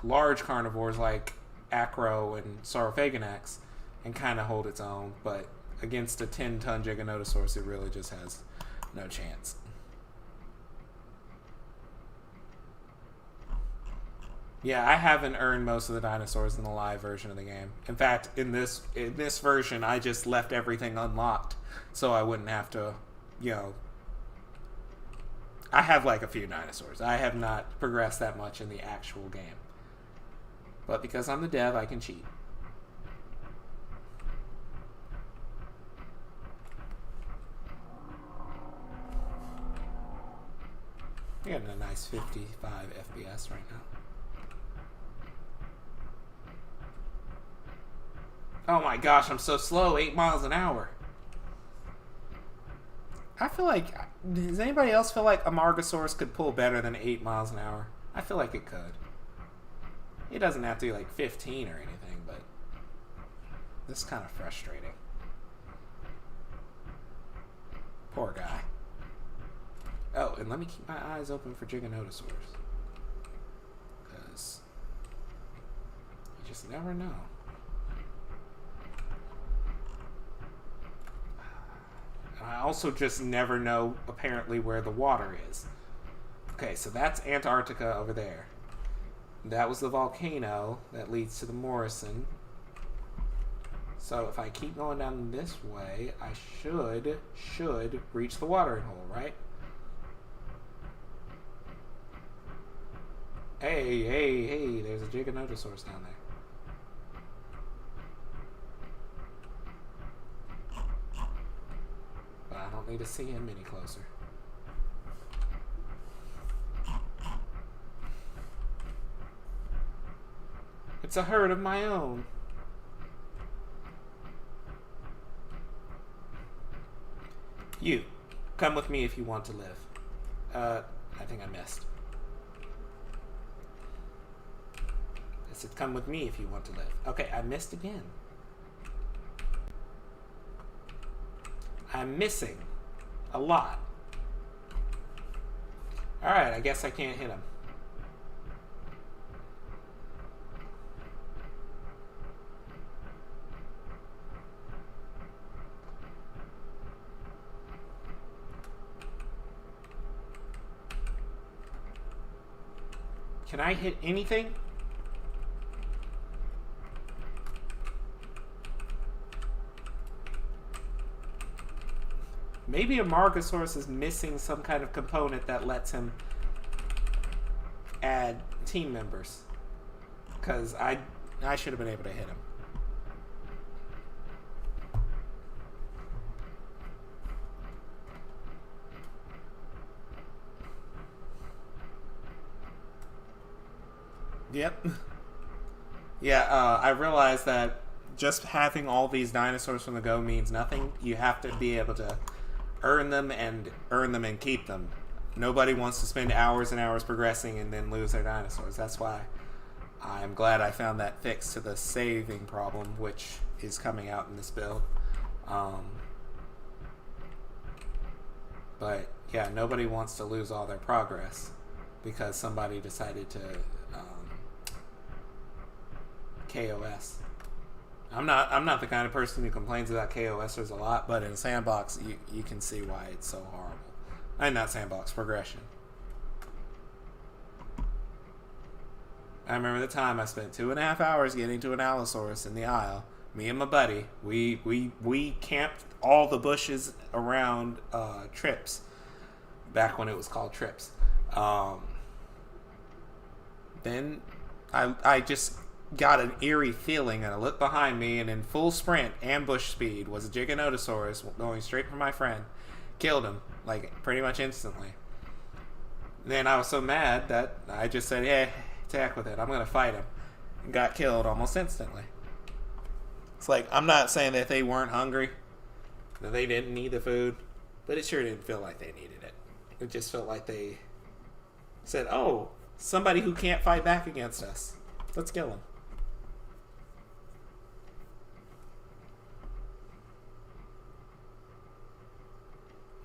large carnivores like Acro and Saurophaganax and kind of hold its own, but against a 10-ton Giganotosaurus, it really just has no chance. Yeah, I haven't earned most of the dinosaurs in the live version of the game. In fact, in this version, I just left everything unlocked so I wouldn't have to, you know. I have like a few dinosaurs. I have not progressed that much in the actual game. But because I'm the dev, I can cheat. You're getting a nice 55 FPS right now. Oh my gosh, I'm so slow. 8 miles an hour. I feel like... Does anybody else feel like a Margosaurus could pull better than 8 miles an hour? I feel like it could. It doesn't have to be like 15 or anything, but... This is kind of frustrating. Poor guy. Oh, and let me keep my eyes open for Giganotosaurus. Because... You just never know. I also just never know, apparently, where the water is. Okay, so that's Antarctica over there. That was the volcano that leads to the Morrison. So if I keep going down this way, I should reach the watering hole, right? Hey, there's a Giganotosaurus down there. But I don't need to see him any closer. It's a herd of my own. You, come with me if you want to live. I think I missed. I said come with me if you want to live. Okay, I missed again. I'm missing a lot. Alright, I guess I can't hit him. Can I hit anything? Maybe a Margosaurus is missing some kind of component that lets him add team members. Because I should have been able to hit him. Yep. Yeah, I realized that just having all these dinosaurs from the go means nothing. You have to be able to earn them and keep them. Nobody wants to spend hours and hours progressing and then lose their dinosaurs. That's why I'm glad I found that fix to the saving problem, which is coming out in this build. But yeah, nobody wants to lose all their progress because somebody decided to KOS. I'm not the kind of person who complains about KOSers a lot, but in Sandbox, you can see why it's so horrible. I'm not Sandbox, Progression. I remember the time I spent 2.5 hours getting to an Allosaurus in the aisle. Me and my buddy, we camped all the bushes around Trips, back when it was called Trips. Then I just got an eerie feeling, and I looked behind me, and in full sprint, ambush speed, was a Giganotosaurus going straight for my friend. Killed him, like, pretty much instantly. Then I was so mad that I just said, yeah, attack with it. I'm going to fight him. And got killed almost instantly. It's like, I'm not saying that they weren't hungry, that they didn't need the food, but it sure didn't feel like they needed it. It just felt like they said, oh, somebody who can't fight back against us. Let's kill him.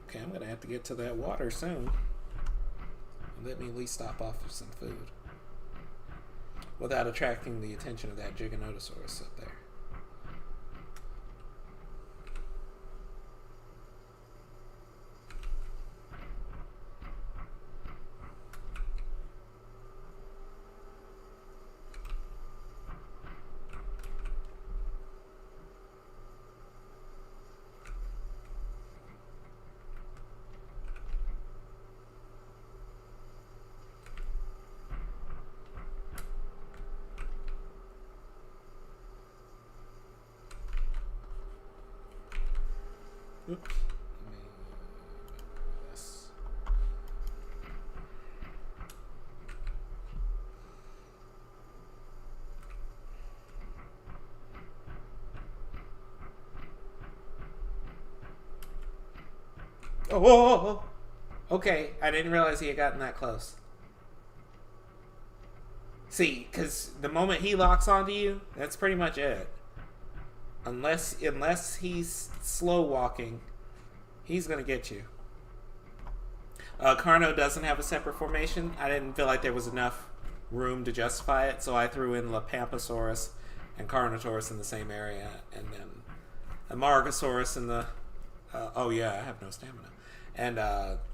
Okay, I'm going to have to get to that water soon. Let me at least stop off for some food. Without attracting the attention of that Giganotosaurus up there. Oops. This. Oh! Okay, I didn't realize he had gotten that close. See, because the moment he locks onto you, that's pretty much it. Unless he's slow walking, he's gonna get you. Carno doesn't have a separate formation. I didn't feel like there was enough room to justify it, so I threw in Lepamposaurus and Carnotaurus in the same area, and then Amargasaurus in the... oh yeah, I have no stamina. And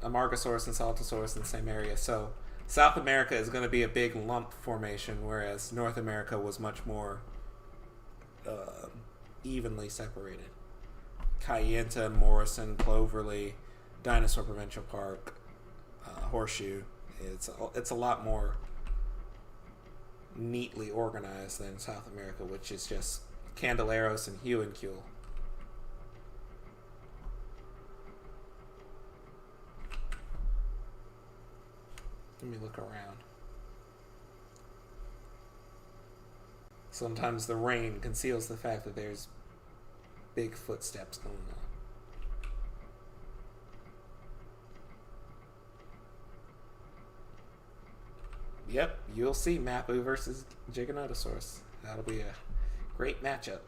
Amargasaurus and Ceratosaurus in the same area. So South America is going to be a big lump formation, whereas North America was much more evenly separated. Kayenta, Morrison, Cloverly, Dinosaur Provincial Park, Horseshoe. It's a lot more neatly organized than South America, which is just Candeleros and Huancule. Let me look around. Sometimes the rain conceals the fact that there's big footsteps going on. Yep, you'll see Mapu versus Giganotosaurus. That'll be a great matchup.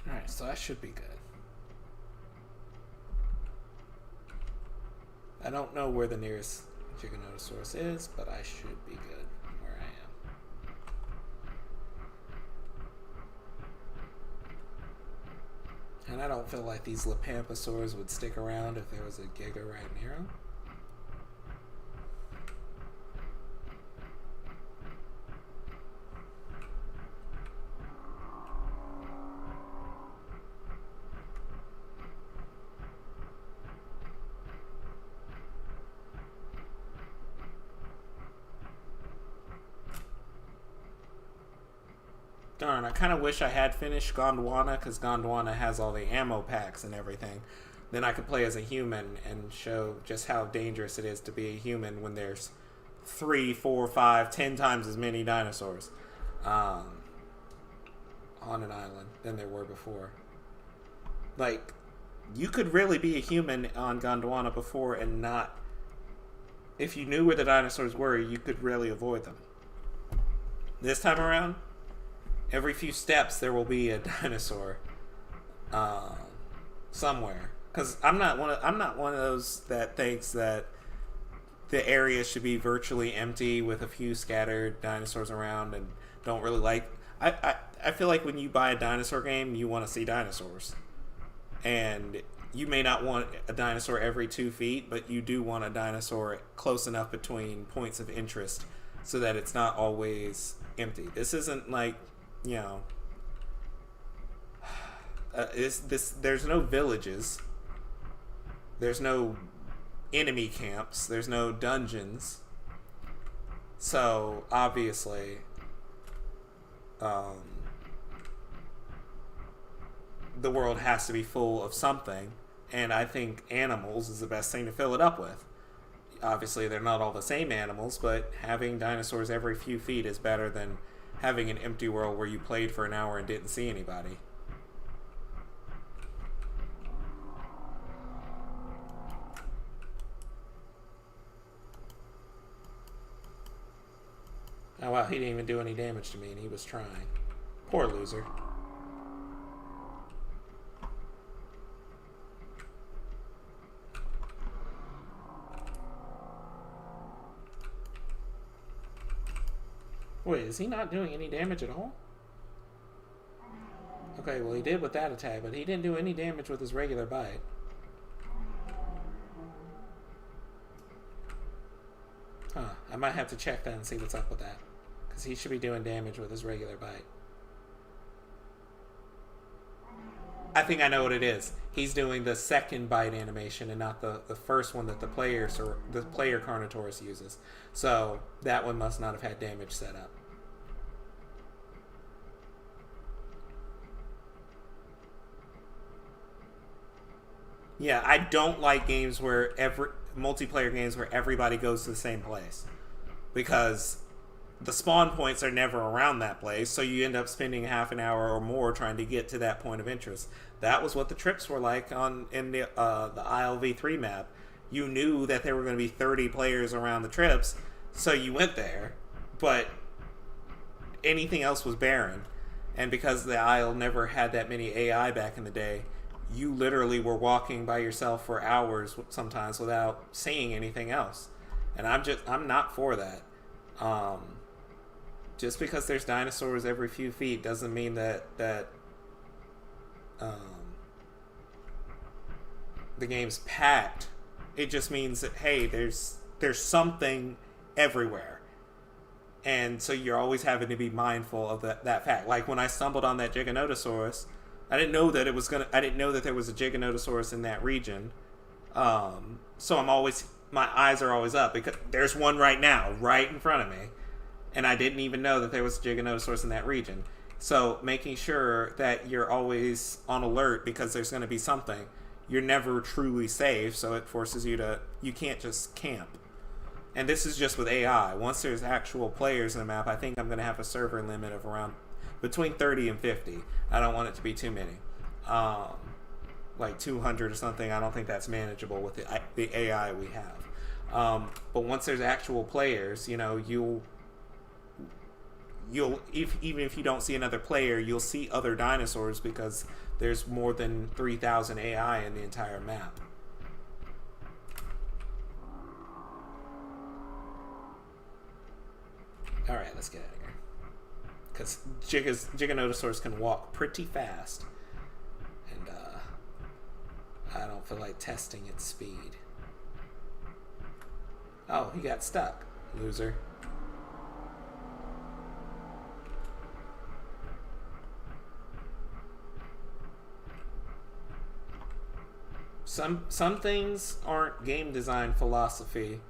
Alright, so that should be good. I don't know where the nearest Giganotosaurus is, but I should be good where I am. And I don't feel like these Lepamposaurs would stick around if there was a Giga right near them. Darn, I kind of wish I had finished Gondwana, because Gondwana has all the ammo packs and everything. Then I could play as a human and show just how dangerous it is to be a human when there's 3, 4, 5, 10 times as many dinosaurs on an island than there were before. Like, you could really be a human on Gondwana before and not... If you knew where the dinosaurs were, you could really avoid them. This time around... Every few steps there will be a dinosaur somewhere. Because I'm not one of those that thinks that the area should be virtually empty with a few scattered dinosaurs around and don't really like... I feel like when you buy a dinosaur game, you want to see dinosaurs. And you may not want a dinosaur every 2 feet, but you do want a dinosaur close enough between points of interest so that it's not always empty. This isn't like... You know, there's no villages, there's no enemy camps, there's no dungeons, so obviously the world has to be full of something, and I think animals is the best thing to fill it up with. Obviously they're not all the same animals, but having dinosaurs every few feet is better than having an empty world where you played for an hour and didn't see anybody. Oh wow, he didn't even do any damage to me and he was trying. Poor loser. Wait, is he not doing any damage at all? Okay, well he did with that attack, but he didn't do any damage with his regular bite. Huh, I might have to check that and see what's up with that. Because he should be doing damage with his regular bite. I think I know what it is. He's doing the second bite animation and not the first one that the player Carnotaurus uses. So that one must not have had damage set up. Yeah, I don't like games where multiplayer games where everybody goes to the same place, because the spawn points are never around that place, so you end up spending half an hour or more trying to get to that point of interest. That was what the trips were like in the ILV3 map. You knew that there were going to be 30 players around the trips, so you went there, but anything else was barren. And because the Isle never had that many AI back in the day, you literally were walking by yourself for hours sometimes without seeing anything else. And I'm not for that. Just because there's dinosaurs every few feet doesn't mean that the game's packed. It just means that, hey, there's something everywhere. And so you're always having to be mindful of that fact. Like when I stumbled on that Giganotosaurus, I didn't know that there was a Giganotosaurus in that region. So my eyes are always up because there's one right now, right in front of me. And I didn't even know that there was a Giganotosaurus in that region. So making sure that you're always on alert because there's going to be something. You're never truly safe, so it forces you can't just camp. And this is just with AI. Once there's actual players in the map, I think I'm going to have a server limit of around between 30 and 50. I don't want it to be too many. Like 200 or something, I don't think that's manageable with the AI we have. But once there's actual players, you'll even if you don't see another player, you'll see other dinosaurs because there's more than 3,000 AI in the entire map. Alright, let's get out of here. Because Giganotosaurus can walk pretty fast. And I don't feel like testing its speed. Oh, he got stuck. Loser. Some things aren't game design philosophy.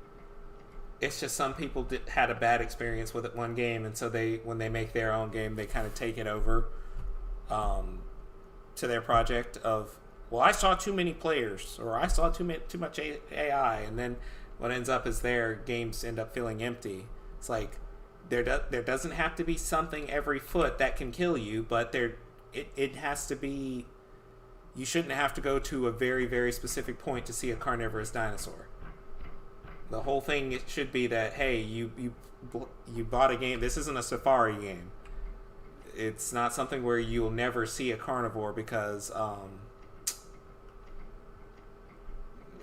It's just some people had a bad experience with it one game, and so when they make their own game, they kind of take it over to their project of, well, I saw too many players, or I saw too much AI, and then what ends up is their games end up feeling empty. It's like there doesn't have to be something every foot that can kill you, but it has to be. You shouldn't have to go to a very, very specific point to see a carnivorous dinosaur. The whole thing it should be that, hey, you bought a game. This isn't a safari game. It's not something where you'll never see a carnivore because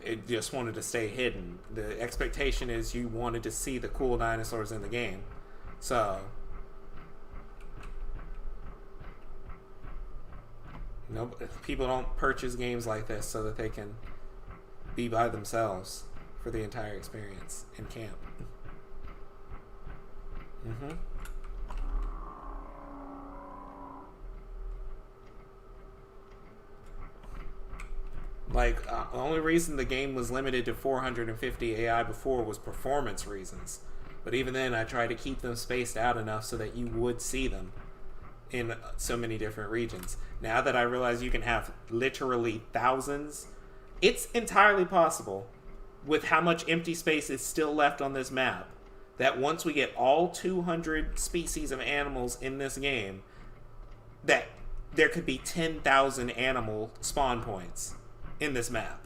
it just wanted to stay hidden. The expectation is you wanted to see the cool dinosaurs in the game. So people don't purchase games like this so that they can be by themselves for the entire experience in camp. Like, the only reason the game was limited to 450 AI before was performance reasons. But even then, I tried to keep them spaced out enough so that you would see them in so many different regions. Now that I realize you can have literally thousands, it's entirely possible, with how much empty space is still left on this map, that once we get all 200 species of animals in this game, that there could be 10,000 animal spawn points in this map.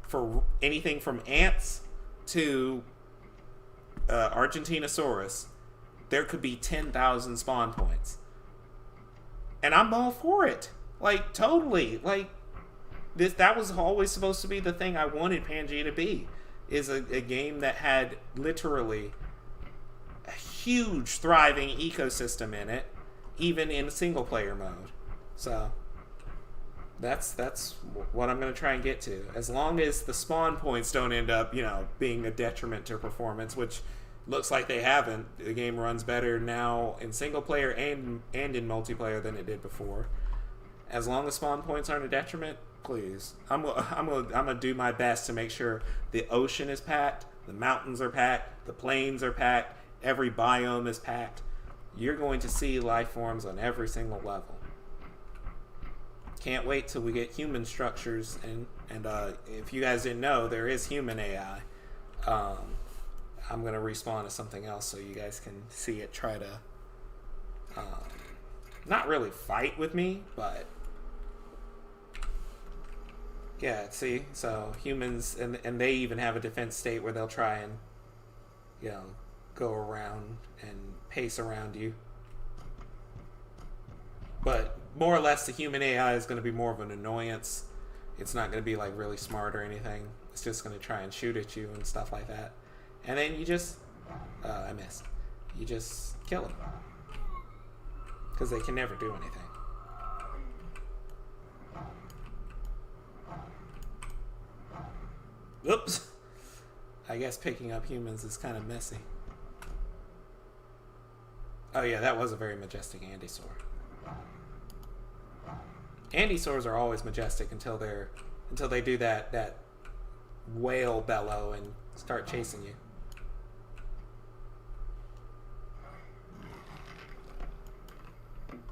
For anything from ants to Argentinosaurus, there could be 10,000 spawn points. And I'm all for it. Like, totally. Like, that was always supposed to be the thing I wanted Pangea to be. Is a game that had literally a huge thriving ecosystem in it, even in single player mode. So that's what I'm going to try and get to. As long as the spawn points don't end up, being a detriment to performance, which looks like they haven't. The game runs better now in single player and in multiplayer than it did before. As long as spawn points aren't a detriment, please. I'm gonna do my best to make sure the ocean is packed, the mountains are packed, the plains are packed, every biome is packed. You're going to see life forms on every single level. Can't wait till we get human structures, and if you guys didn't know, there is human AI. I'm gonna respawn as something else so you guys can see it try to not really fight with me, but yeah, see, so humans, and they even have a defense state where they'll try and go around and pace around you. But more or less, the human AI is going to be more of an annoyance. It's not going to be like really smart or anything. It's just going to try and shoot at you and stuff like that. And then you just, I missed. You just kill them. Because they can never do anything. Oops. I guess picking up humans is kind of messy. Oh yeah, that was a very majestic Ankylosaur. Ankylosaurs are always majestic until they do that whale bellow and start chasing you.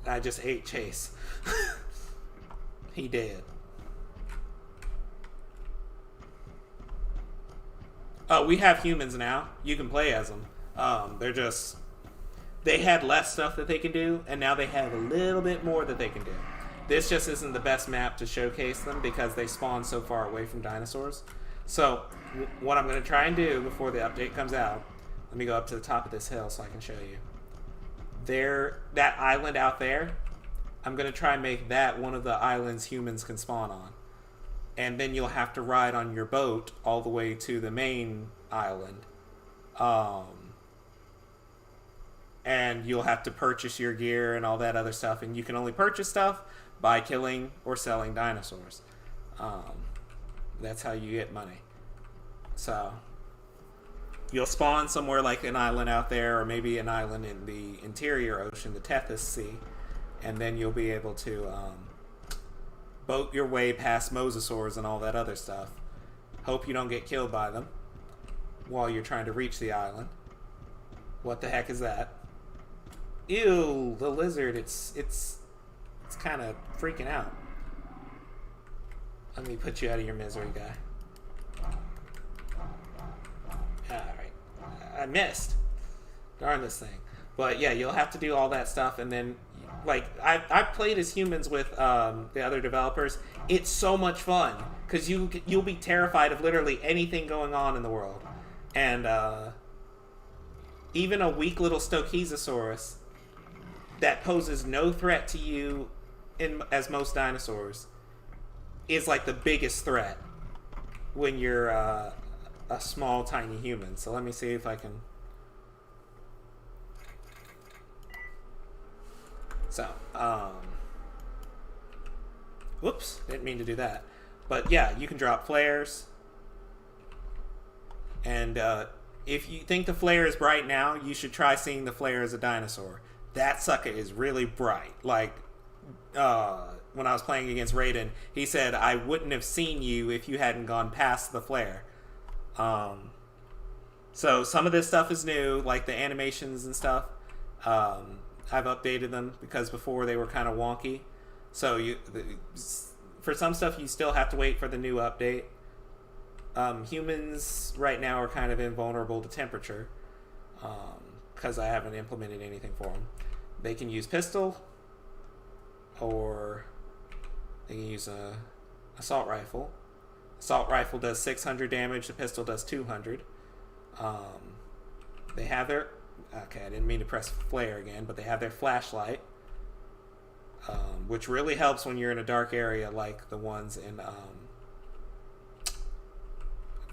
I just ate Chase. He did. Oh, we have humans now. You can play as them. They had less stuff that they can do, and now they have a little bit more that they can do. This just isn't the best map to showcase them because they spawn so far away from dinosaurs. So, what I'm going to try and do before the update comes out, let me go up to the top of this hill so I can show you. That island out there, I'm going to try and make that one of the islands humans can spawn on. And then you'll have to ride on your boat all the way to the main island. And you'll have to purchase your gear and all that other stuff. And you can only purchase stuff by killing or selling dinosaurs. That's how you get money. So you'll spawn somewhere like an island out there, or maybe an island in the interior ocean, the Tethys Sea. And then you'll be able to boat your way past Mosasaurs and all that other stuff. Hope you don't get killed by them while you're trying to reach the island. What the heck is that? Ew, the lizard. It's kind of freaking out. Let me put you out of your misery, guy. Alright. I missed. Darn this thing. But yeah, you'll have to do all that stuff, and then like I've played as humans with the other developers. It's so much fun because you'll be terrified of literally anything going on in the world, and even a weak little Stokesaurus that poses no threat to you as most dinosaurs is like the biggest threat when you're a small tiny human. So let me see if I can. So, whoops, didn't mean to do that. But yeah, you can drop flares. And if you think the flare is bright now, you should try seeing the flare as a dinosaur. That sucker is really bright. Like, when I was playing against Raiden, he said, I wouldn't have seen you if you hadn't gone past the flare. So some of this stuff is new, like the animations and stuff. I've updated them because before they were kind of wonky. So for some stuff, you still have to wait for the new update. Humans right now are kind of invulnerable to temperature because I haven't implemented anything for them. They can use pistol, or they can use a assault rifle. Assault rifle does 600 damage. The pistol does 200. They have their... Okay, I didn't mean to press flare again, but they have their flashlight, which really helps when you're in a dark area like the ones in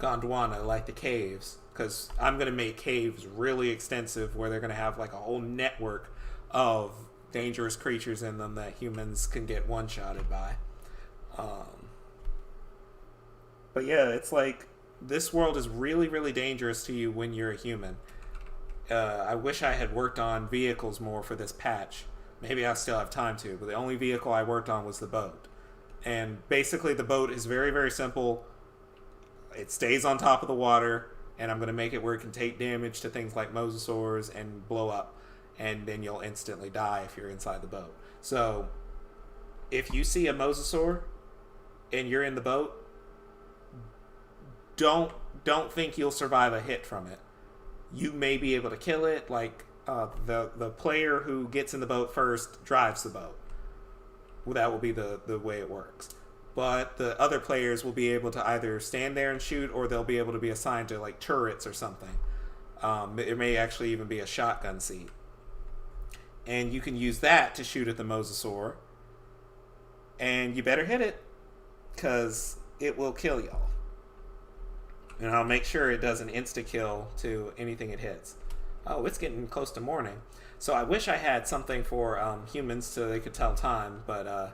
Gondwana, like the caves, because I'm going to make caves really extensive where they're going to have like a whole network of dangerous creatures in them that humans can get one-shotted by. But yeah, it's like this world is really, really dangerous to you when you're a human. I wish I had worked on vehicles more for this patch. Maybe I still have time to, but the only vehicle I worked on was the boat. And basically the boat is very, very simple. It stays on top of the water, and I'm going to make it where it can take damage to things like Mosasaurs and blow up. And then you'll instantly die if you're inside the boat. So, if you see a Mosasaur and you're in the boat, don't think you'll survive a hit from it. You may be able to kill it, like the player who gets in the boat first drives the boat. Well, that will be the way it works. But the other players will be able to either stand there and shoot, or they'll be able to be assigned to like turrets or something. It may actually even be a shotgun seat. And you can use that to shoot at the Mosasaur. And you better hit it, because it will kill y'all. And I'll make sure it does an insta-kill to anything it hits. Oh, it's getting close to morning. So I wish I had something for humans so they could tell time, but I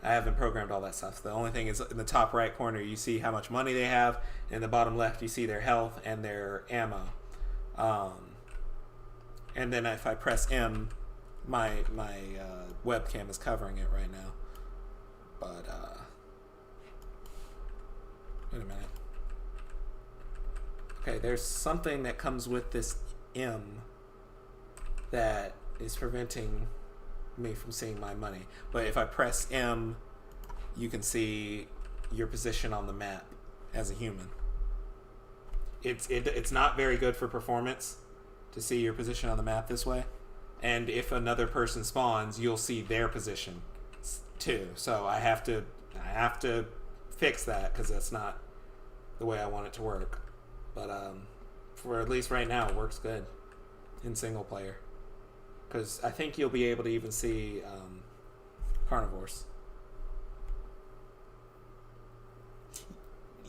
haven't programmed all that stuff. The only thing is in the top right corner, you see how much money they have. In the bottom left, you see their health and their ammo. And then if I press M, my webcam is covering it right now. But, wait a minute. Okay, there's something that comes with this M that is preventing me from seeing my money. But if I press M, you can see your position on the map as a human. It's not very good for performance to see your position on the map this way. And if another person spawns, you'll see their position too. So I have to fix that, because that's not the way I want it to work. But for at least right now, it works good in single player. Because I think you'll be able to even see carnivores.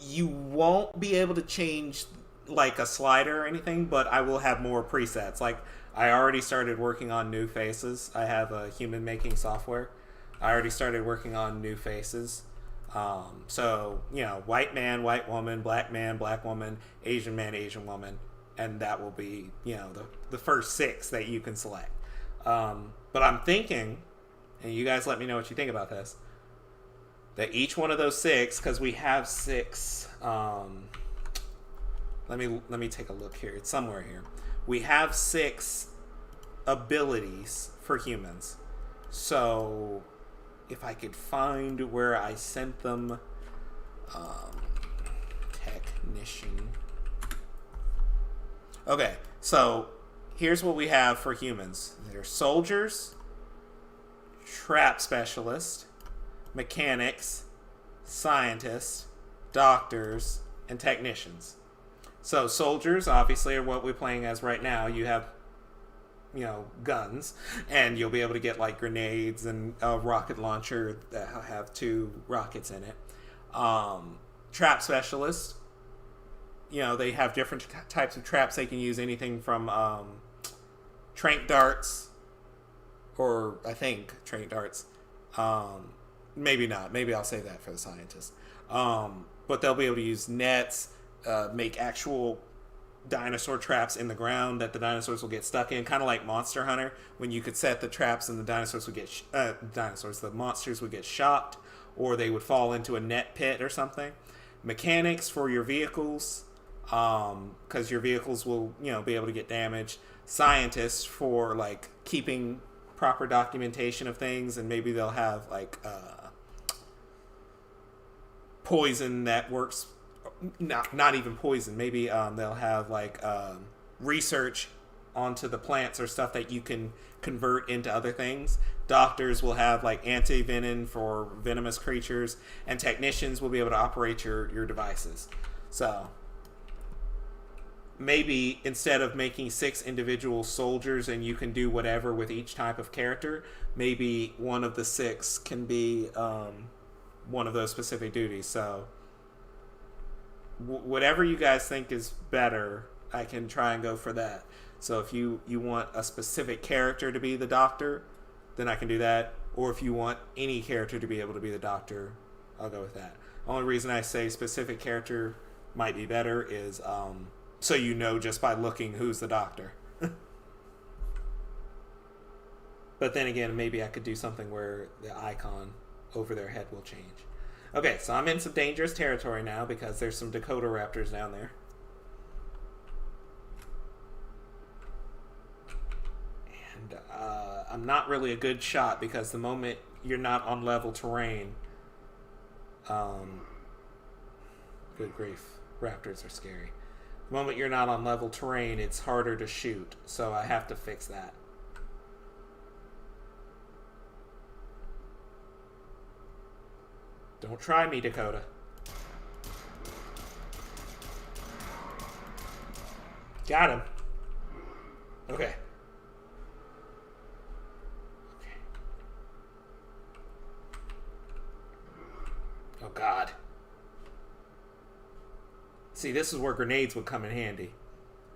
You won't be able to change like a slider or anything, but I will have more presets. Like, I already started working on new faces. I have a human making software. I already started working on new faces. So, white man, white woman, black man, black woman, Asian man, Asian woman. And that will be, the first 6 that you can select. But I'm thinking, and you guys let me know what you think about this, that each one of those 6, because we have 6, let me take a look here. It's somewhere here. We have 6 abilities for humans. So if I could find where I sent them, technician. Okay, so here's what we have for humans. There's soldiers, trap specialist, mechanics, scientists, doctors, and technicians. So soldiers obviously are what we're playing as right now. You have, guns, and you'll be able to get like grenades and a rocket launcher that have 2 rockets in it. Trap specialists, they have different types of traps. They can use anything from trank darts, or I think trank darts. Maybe not. Maybe I'll save that for the scientists. But they'll be able to use nets, make actual dinosaur traps in the ground that the dinosaurs will get stuck in, kind of like Monster Hunter, when you could set the traps and the dinosaurs would get the monsters would get shocked, or they would fall into a net pit or something. Mechanics for your vehicles, because your vehicles will be able to get damaged. Scientists for like keeping proper documentation of things, and maybe they'll have like poison that works. Not even poison. Maybe they'll have like research onto the plants or stuff that you can convert into other things. Doctors will have like anti-venom for venomous creatures, and technicians will be able to operate your devices. So maybe instead of making 6 individual soldiers and you can do whatever with each type of character, maybe one of the 6 can be one of those specific duties. So whatever you guys think is better, I can try and go for that. So if you want a specific character to be the doctor, then I can do that. Or if you want any character to be able to be the doctor, I'll go with that. Only reason I say specific character might be better is so you know just by looking who's the doctor. But then again, maybe I could do something where the icon over their head will change. Okay, so I'm in some dangerous territory now because there's some Dakota raptors down there. And I'm not really a good shot because the moment you're not on level terrain, good grief, raptors are scary. The moment you're not on level terrain, it's harder to shoot, so I have to fix that. Don't try me, Dakota. Got him. Okay. Oh, God. See, this is where grenades would come in handy.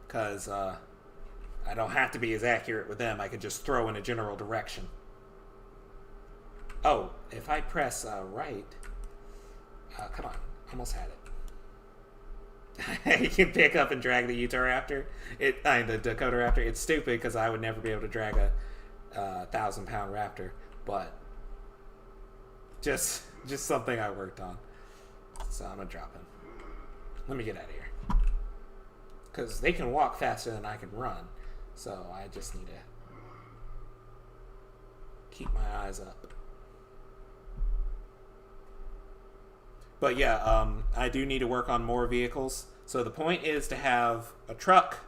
Because I don't have to be as accurate with them. I could just throw in a general direction. Oh, if I press right... come on. Almost had it. You can pick up and drag the Utahraptor. The Dakota Raptor. It's stupid because I would never be able to drag a 1,000-pound raptor. But just something I worked on. So I'm going to drop him. Let me get out of here. Because they can walk faster than I can run. So I just need to keep my eyes up. But yeah, I do need to work on more vehicles. So the point is to have a truck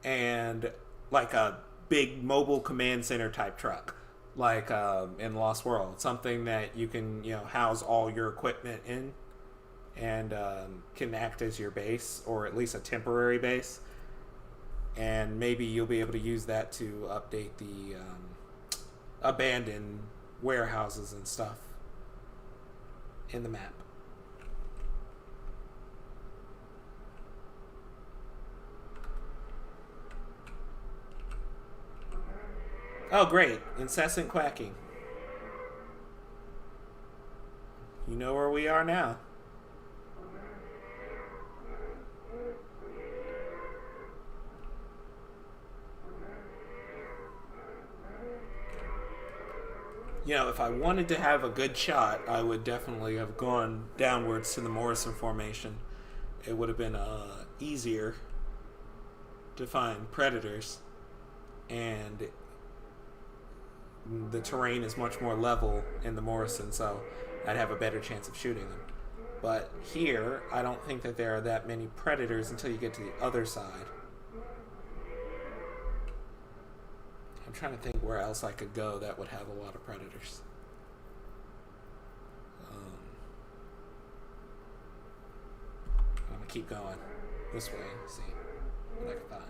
and like a big mobile command center type truck. Like in Lost World. Something that you can, house all your equipment in. And can act as your base. Or at least a temporary base. And maybe you'll be able to use that to update the abandoned warehouses and stuff in the map. Oh, great. Incessant quacking. You know where we are now. If I wanted to have a good shot, I would definitely have gone downwards to the Morrison Formation. It would have been easier to find predators. And the terrain is much more level in the Morrison, so I'd have a better chance of shooting them. But here, I don't think that there are that many predators until you get to the other side. I'm trying to think where else I could go that would have a lot of predators. I'm going to keep going this way, see what I can find.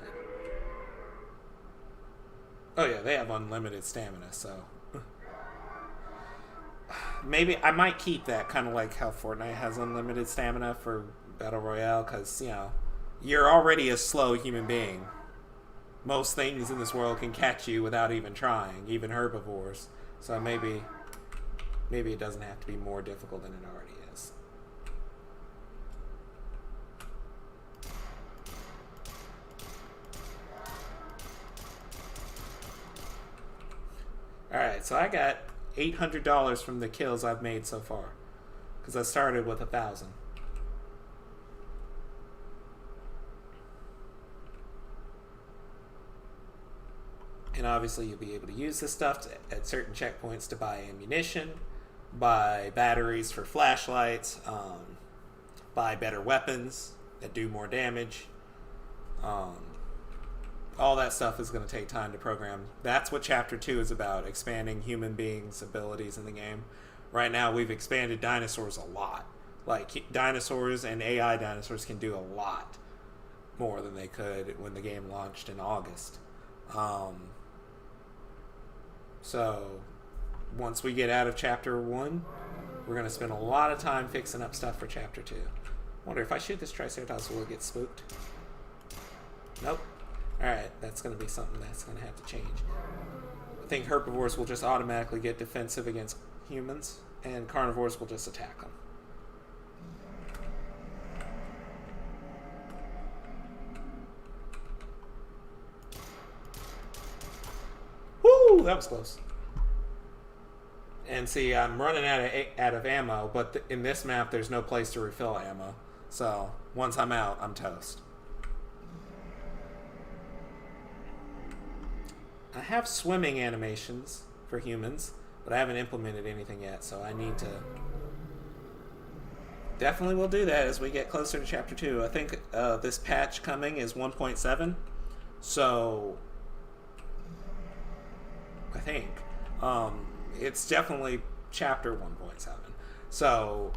Oh yeah, they have unlimited stamina, so... Maybe I might keep that, kind of like how Fortnite has unlimited stamina for Battle Royale, because, you're already a slow human being. Most things in this world can catch you without even trying, even herbivores. So maybe it doesn't have to be more difficult than it already is. Alright, so I got $800 from the kills I've made so far. Because I started with 1,000. And obviously you'll be able to use this stuff at certain checkpoints to buy ammunition, buy batteries for flashlights, buy better weapons that do more damage. All that stuff is going to take time to program. That's what Chapter 2 is about, expanding human beings' abilities in the game. Right now we've expanded dinosaurs a lot. Like, dinosaurs and AI dinosaurs can do a lot more than they could when the game launched in August. So, once we get out of Chapter 1, we're going to spend a lot of time fixing up stuff for Chapter 2. I wonder if I shoot this Triceratops, will it get spooked? Nope. Alright, that's going to be something that's going to have to change. think herbivores will just automatically get defensive against humans, and carnivores will just attack them. Woo! That was close. And see, I'm running out of ammo, but in this map, there's no place to refill ammo. So, once I'm out, I'm toast. I have swimming animations for humans, but I haven't implemented anything yet, so I need to... Definitely will do that as we get closer to Chapter 2. I think this patch coming is 1.7, so... I think. It's definitely Chapter 1.7. So,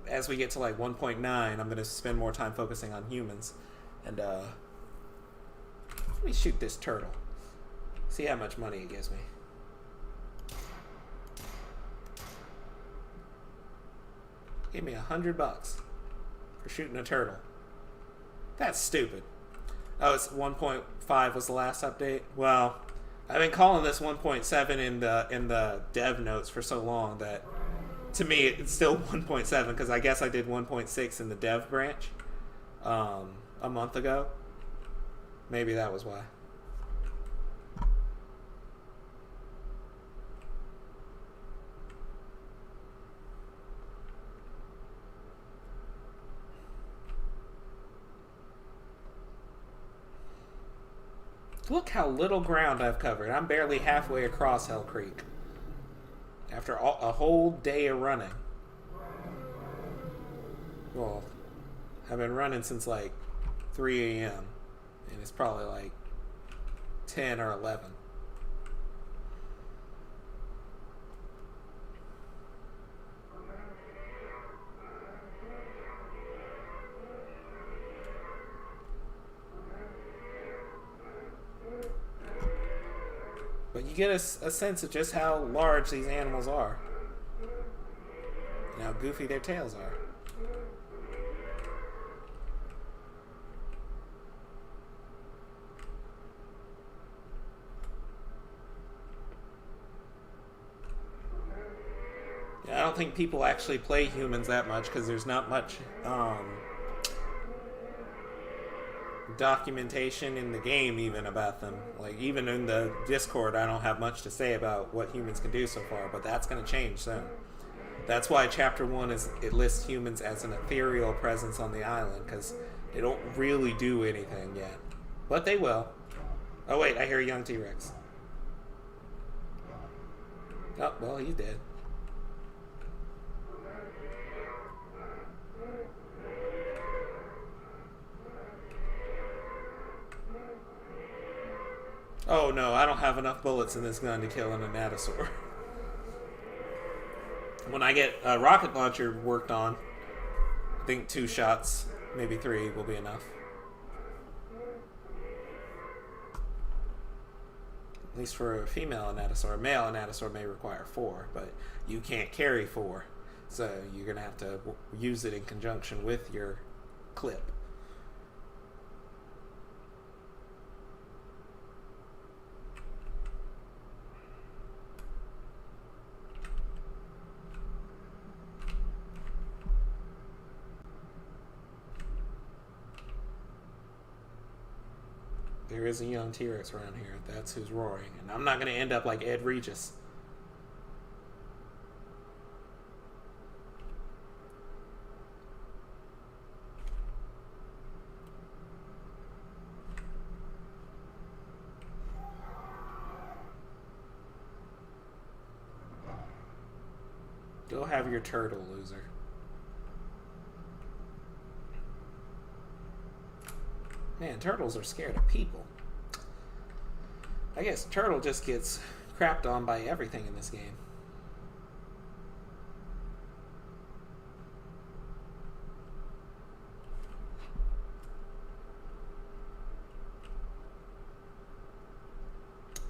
as we get to like 1.9, I'm going to spend more time focusing on humans. And, let me shoot this turtle. See how much money it gives me. Give me $100 for shooting a turtle. That's stupid. Oh, it's 1.5 was the last update. Well, I've been calling this 1.7 in the dev notes for so long that to me it's still 1.7 because I guess I did 1.6 in the dev branch a month ago. Maybe that was why. Look how little ground I've covered. I'm barely halfway across Hell Creek. After a whole day of running. Well, I've been running since like 3 a.m. And it's probably like 10 or 11. But you get a sense of just how large these animals are. And how goofy their tails are. Yeah, I don't think people actually play humans that much because there's not much documentation in the game even about them. Like even in the Discord I don't have much to say about what humans can do so far, but that's going to change soon. That's why Chapter 1 it lists humans as an ethereal presence on the island, because they don't really do anything yet. But they will. Oh wait, I hear a young T-Rex. Oh, well, he's dead. Oh no, I don't have enough bullets in this gun to kill an Ankylosaurus. When I get a rocket launcher worked on, I think 2 shots, maybe 3 will be enough. At least for a female Ankylosaur. A male Ankylosaur may require 4, but you can't carry 4. So you're going to have to use it in conjunction with your clip. There is a young T-Rex around here. That's who's roaring. And I'm not going to end up like Ed Regis. Go have your turtle, loser. Man, turtles are scared of people. I guess turtle just gets crapped on by everything in this game.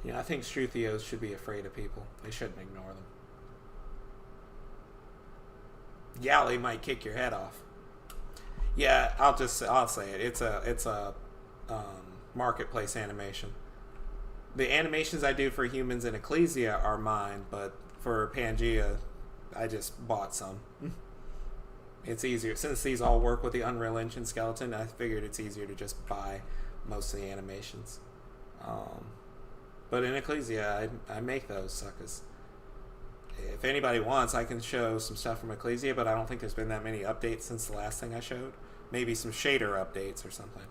Yeah, I think Struthios should be afraid of people. They shouldn't ignore them. Yali might kick your head off. Yeah, I'll say it. It's a marketplace animation. The animations I do for humans in Ecclesia are mine, but for Pangea, I just bought some. It's easier. Since these all work with the Unreal Engine skeleton, I figured it's easier to just buy most of the animations. But in Ecclesia, I make those suckers. If anybody wants, I can show some stuff from Ecclesia, but I don't think there's been that many updates since the last thing I showed. Maybe some shader updates or something.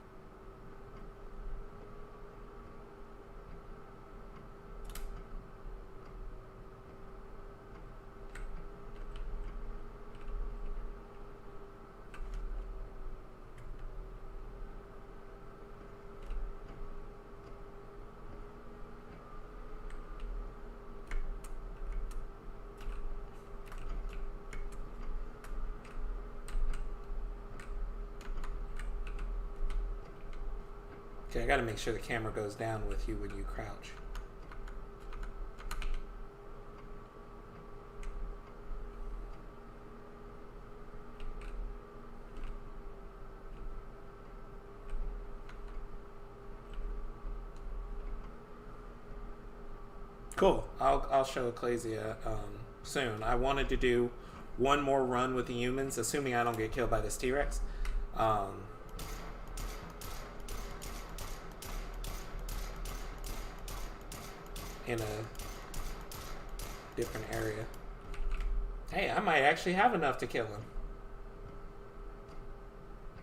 Okay, I gotta make sure the camera goes down with you when you crouch. Cool. I'll show Ecclesia soon. I wanted to do one more run with the humans, assuming I don't get killed by this T-Rex. In a different area. Hey, I might actually have enough to kill him.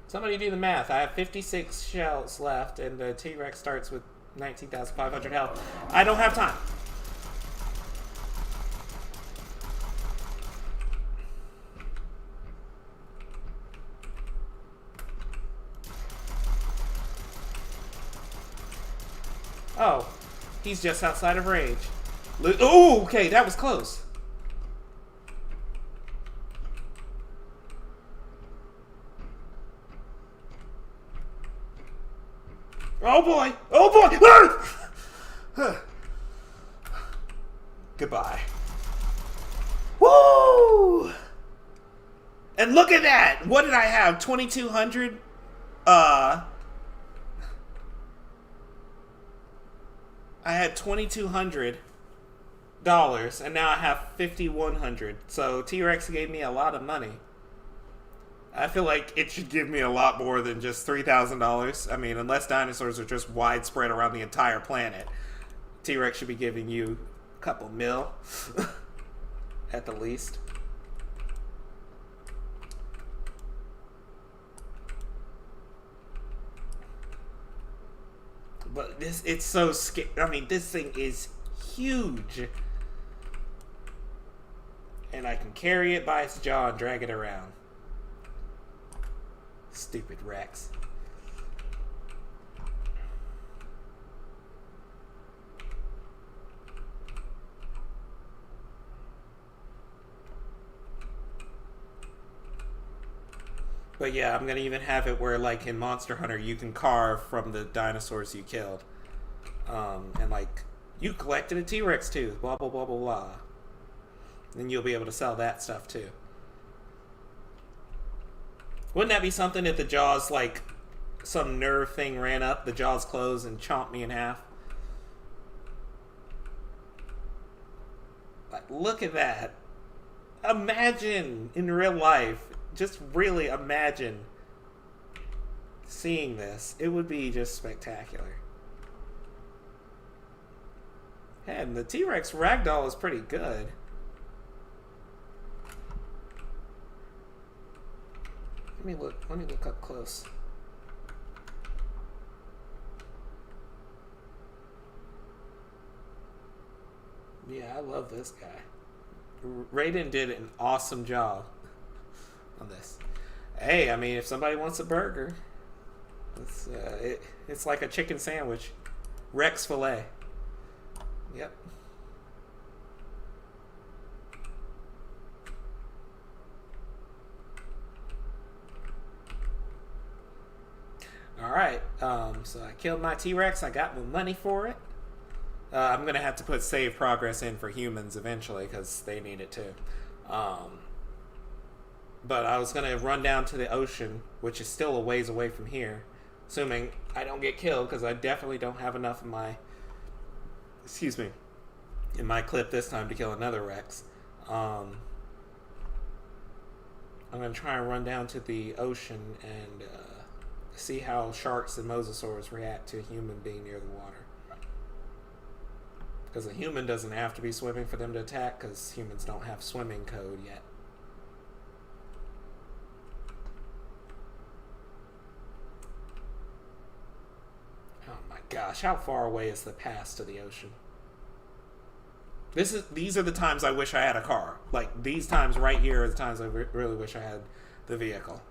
Somebody do the math. I have 56 shells left, and the T-Rex starts with 19,500 health. I don't have time. Oh. He's just outside of range. Oh, okay, that was close. Oh boy! Oh boy! Goodbye. Woo! And look at that! What did I have? 2,200? I had $2,200, and now I have $5,100. So T-Rex gave me a lot of money. I feel like it should give me a lot more than just $3,000. I mean, unless dinosaurs are just widespread around the entire planet, T-Rex should be giving you a couple mil at the least. But it's so scary. I mean, this thing is huge. And I can carry it by its jaw and drag it around. Stupid Rex. But yeah, I'm gonna even have it where, like in Monster Hunter, you can carve from the dinosaurs you killed. And like, you collected a T-Rex tooth, blah blah blah blah blah. Then you'll be able to sell that stuff too. Wouldn't that be something if the jaws, like, some nerve thing ran up, the jaws closed and chomped me in half? Like, look at that. Imagine in real life. Just really imagine seeing this. It would be just spectacular. And the T-Rex ragdoll is pretty good. Let me look up close. Yeah, I love this guy. Raiden did an awesome job on this. Hey, I mean, if somebody wants a burger, it's like a chicken sandwich. Rex filet. Yep. Alright, so I killed my T-Rex. I got my money for it. I'm going to have to put save progress in for humans eventually because they need it too. But I was going to run down to the ocean, which is still a ways away from here, Assuming I don't get killed, because I definitely don't have enough in my, excuse me, in my clip this time to kill another Rex. I'm going to try and run down to the ocean and see how sharks and mosasaurs react to a human being near the water. Because a human doesn't have to be swimming for them to attack, because humans don't have swimming code yet. Oh my gosh, how far away is the pass to the ocean? These are the times I wish I had a car. Like, these times right here are the times I really wish I had the vehicle.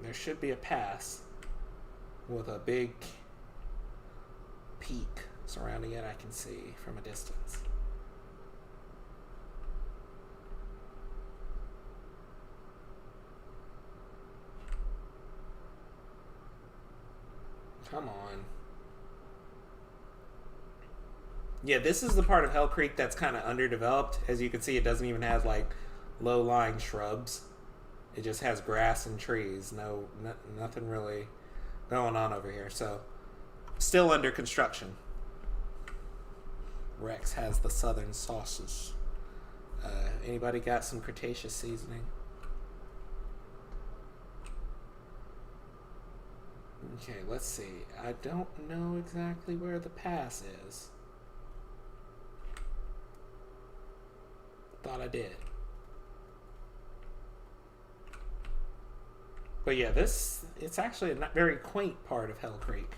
There should be a pass with a big peak surrounding it I can see from a distance. Come on. Yeah, this is the part of Hell Creek that's kind of underdeveloped. As you can see, it doesn't even have, like, low-lying shrubs. It just has grass and trees. Nothing really going on over here. So, still under construction. Rex has the southern sauces. Anybody got some Cretaceous seasoning? Okay, let's see. I don't know exactly where the pass is. Thought I did. But yeah, it's actually a very quaint part of Hell Creek.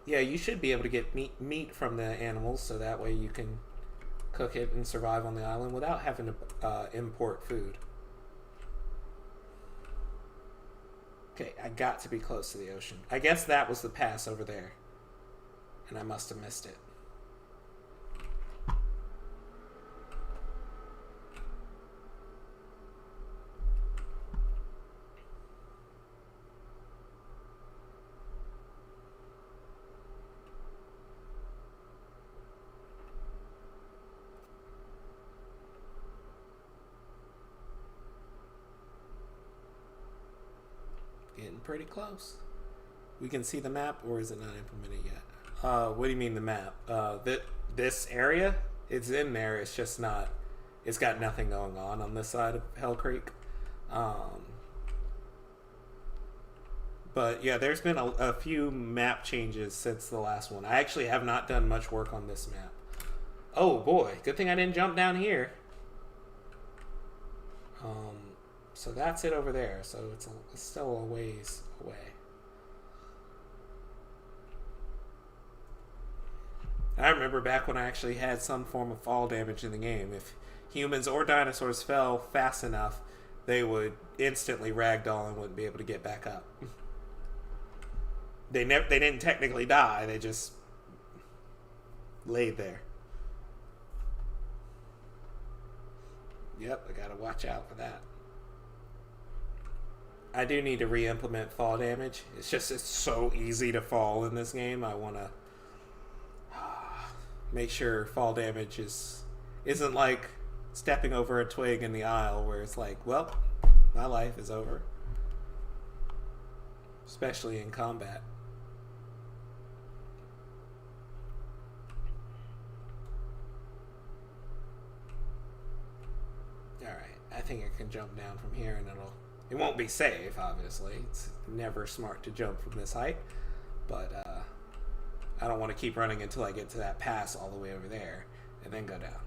Yeah, you should be able to get meat from the animals, so that way you can cook it and survive on the island without having to import food. Okay, I got to be close to the ocean. I guess that was the pass over there, and I must have missed it. Getting pretty close. We can see the map, or is it not implemented yet? What do you mean the map? This area, it's in there. It's just not. It's got nothing going on this side of Hell Creek. But yeah, there's been a few map changes since the last one. I actually have not done much work on this map. Oh boy, good thing I didn't jump down here. So that's it over there. So it's still a ways away. I remember back when I actually had some form of fall damage in the game. If humans or dinosaurs fell fast enough, they would instantly ragdoll and wouldn't be able to get back up. They didn't technically die. They just laid there. Yep, I gotta watch out for that. I do need to re-implement fall damage. It's so easy to fall in this game. I want to make sure fall damage isn't like stepping over a twig in the aisle where it's like, well, my life is over. Especially in combat. Alright, I think I can jump down from here and it won't be safe, obviously. It's never smart to jump from this height. But I don't want to keep running until I get to that pass all the way over there and then go down.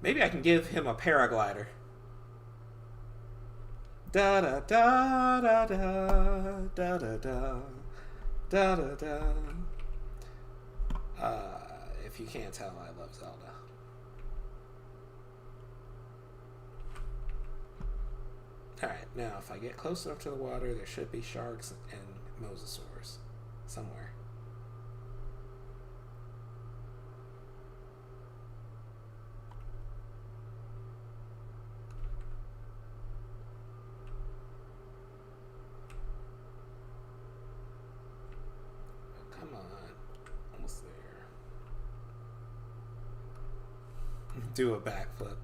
Maybe I can give him a paraglider. Da da da da da da da da da da da. If you can't tell, I love Zelda. Alright, now if I get close enough to the water, there should be sharks and mosasaurs somewhere. Do a backflip.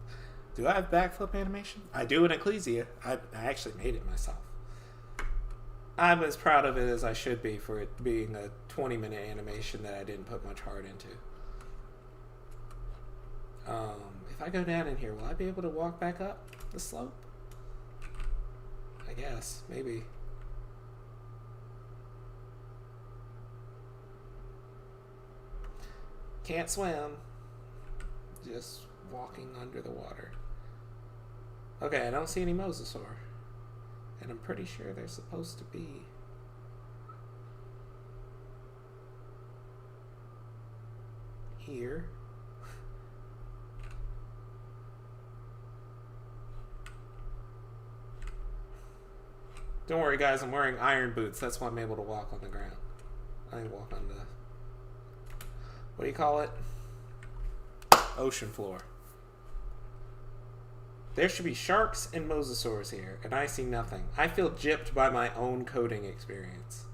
Do I have backflip animation? I do in Ecclesia. I actually made it myself. I'm as proud of it as I should be for it being a 20-minute animation that I didn't put much heart into. If I go down in here, will I be able to walk back up the slope? I guess, maybe. Can't swim. Just walking under the water. Okay, I don't see any Mosasaur. And I'm pretty sure they're supposed to be here. Don't worry, guys, I'm wearing iron boots. That's why I'm able to walk on the ground. I can walk on the... What do you call it? Ocean floor. There should be sharks and Mosasaurs here, and I see nothing. I feel gypped by my own coding experience.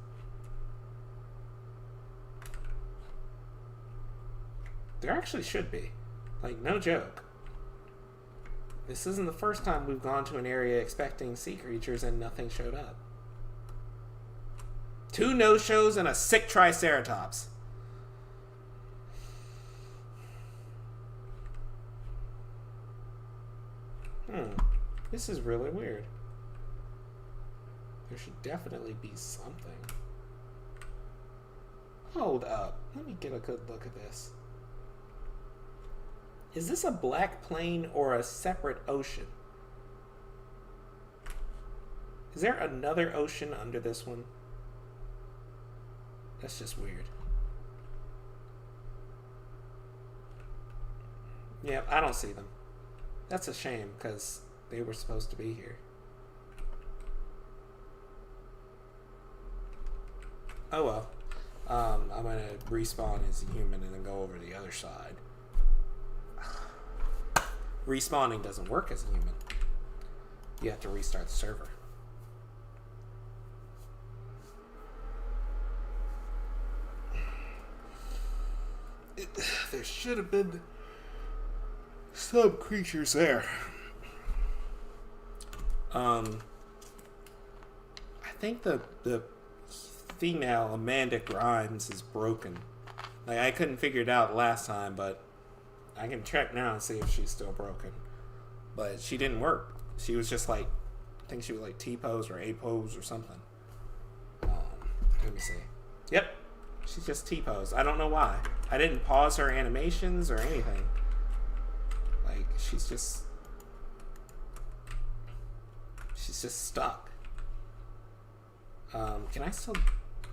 There actually should be. Like, no joke. This isn't the first time we've gone to an area expecting sea creatures and nothing showed up. 2 no-shows and a sick Triceratops. This is really weird. There should definitely be something. Hold up. Let me get a good look at this. Is this a black plain or a separate ocean? Is there another ocean under this one? That's just weird. Yeah, I don't see them. That's a shame, because they were supposed to be here. Oh well. I'm going to respawn as a human and then go over to the other side. Respawning doesn't work as a human. You have to restart the server. There should have been some creatures there. I think the female Amanda Grimes is broken. Like, I couldn't figure it out last time, but I can check now and see if she's still broken. But she didn't work. She was just like, I think she was like T-pose or A-pose or something. Let me see. Yep, she's just T-pose. I don't know why. I didn't pause her animations or anything. Like, she's just stuck. Can I still...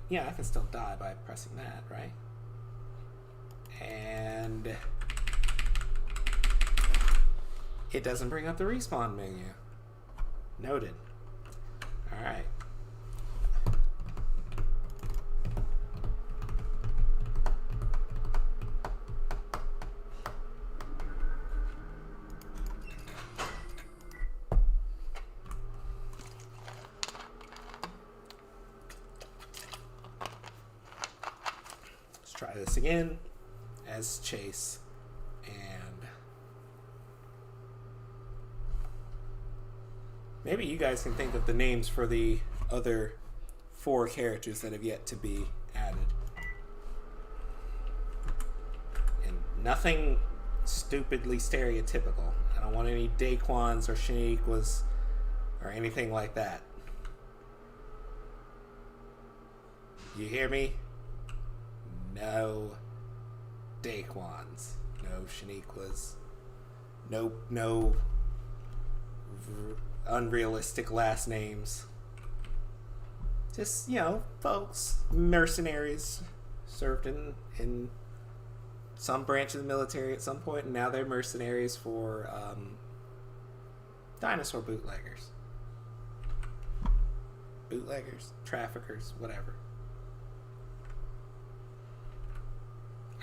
Yeah, I can still die by pressing that, right? And... it doesn't bring up the respawn menu. Noted. Alright. Let's try this again as Chase. And maybe you guys can think of the names for the other 4 characters that have yet to be added. And nothing stupidly stereotypical. I don't want any Daquans or Shaniquas or anything like that. You hear me? No Daquans. No Shaniquas. No unrealistic last names. Just, you know, folks, mercenaries, served in some branch of the military at some point, and now they're mercenaries for dinosaur bootleggers. Bootleggers, traffickers, whatever.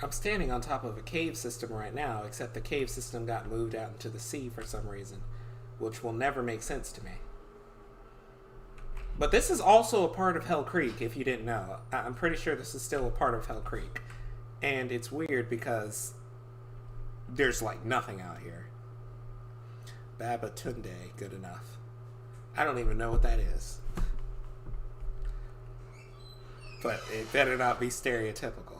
I'm standing on top of a cave system right now, except the cave system got moved out into the sea for some reason, which will never make sense to me. But this is also a part of Hell Creek, if you didn't know. I'm pretty sure this is still a part of Hell Creek. And it's weird because there's like nothing out here. Babatunde, good enough. I don't even know what that is. But it better not be stereotypical.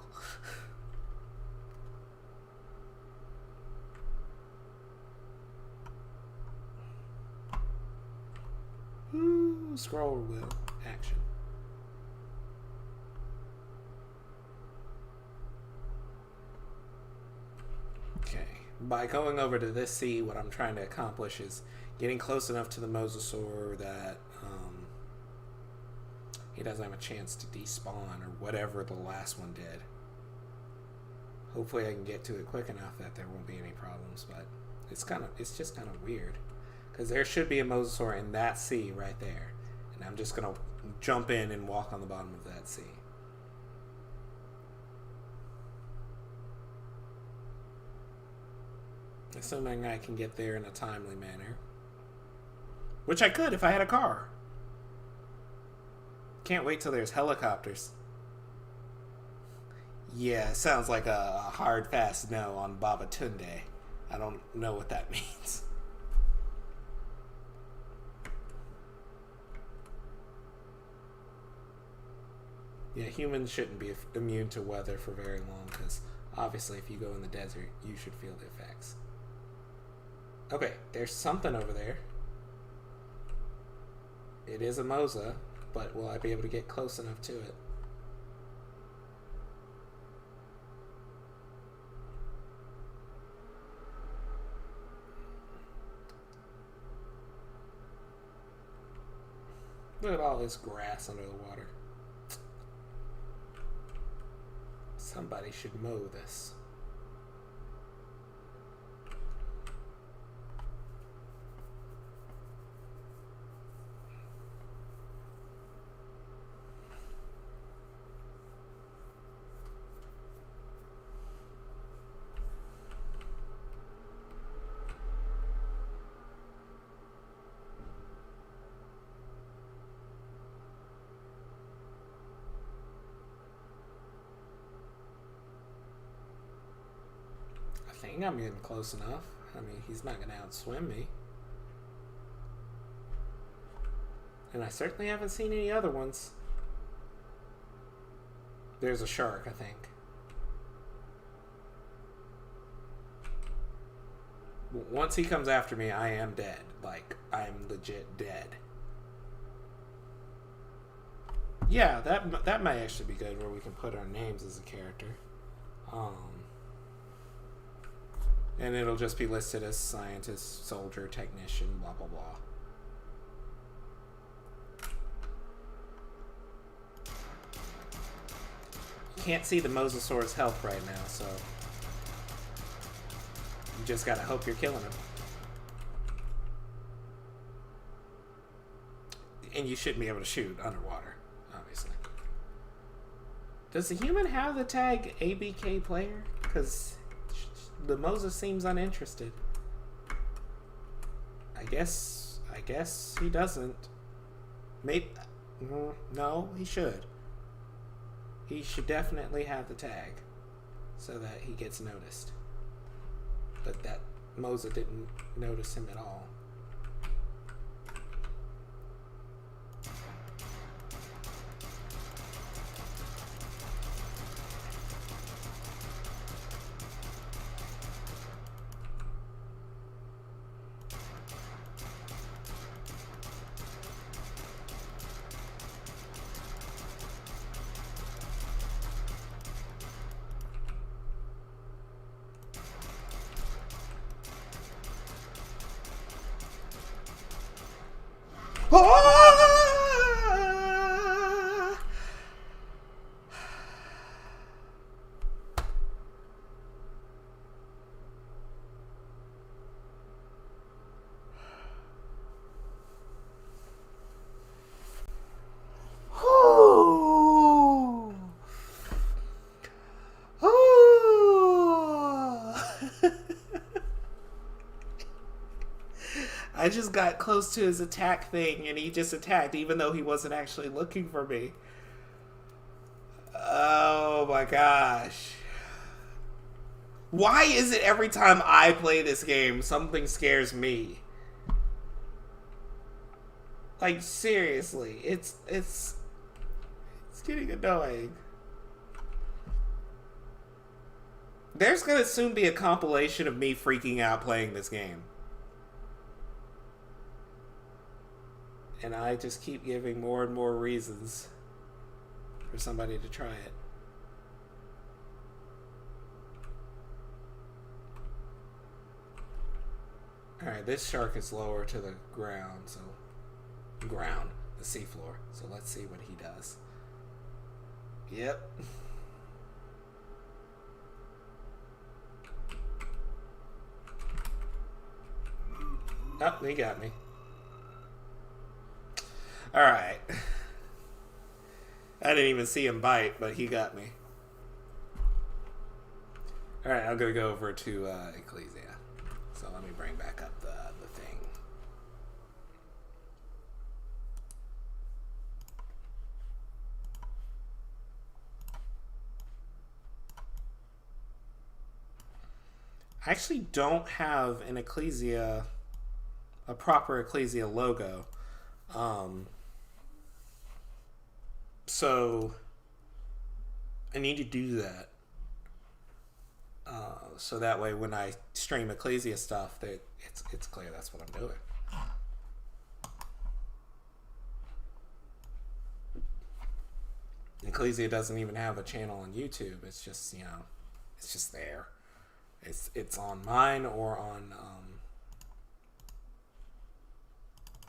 Ooh, scroll wheel action. Okay. By going over to this sea, what I'm trying to accomplish is getting close enough to the Mosasaur that he doesn't have a chance to despawn or whatever the last one did. Hopefully I can get to it quick enough that there won't be any problems, but it's just kind of weird. Because there should be a Mosasaur in that sea right there. And I'm just going to jump in and walk on the bottom of that sea. Assuming I can get there in a timely manner. Which I could if I had a car. Can't wait till there's helicopters. Yeah, sounds like a hard, fast no on Babatunde. I don't know what that means. Yeah, humans shouldn't be immune to weather for very long, because obviously if you go in the desert, you should feel the effects. Okay, there's something over there. It is a Mosa, but will I be able to get close enough to it? Look at all this grass under the water. Somebody should mow this. I think I'm getting close enough. I mean, he's not going to outswim me. And I certainly haven't seen any other ones. There's a shark, I think. Once he comes after me, I am dead. Like, I'm legit dead. Yeah, that might actually be good, where we can put our names as a character. And it'll just be listed as scientist, soldier, technician, blah, blah, blah. You can't see the Mosasaur's health right now, so you just gotta hope you're killing him. And you shouldn't be able to shoot underwater, obviously. Does the human have the tag ABK player? Because the Mosa seems uninterested. I guess he doesn't. Maybe no, he should. He should definitely have the tag so that he gets noticed. But that Mosa didn't notice him at all. I just got close to his attack thing and he just attacked even though he wasn't actually looking for me. Oh my gosh. Why is it every time I play this game, something scares me? Like, seriously, it's getting annoying. There's gonna soon be a compilation of me freaking out playing this game. And I just keep giving more and more reasons for somebody to try it. Alright, this shark is lower to the ground, so... Ground. The seafloor. So let's see what he does. Yep. Oh, he got me. Alright. I didn't even see him bite, but he got me. Alright, I'm going to go over to Ecclesia. So let me bring back up the thing. I actually don't have an Ecclesia, a proper Ecclesia logo. So I need to do that. So that way when I stream Ecclesia stuff, that it's clear that's what I'm doing. Ecclesia doesn't even have a channel on YouTube. It's just, you know, it's just there. It's on mine or on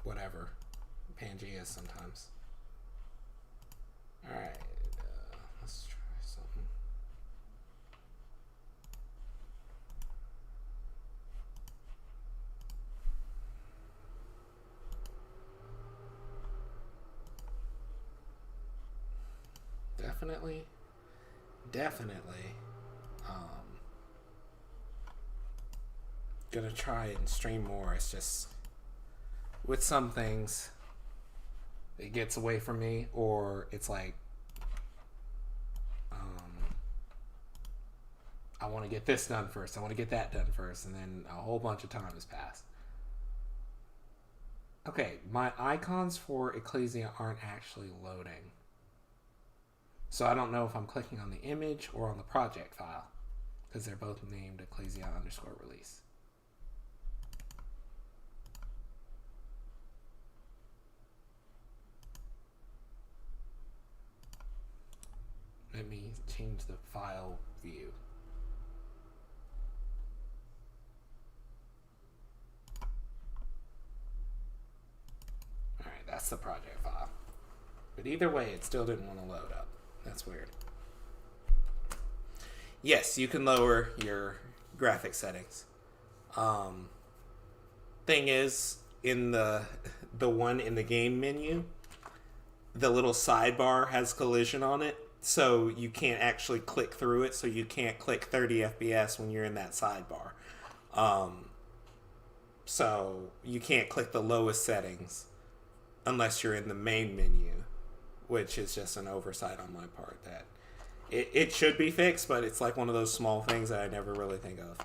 whatever, Pangea sometimes. All right, let's try something. Definitely. Gonna try and stream more. It's just with some things it gets away from me, or it's like I want to get this done first, I want to get that done first, and then a whole bunch of time has passed. Okay, my icons for Ecclesia aren't actually loading, so I don't know if I'm clicking on the image or on the project file, because they're both named Ecclesia_release. Let me change the file view. Alright, that's the project file. But either way, it still didn't want to load up. That's weird. Yes, you can lower your graphic settings. Thing is, in the one in the game menu, the little sidebar has collision on it. So you can't actually click through it, so you can't click 30 FPS when you're in that sidebar. So you can't click the lowest settings unless you're in the main menu, which is just an oversight on my part. That it should be fixed, but it's like one of those small things that I never really think of.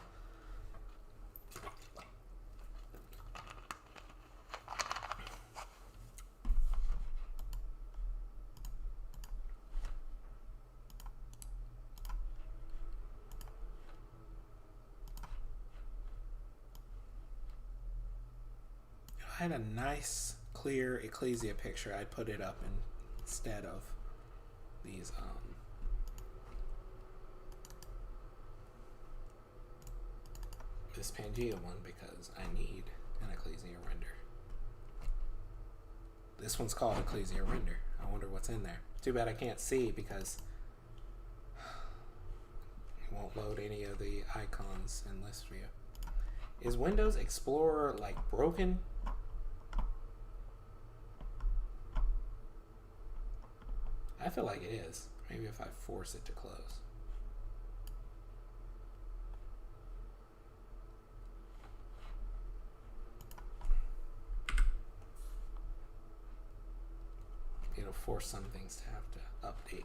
I had a nice, clear Ecclesia picture. I'd put it up instead of these, this Pangea one, because I need an Ecclesia render. This one's called Ecclesia render. I wonder what's in there. Too bad I can't see because it won't load any of the icons in list view. Is Windows Explorer like broken? I feel like it is. Maybe if I force it to close. It'll force some things to have to update.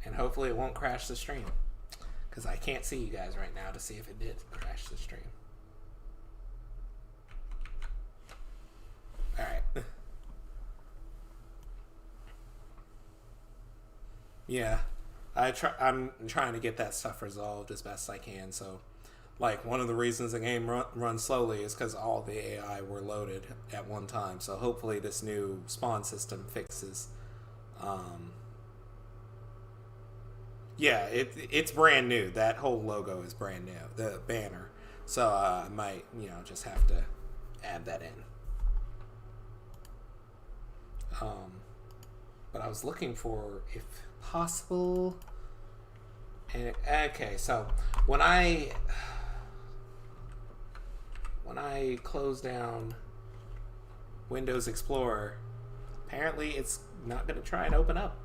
And hopefully it won't crash the stream. Because I can't see you guys right now to see if it did crash the stream. Alright. Yeah. I'm trying to get that stuff resolved as best I can. So, like, one of the reasons the game runs slowly is because all the AI were loaded at one time. So hopefully this new spawn system fixes. Yeah, it's brand new. That whole logo is brand new. The banner. So I might, just have to add that in. But I was looking for, if possible. And okay, so when I close down Windows Explorer, apparently it's not going to try and open up.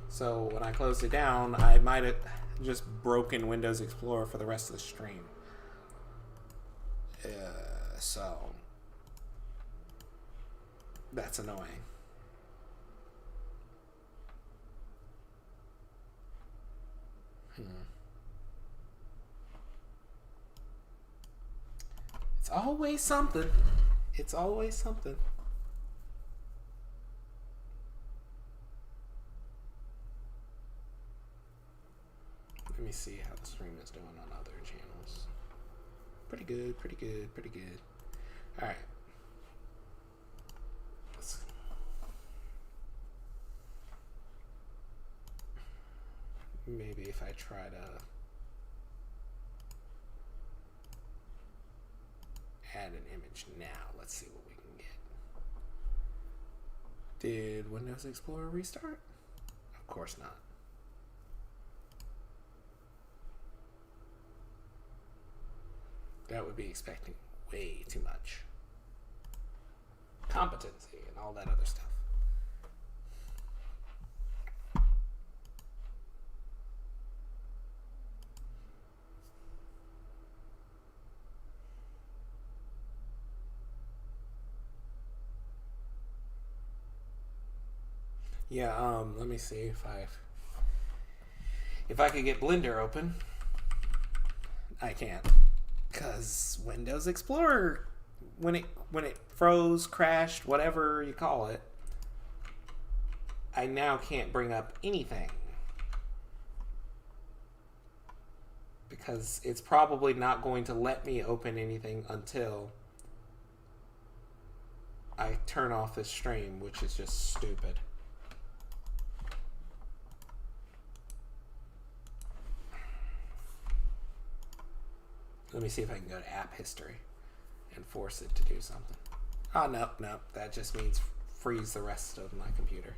So when I closed it down, I might have just broken Windows Explorer for the rest of the stream. So that's annoying. It's always something. It's always something. Let me see how the stream is doing on other channels. Pretty good, pretty good, pretty good. Alright. Maybe if I try to add an image now, let's see what we can get. Did Windows Explorer restart? Of course not. That would be expecting way too much competency and all that other stuff. Yeah, let me see if I could get Blender open. I can't. Because Windows Explorer, when it froze, crashed, whatever you call it, I now can't bring up anything. Because it's probably not going to let me open anything until I turn off this stream, which is just stupid. Let me see if I can go to app history and force it to do something. Oh, no. That just means freeze the rest of my computer.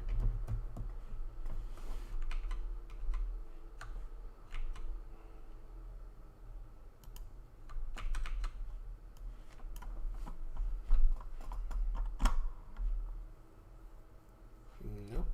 Nope.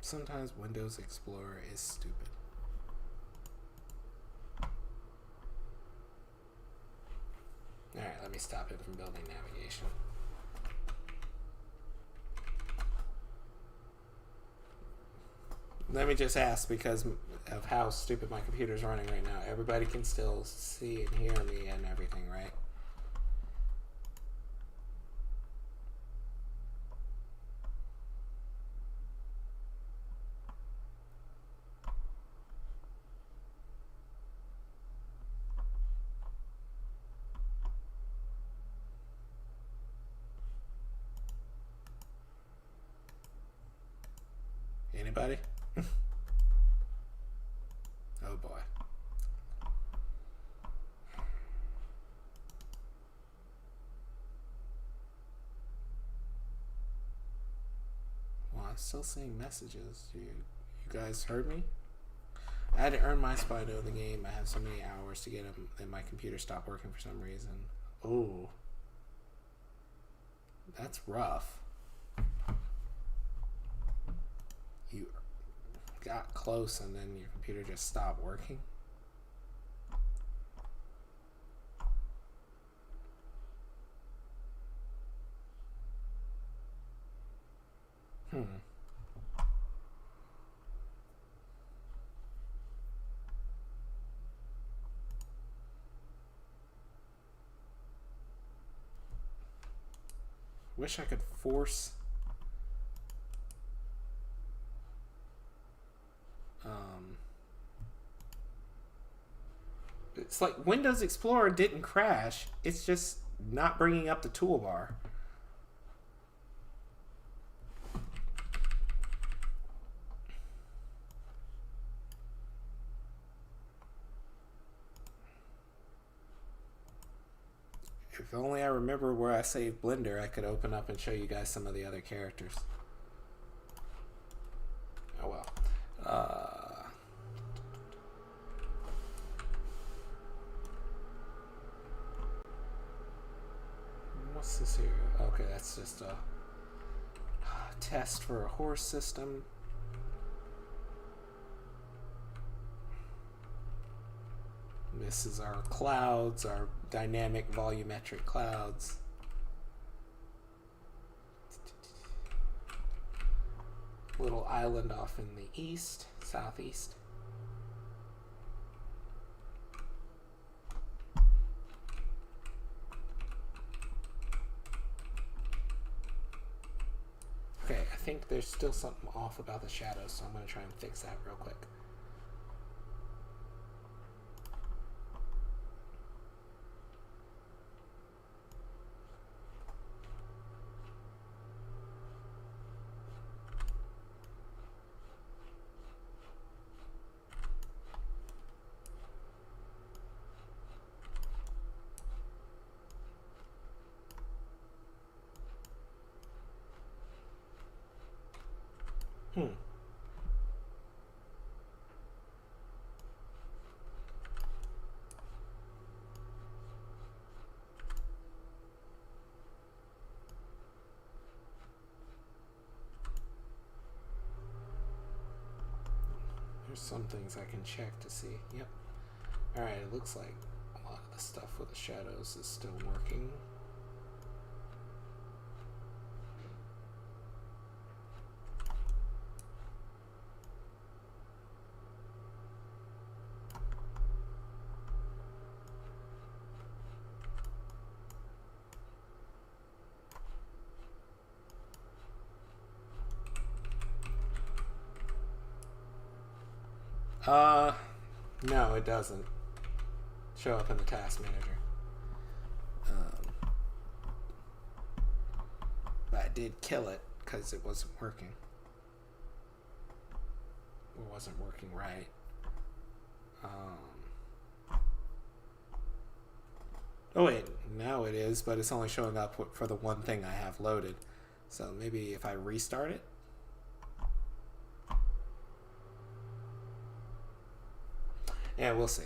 Sometimes Windows Explorer is stupid. Alright, let me stop it from building navigation. Let me just ask, because of how stupid my computer's running right now, everybody can still see and hear me and everything, right? Anybody? Oh boy. Well, I'm still seeing messages. You guys heard me? I had to earn my spot out of the game. I have so many hours to get them, and my computer stopped working for some reason. Oh. That's rough. You got close and then your computer just stopped working. Wish I could force it's like Windows Explorer didn't crash. It's just not bringing up the toolbar. If only I remember where I saved Blender, I could open up and show you guys some of the other characters. Oh well. What's this here? Okay, that's just a test for a horse system. This is our clouds, our dynamic volumetric clouds. Little island off in the east, southeast. Okay, I think there's still something off about the shadows, so I'm going to try and fix that real quick. There's some things I can check to see. Yep. Alright, it looks like a lot of the stuff with the shadows is still working. No, it doesn't show up in the task manager. But I did kill it because it wasn't working. It wasn't working right. Oh wait, now it is, but it's only showing up for the one thing I have loaded. So maybe if I restart it. Yeah, we'll see.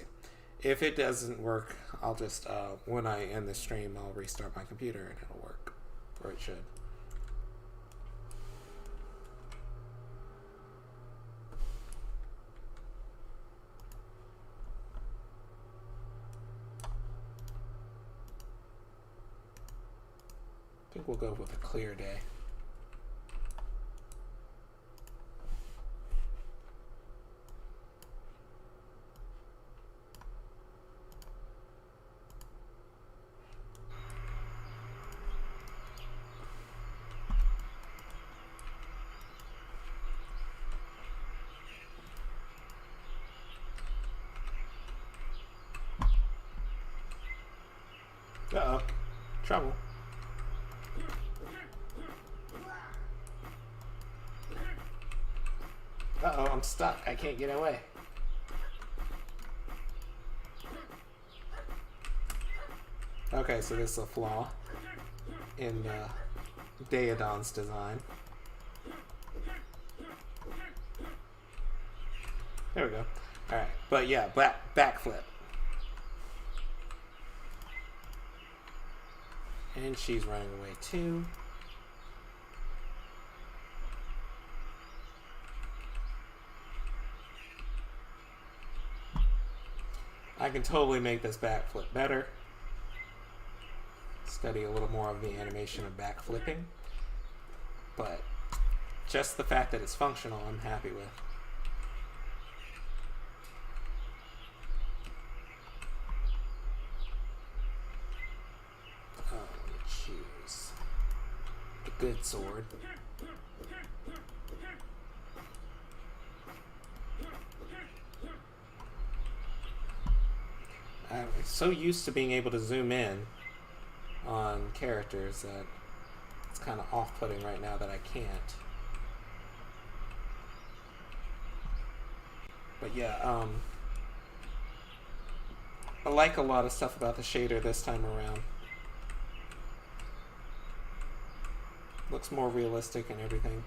If it doesn't work, I'll just, when I end the stream, I'll restart my computer and it'll work. Or it should. I think we'll go with a clear day. Uh-oh. Trouble. Uh-oh, I'm stuck. I can't get away. Okay, so this is a flaw in Daedon's design. There we go. Alright, but yeah, backflip. And she's running away too. I can totally make this backflip better. Study a little more of the animation of backflipping. But just the fact that it's functional, I'm happy with. Oh, I'm going to choose the good sword. I'm so used to being able to zoom in on characters that it's kind of off-putting right now that I can't. But yeah, I like a lot of stuff about the shader this time around. Looks more realistic and everything.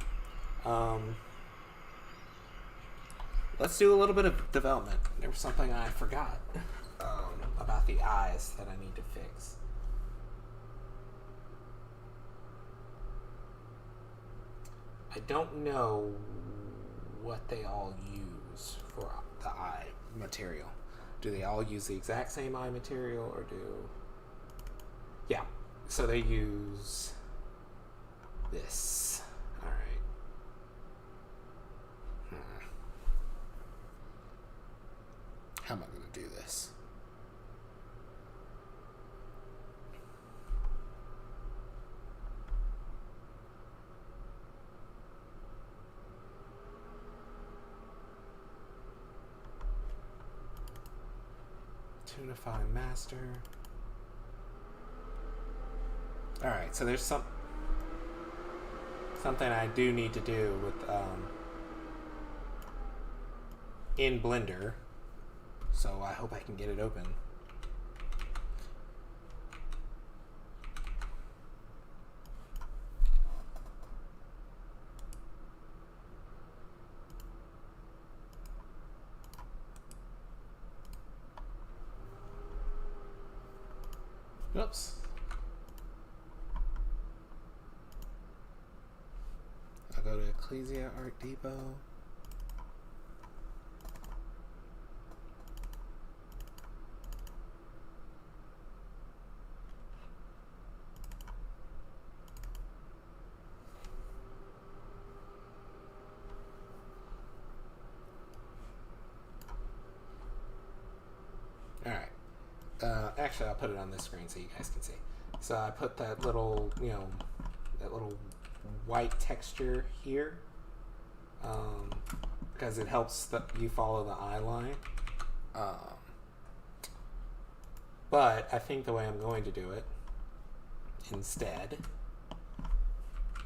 Let's do a little bit of development. There was something I forgot about the eyes that I need to fix. I don't know what they all use for the eye material. Do they all use the exact same eye material, or do... Yeah, so they use this. Alright. How am I going to do this? Tunify master. Alright, so there's something I do need to do with in Blender, so I hope I can get it open. Oops. I'll go to Ecclesia Art Depot. Alright. Actually, I'll put it on this screen so you guys can see. So I put that little, that little white texture here because it helps you follow the eye line. But I think the way I'm going to do it instead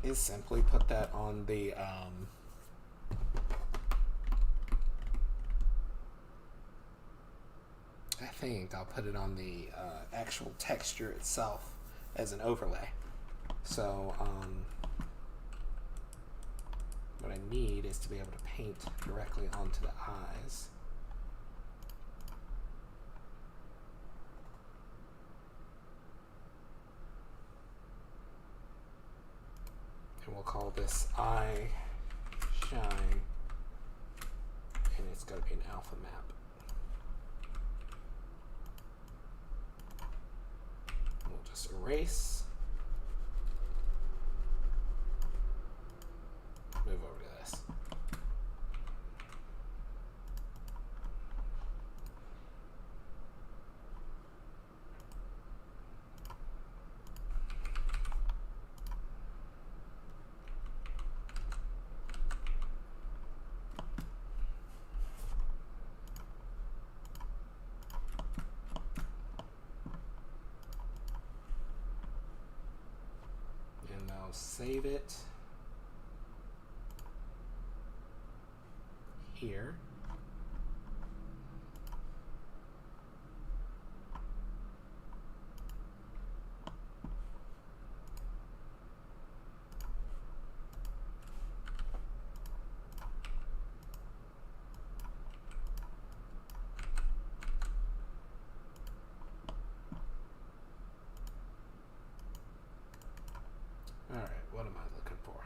is simply put that on the I think I'll put it on the actual texture itself as an overlay. So what I need is to be able to paint directly onto the eyes. And we'll call this eye shine, and it's going to be an alpha map. Erase. Move over to this. Save it here. Alright, what am I looking for?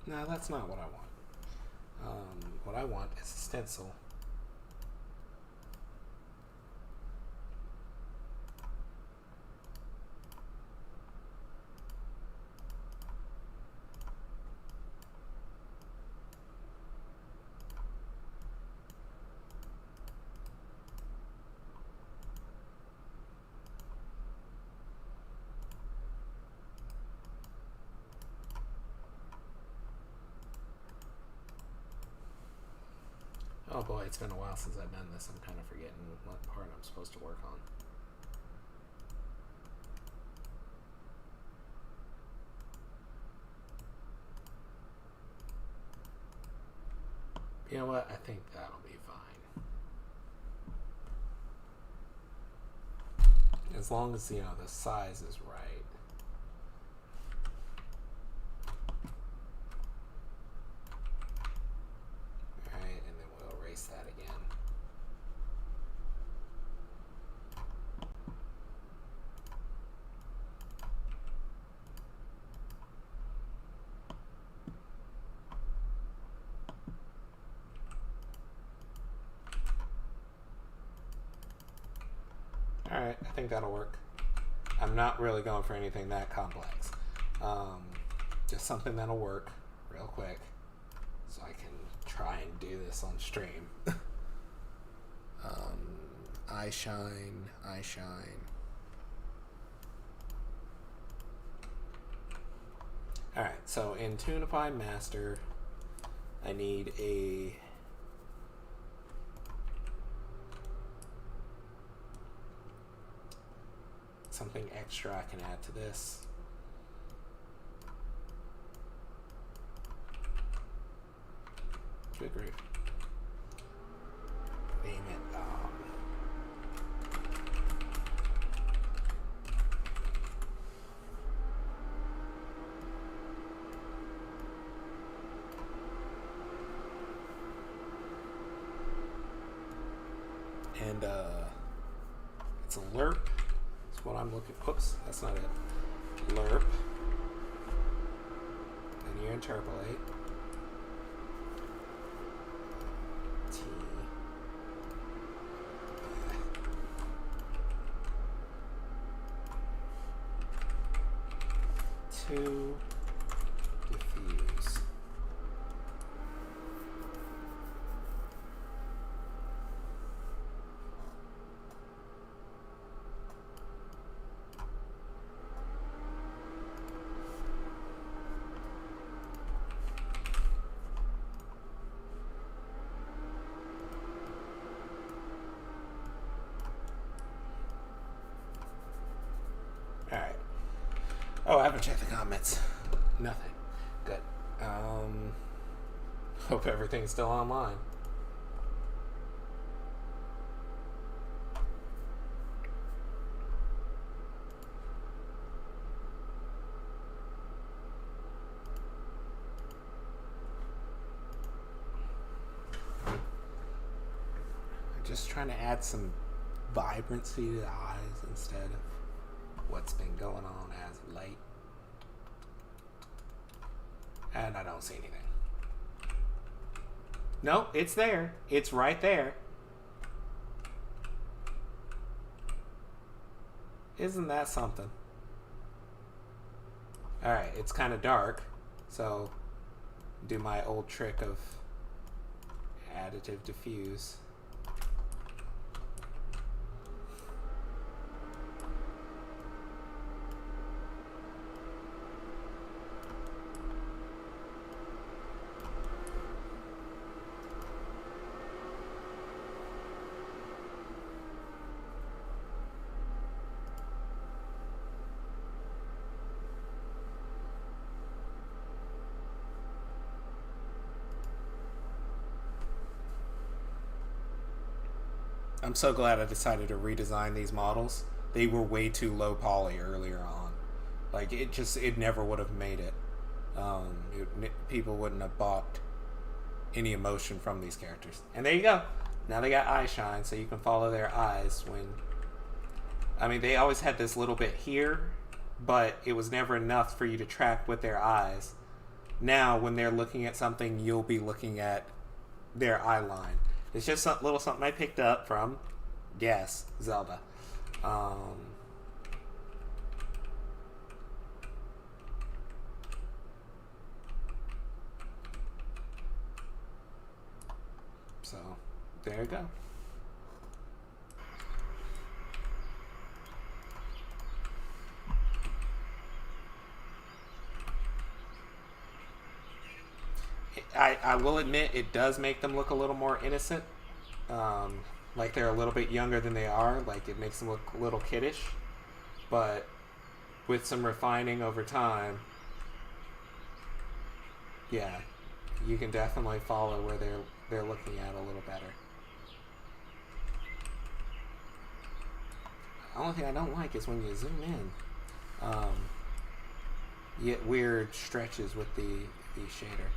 No, that's not what I want. What I want is a stencil. Oh boy, it's been a while since I've done this. I'm kind of forgetting what part I'm supposed to work on. You know what? I think that'll be fine. As long as, you know, the size is right. That again. Alright, I think that'll work. I'm not really going for anything that complex. Just something that'll work real quick so I can try and do this on stream. Eye shine, eye shine. Alright, so in Tunify Master, I need a something extra I can add to this. Good grief. Name it. And it's a lerp. That's what I'm looking. Oops, that's not it. Lerp. And you interpolate. To diffuse. Alright. Oh, I haven't checked the comments. Nothing. Good. Hope everything's still online. I'm just trying to add some vibrancy to the eyes instead of what's been going on as of late. And I don't see anything. Nope, it's there. It's right there. Isn't that something? Alright, it's kind of dark. So, do my old trick of additive diffuse. I'm so glad I decided to redesign these models. They were way too low poly earlier on. Like, it never would have made it. People wouldn't have bought any emotion from these characters. And there you go. Now they got eye shine, so you can follow their eyes when... I mean, they always had this little bit here, but it was never enough for you to track with their eyes. now when they're looking at something, you'll be looking at their eye line. It's just a little something I picked up from, yes, Zelda. So, there you go. I will admit it does make them look a little more innocent. Like they're a little bit younger than they are. Like it makes them look a little kiddish. But with some refining over time, yeah, you can definitely follow where they're looking at a little better. The only thing I don't like is when you zoom in. You get weird stretches with the shader.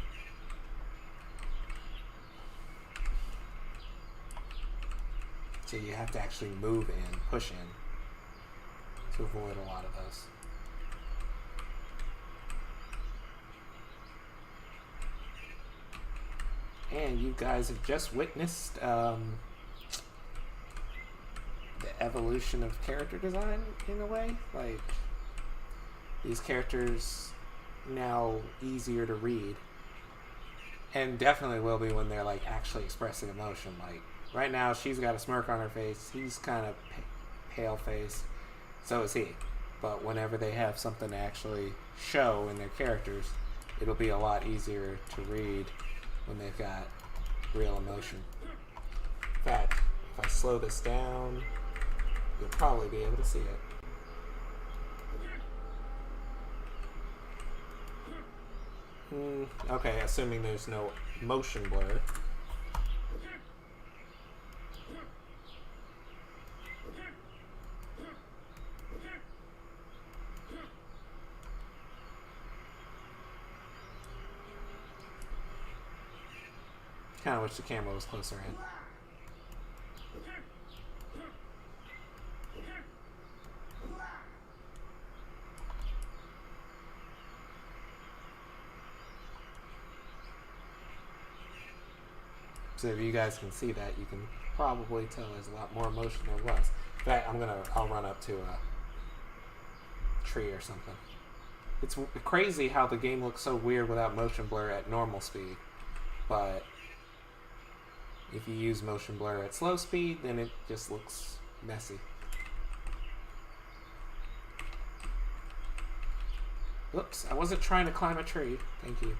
So you have to actually move in, push in, to avoid a lot of those. And you guys have just witnessed the evolution of character design in a way. Like, these characters now easier to read. And definitely will be when they're like actually expressing emotion. Like, right now, she's got a smirk on her face. He's kind of pale-faced. So is he. But whenever they have something to actually show in their characters, it'll be a lot easier to read when they've got real emotion. In fact, if I slow this down, you'll probably be able to see it. Okay, assuming there's no motion blur. Kind of wish the camera was closer in. So if you guys can see that, you can probably tell there's a lot more motion than there was. In fact, I'll run up to a tree or something. It's crazy how the game looks so weird without motion blur at normal speed, but if you use motion blur at slow speed, then it just looks messy. Whoops, I wasn't trying to climb a tree. Thank you.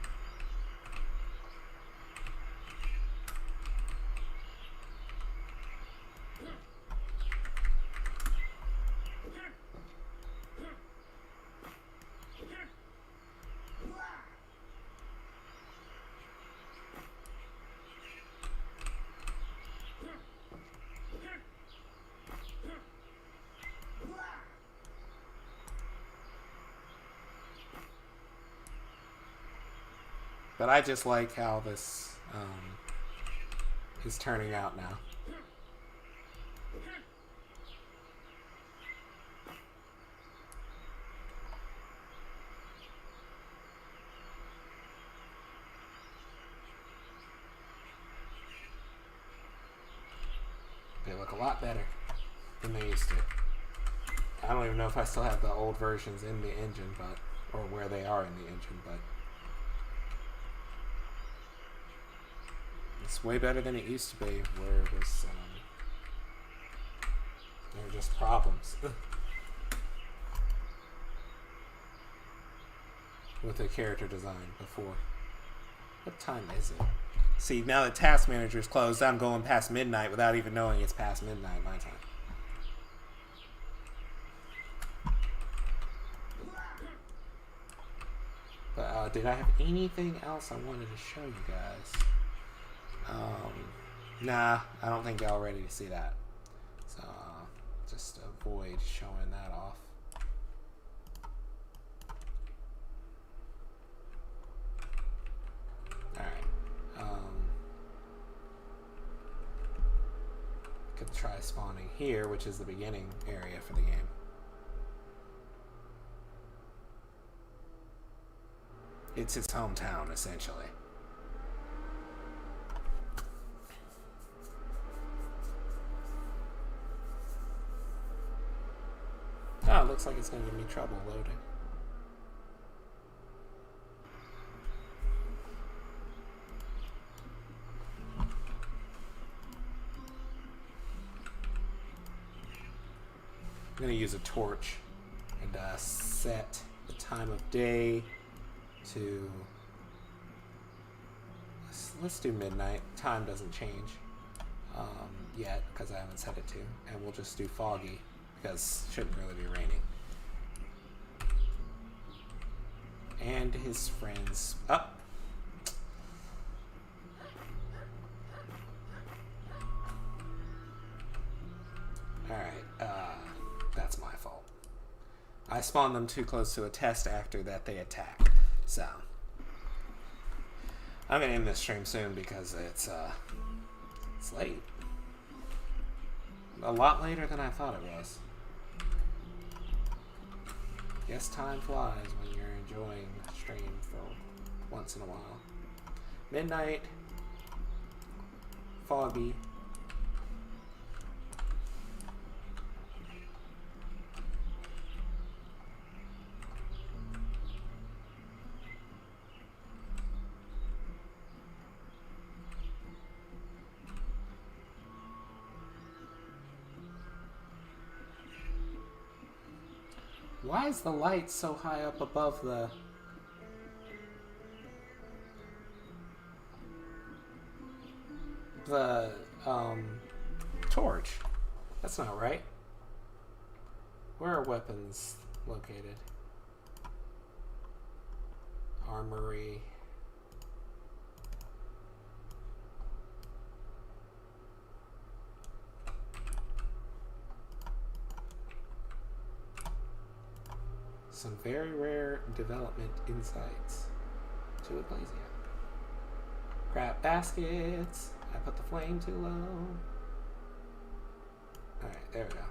But I just like how this is turning out now. They look a lot better than they used to. I don't even know if I still have the old versions in the engine, but or where they are in the engine, but it's way better than it used to be, where it was, there were just problems with the character design before. What time is it? See, now that Task Manager is closed, I'm going past midnight without even knowing it's past midnight my time. But did I have anything else I wanted to show you guys? Nah, I don't think y'all ready to see that. So, just avoid showing that off. Alright. Could try spawning here, which is the beginning area for the game. it's its hometown, essentially. Oh, it looks like it's going to give me trouble loading. I'm going to use a torch and set the time of day to... Let's do midnight. Time doesn't change yet because I haven't set it to. And we'll just do foggy because it shouldn't really be raining. And his friends up. Alright, that's my fault. I spawned them too close to a test actor that they attack. So I'm gonna end this stream soon because it's late. A lot later than I thought it was. Guess time flies when you're enjoying a stream for once in a while. Midnight, foggy. Why is the light so high up above the torch? That's not right. Where are weapons located? Armory. Some very rare development insights to Ecclesia. Crap baskets. I put the flame too low. Alright, there we go.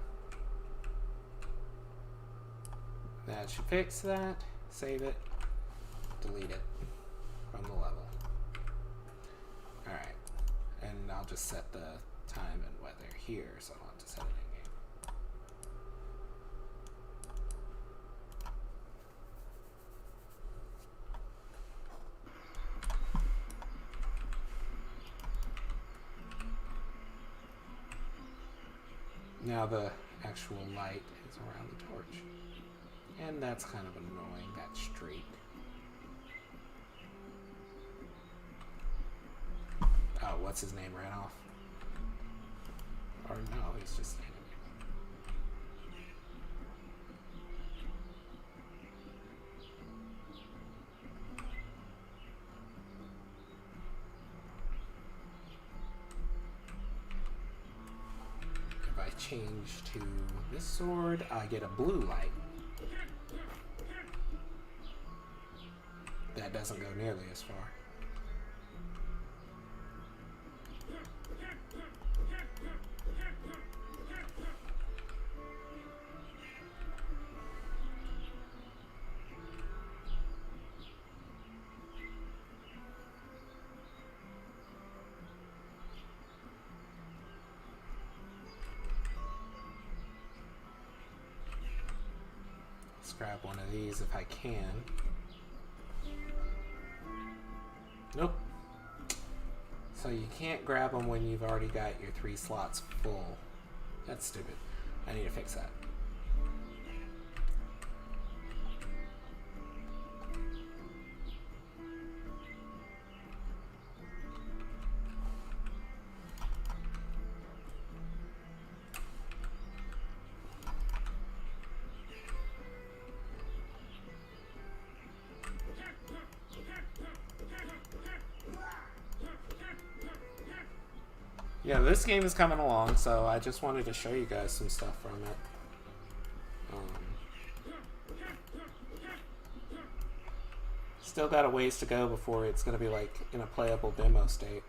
That should fix that. Save it. Delete it from the level. Alright. And I'll just set the time and weather here so I don't have to set it in game. Now the actual light is around the torch. And that's kind of annoying, that streak. Oh, what's his name ran off? Or no, he's just standing change to this sword, I get a blue light. That doesn't go nearly as far. Grab one of these if I can. Nope. So you can't grab them when you've already got your 3 slots full. That's stupid. I need to fix that. Yeah, this game is coming along, so I just wanted to show you guys some stuff from it. Still got a ways to go before it's going to be like in a playable demo state.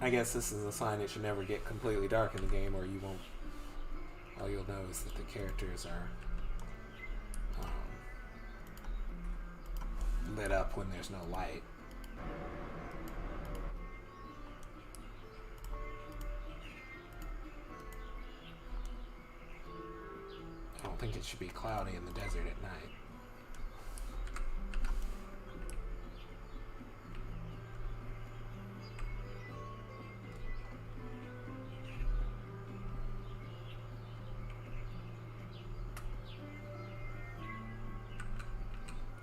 I guess this is a sign it should never get completely dark in the game, or you won't. All you'll know is that the characters are lit up when there's no light. I don't think it should be cloudy in the desert at night.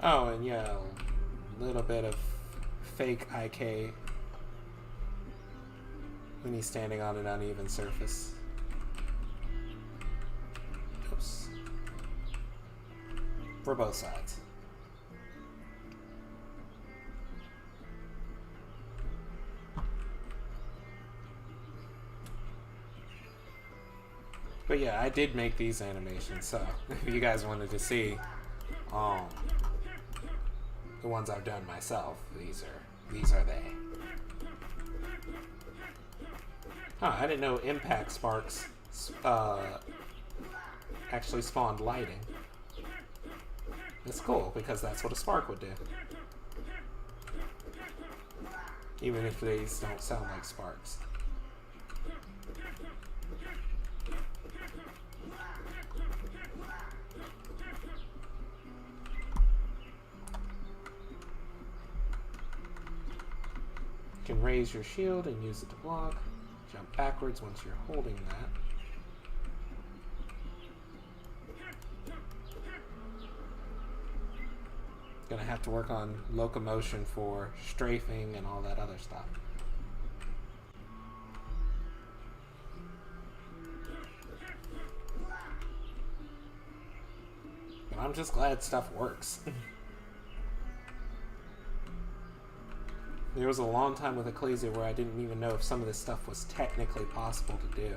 Oh, and yeah, a little bit of fake IK when he's standing on an uneven surface. Oops. For both sides. But yeah, I did make these animations, so if you guys wanted to see the ones I've done myself, these are they. Huh, I didn't know impact sparks actually spawned lighting. It's cool, because that's what a spark would do. Even if these don't sound like sparks. You can raise your shield and use it to block. Jump backwards once you're holding that. Gonna have to work on locomotion for strafing and all that other stuff. But I'm just glad stuff works. There was a long time with Ecclesia where I didn't even know if some of this stuff was technically possible to do.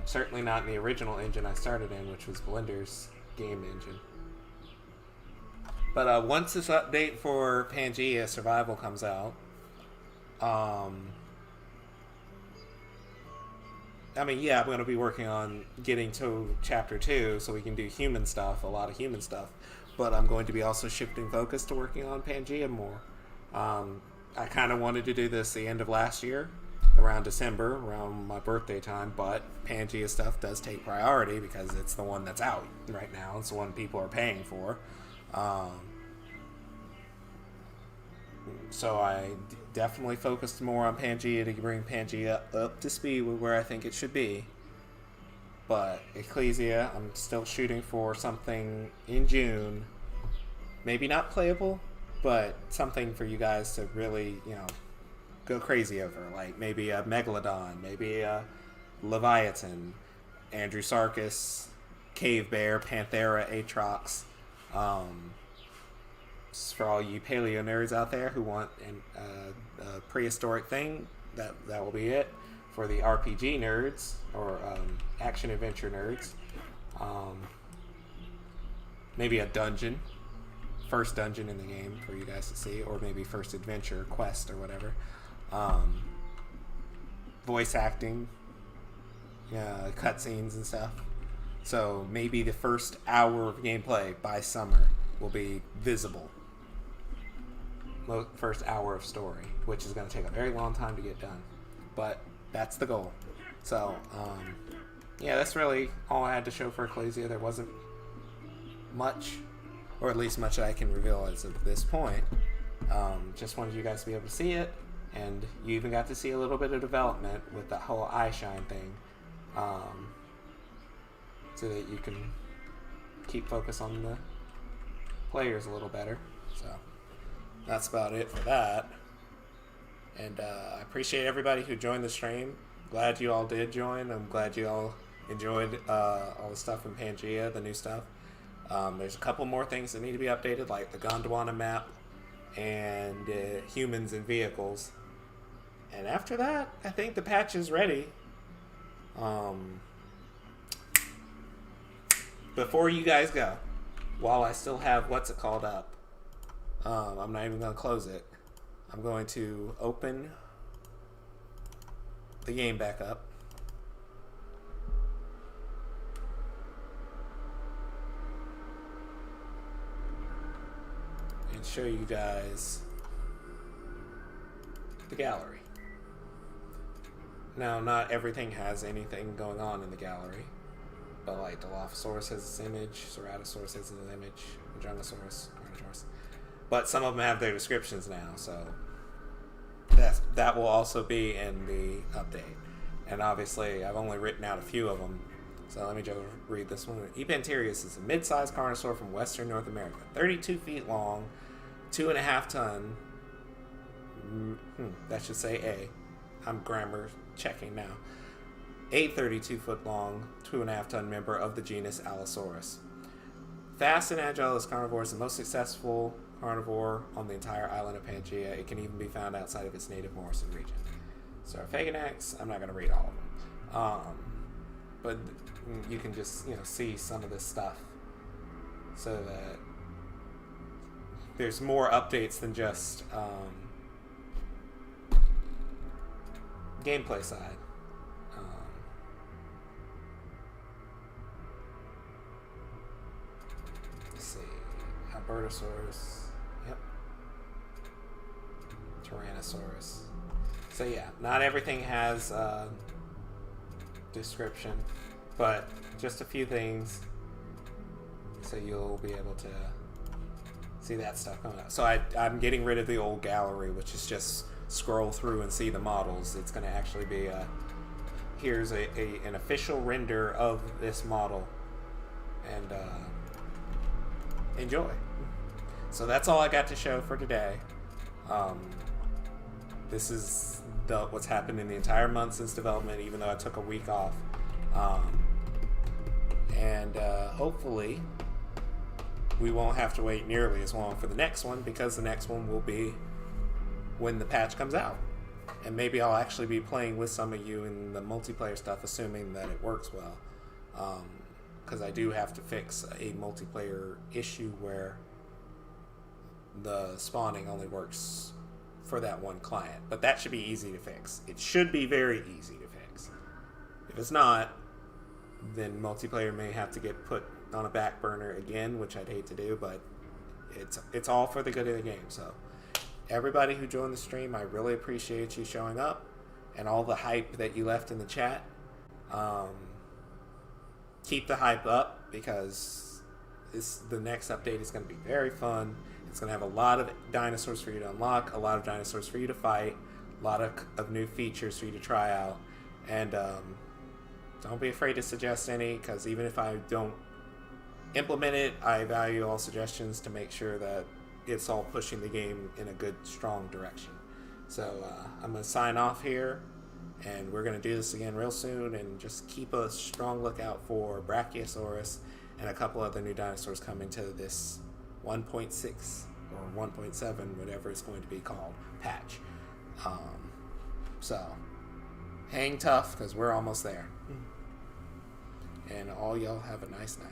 Certainly not in the original engine I started in, which was Blender's game engine. But once this update for Pangea Survival comes out, I mean, yeah, I'm going to be working on getting to Chapter 2 so we can do human stuff, a lot of human stuff. But I'm going to be also shifting focus to working on Pangea more. I kind of wanted to do this the end of last year, around December, around my birthday time, but Pangea stuff does take priority because it's the one that's out right now. It's the one people are paying for. So I definitely focused more on Pangea to bring Pangea up to speed with where I think it should be. But Ecclesia, I'm still shooting for something in June. Maybe not playable, but something for you guys to really, go crazy over. Like maybe a Megalodon, maybe a Leviathan, Andrewsarchus, Cave Bear, Panthera, Atrox. For all you paleo nerds out there who want a prehistoric thing, that will be it. For the RPG nerds, or action adventure nerds, maybe a dungeon. First dungeon in the game for you guys to see, or maybe first adventure, quest, or whatever. Voice acting, cutscenes and stuff. So maybe the first hour of gameplay by summer will be visible. First hour of story, which is going to take a very long time to get done. But that's the goal. So, yeah, that's really all I had to show for Ecclesia. There wasn't much, or at least much that I can reveal as of this point. Just wanted you guys to be able to see it, and you even got to see a little bit of development with that whole eye shine thing, so that you can keep focus on the players a little better. So that's about it for that. And I appreciate everybody who joined the stream. Glad you all did join. I'm glad you all enjoyed all the stuff in Pangea, the new stuff. There's a couple more things that need to be updated, like the Gondwana map and humans and vehicles. And after that, I think the patch is ready. Before you guys go, while I still have what's it called up, I'm not even going to close it. I'm going to open the game back up. And show you guys the gallery. Now, not everything has anything going on in the gallery, but like Dilophosaurus has its image, Ceratosaurus has its image, Edmontosaurus, Carnivore. But some of them have their descriptions now, so that will also be in the update. And obviously, I've only written out a few of them, so let me just read this one. Epenterius is a mid-sized carnivore from Western North America, 32 feet long, 2.5 ton. That should say A. I'm grammar checking now. A 32-foot long, 2.5 ton member of the genus Albertosaurus. Fast and agile, this carnivore is the most successful carnivore on the entire island of Pangea. It can even be found outside of its native Morrison region. Sarphaganax, I'm not going to read all of them. But you can just see some of this stuff so that there's more updates than just gameplay side. Let's see. Albertosaurus. Yep. Tyrannosaurus. So yeah, not everything has description, but just a few things, so you'll be able to see that stuff coming up. So I'm getting rid of the old gallery, which is just scroll through and see the models. It's going to actually be here's an official render of this model, and enjoy. So that's all I got to show for today. This is what's happened in the entire month since development, even though I took a week off. And hopefully we won't have to wait nearly as long for the next one, because the next one will be when the patch comes out. And maybe I'll actually be playing with some of you in the multiplayer stuff, assuming that it works well. Because I do have to fix a multiplayer issue where the spawning only works for that one client. But that should be easy to fix. It should be very easy to fix. If it's not, then multiplayer may have to get put on a back burner again, which I'd hate to do, but it's all for the good of the game. So everybody who joined the stream, I really appreciate you showing up and all the hype that you left in the chat. Keep the hype up, because the next update is going to be very fun. It's going to have a lot of dinosaurs for you to unlock, a lot of dinosaurs for you to fight, a lot of new features for you to try out. And don't be afraid to suggest any, because even if I don't implement it, I value all suggestions to make sure that it's all pushing the game in a good, strong direction. So I'm going to sign off here, and we're going to do this again real soon, and just keep a strong lookout for Brachiosaurus and a couple other new dinosaurs coming to this 1.6 or 1.7, whatever it's going to be called, patch. So hang tough, because we're almost there. And all y'all have a nice night.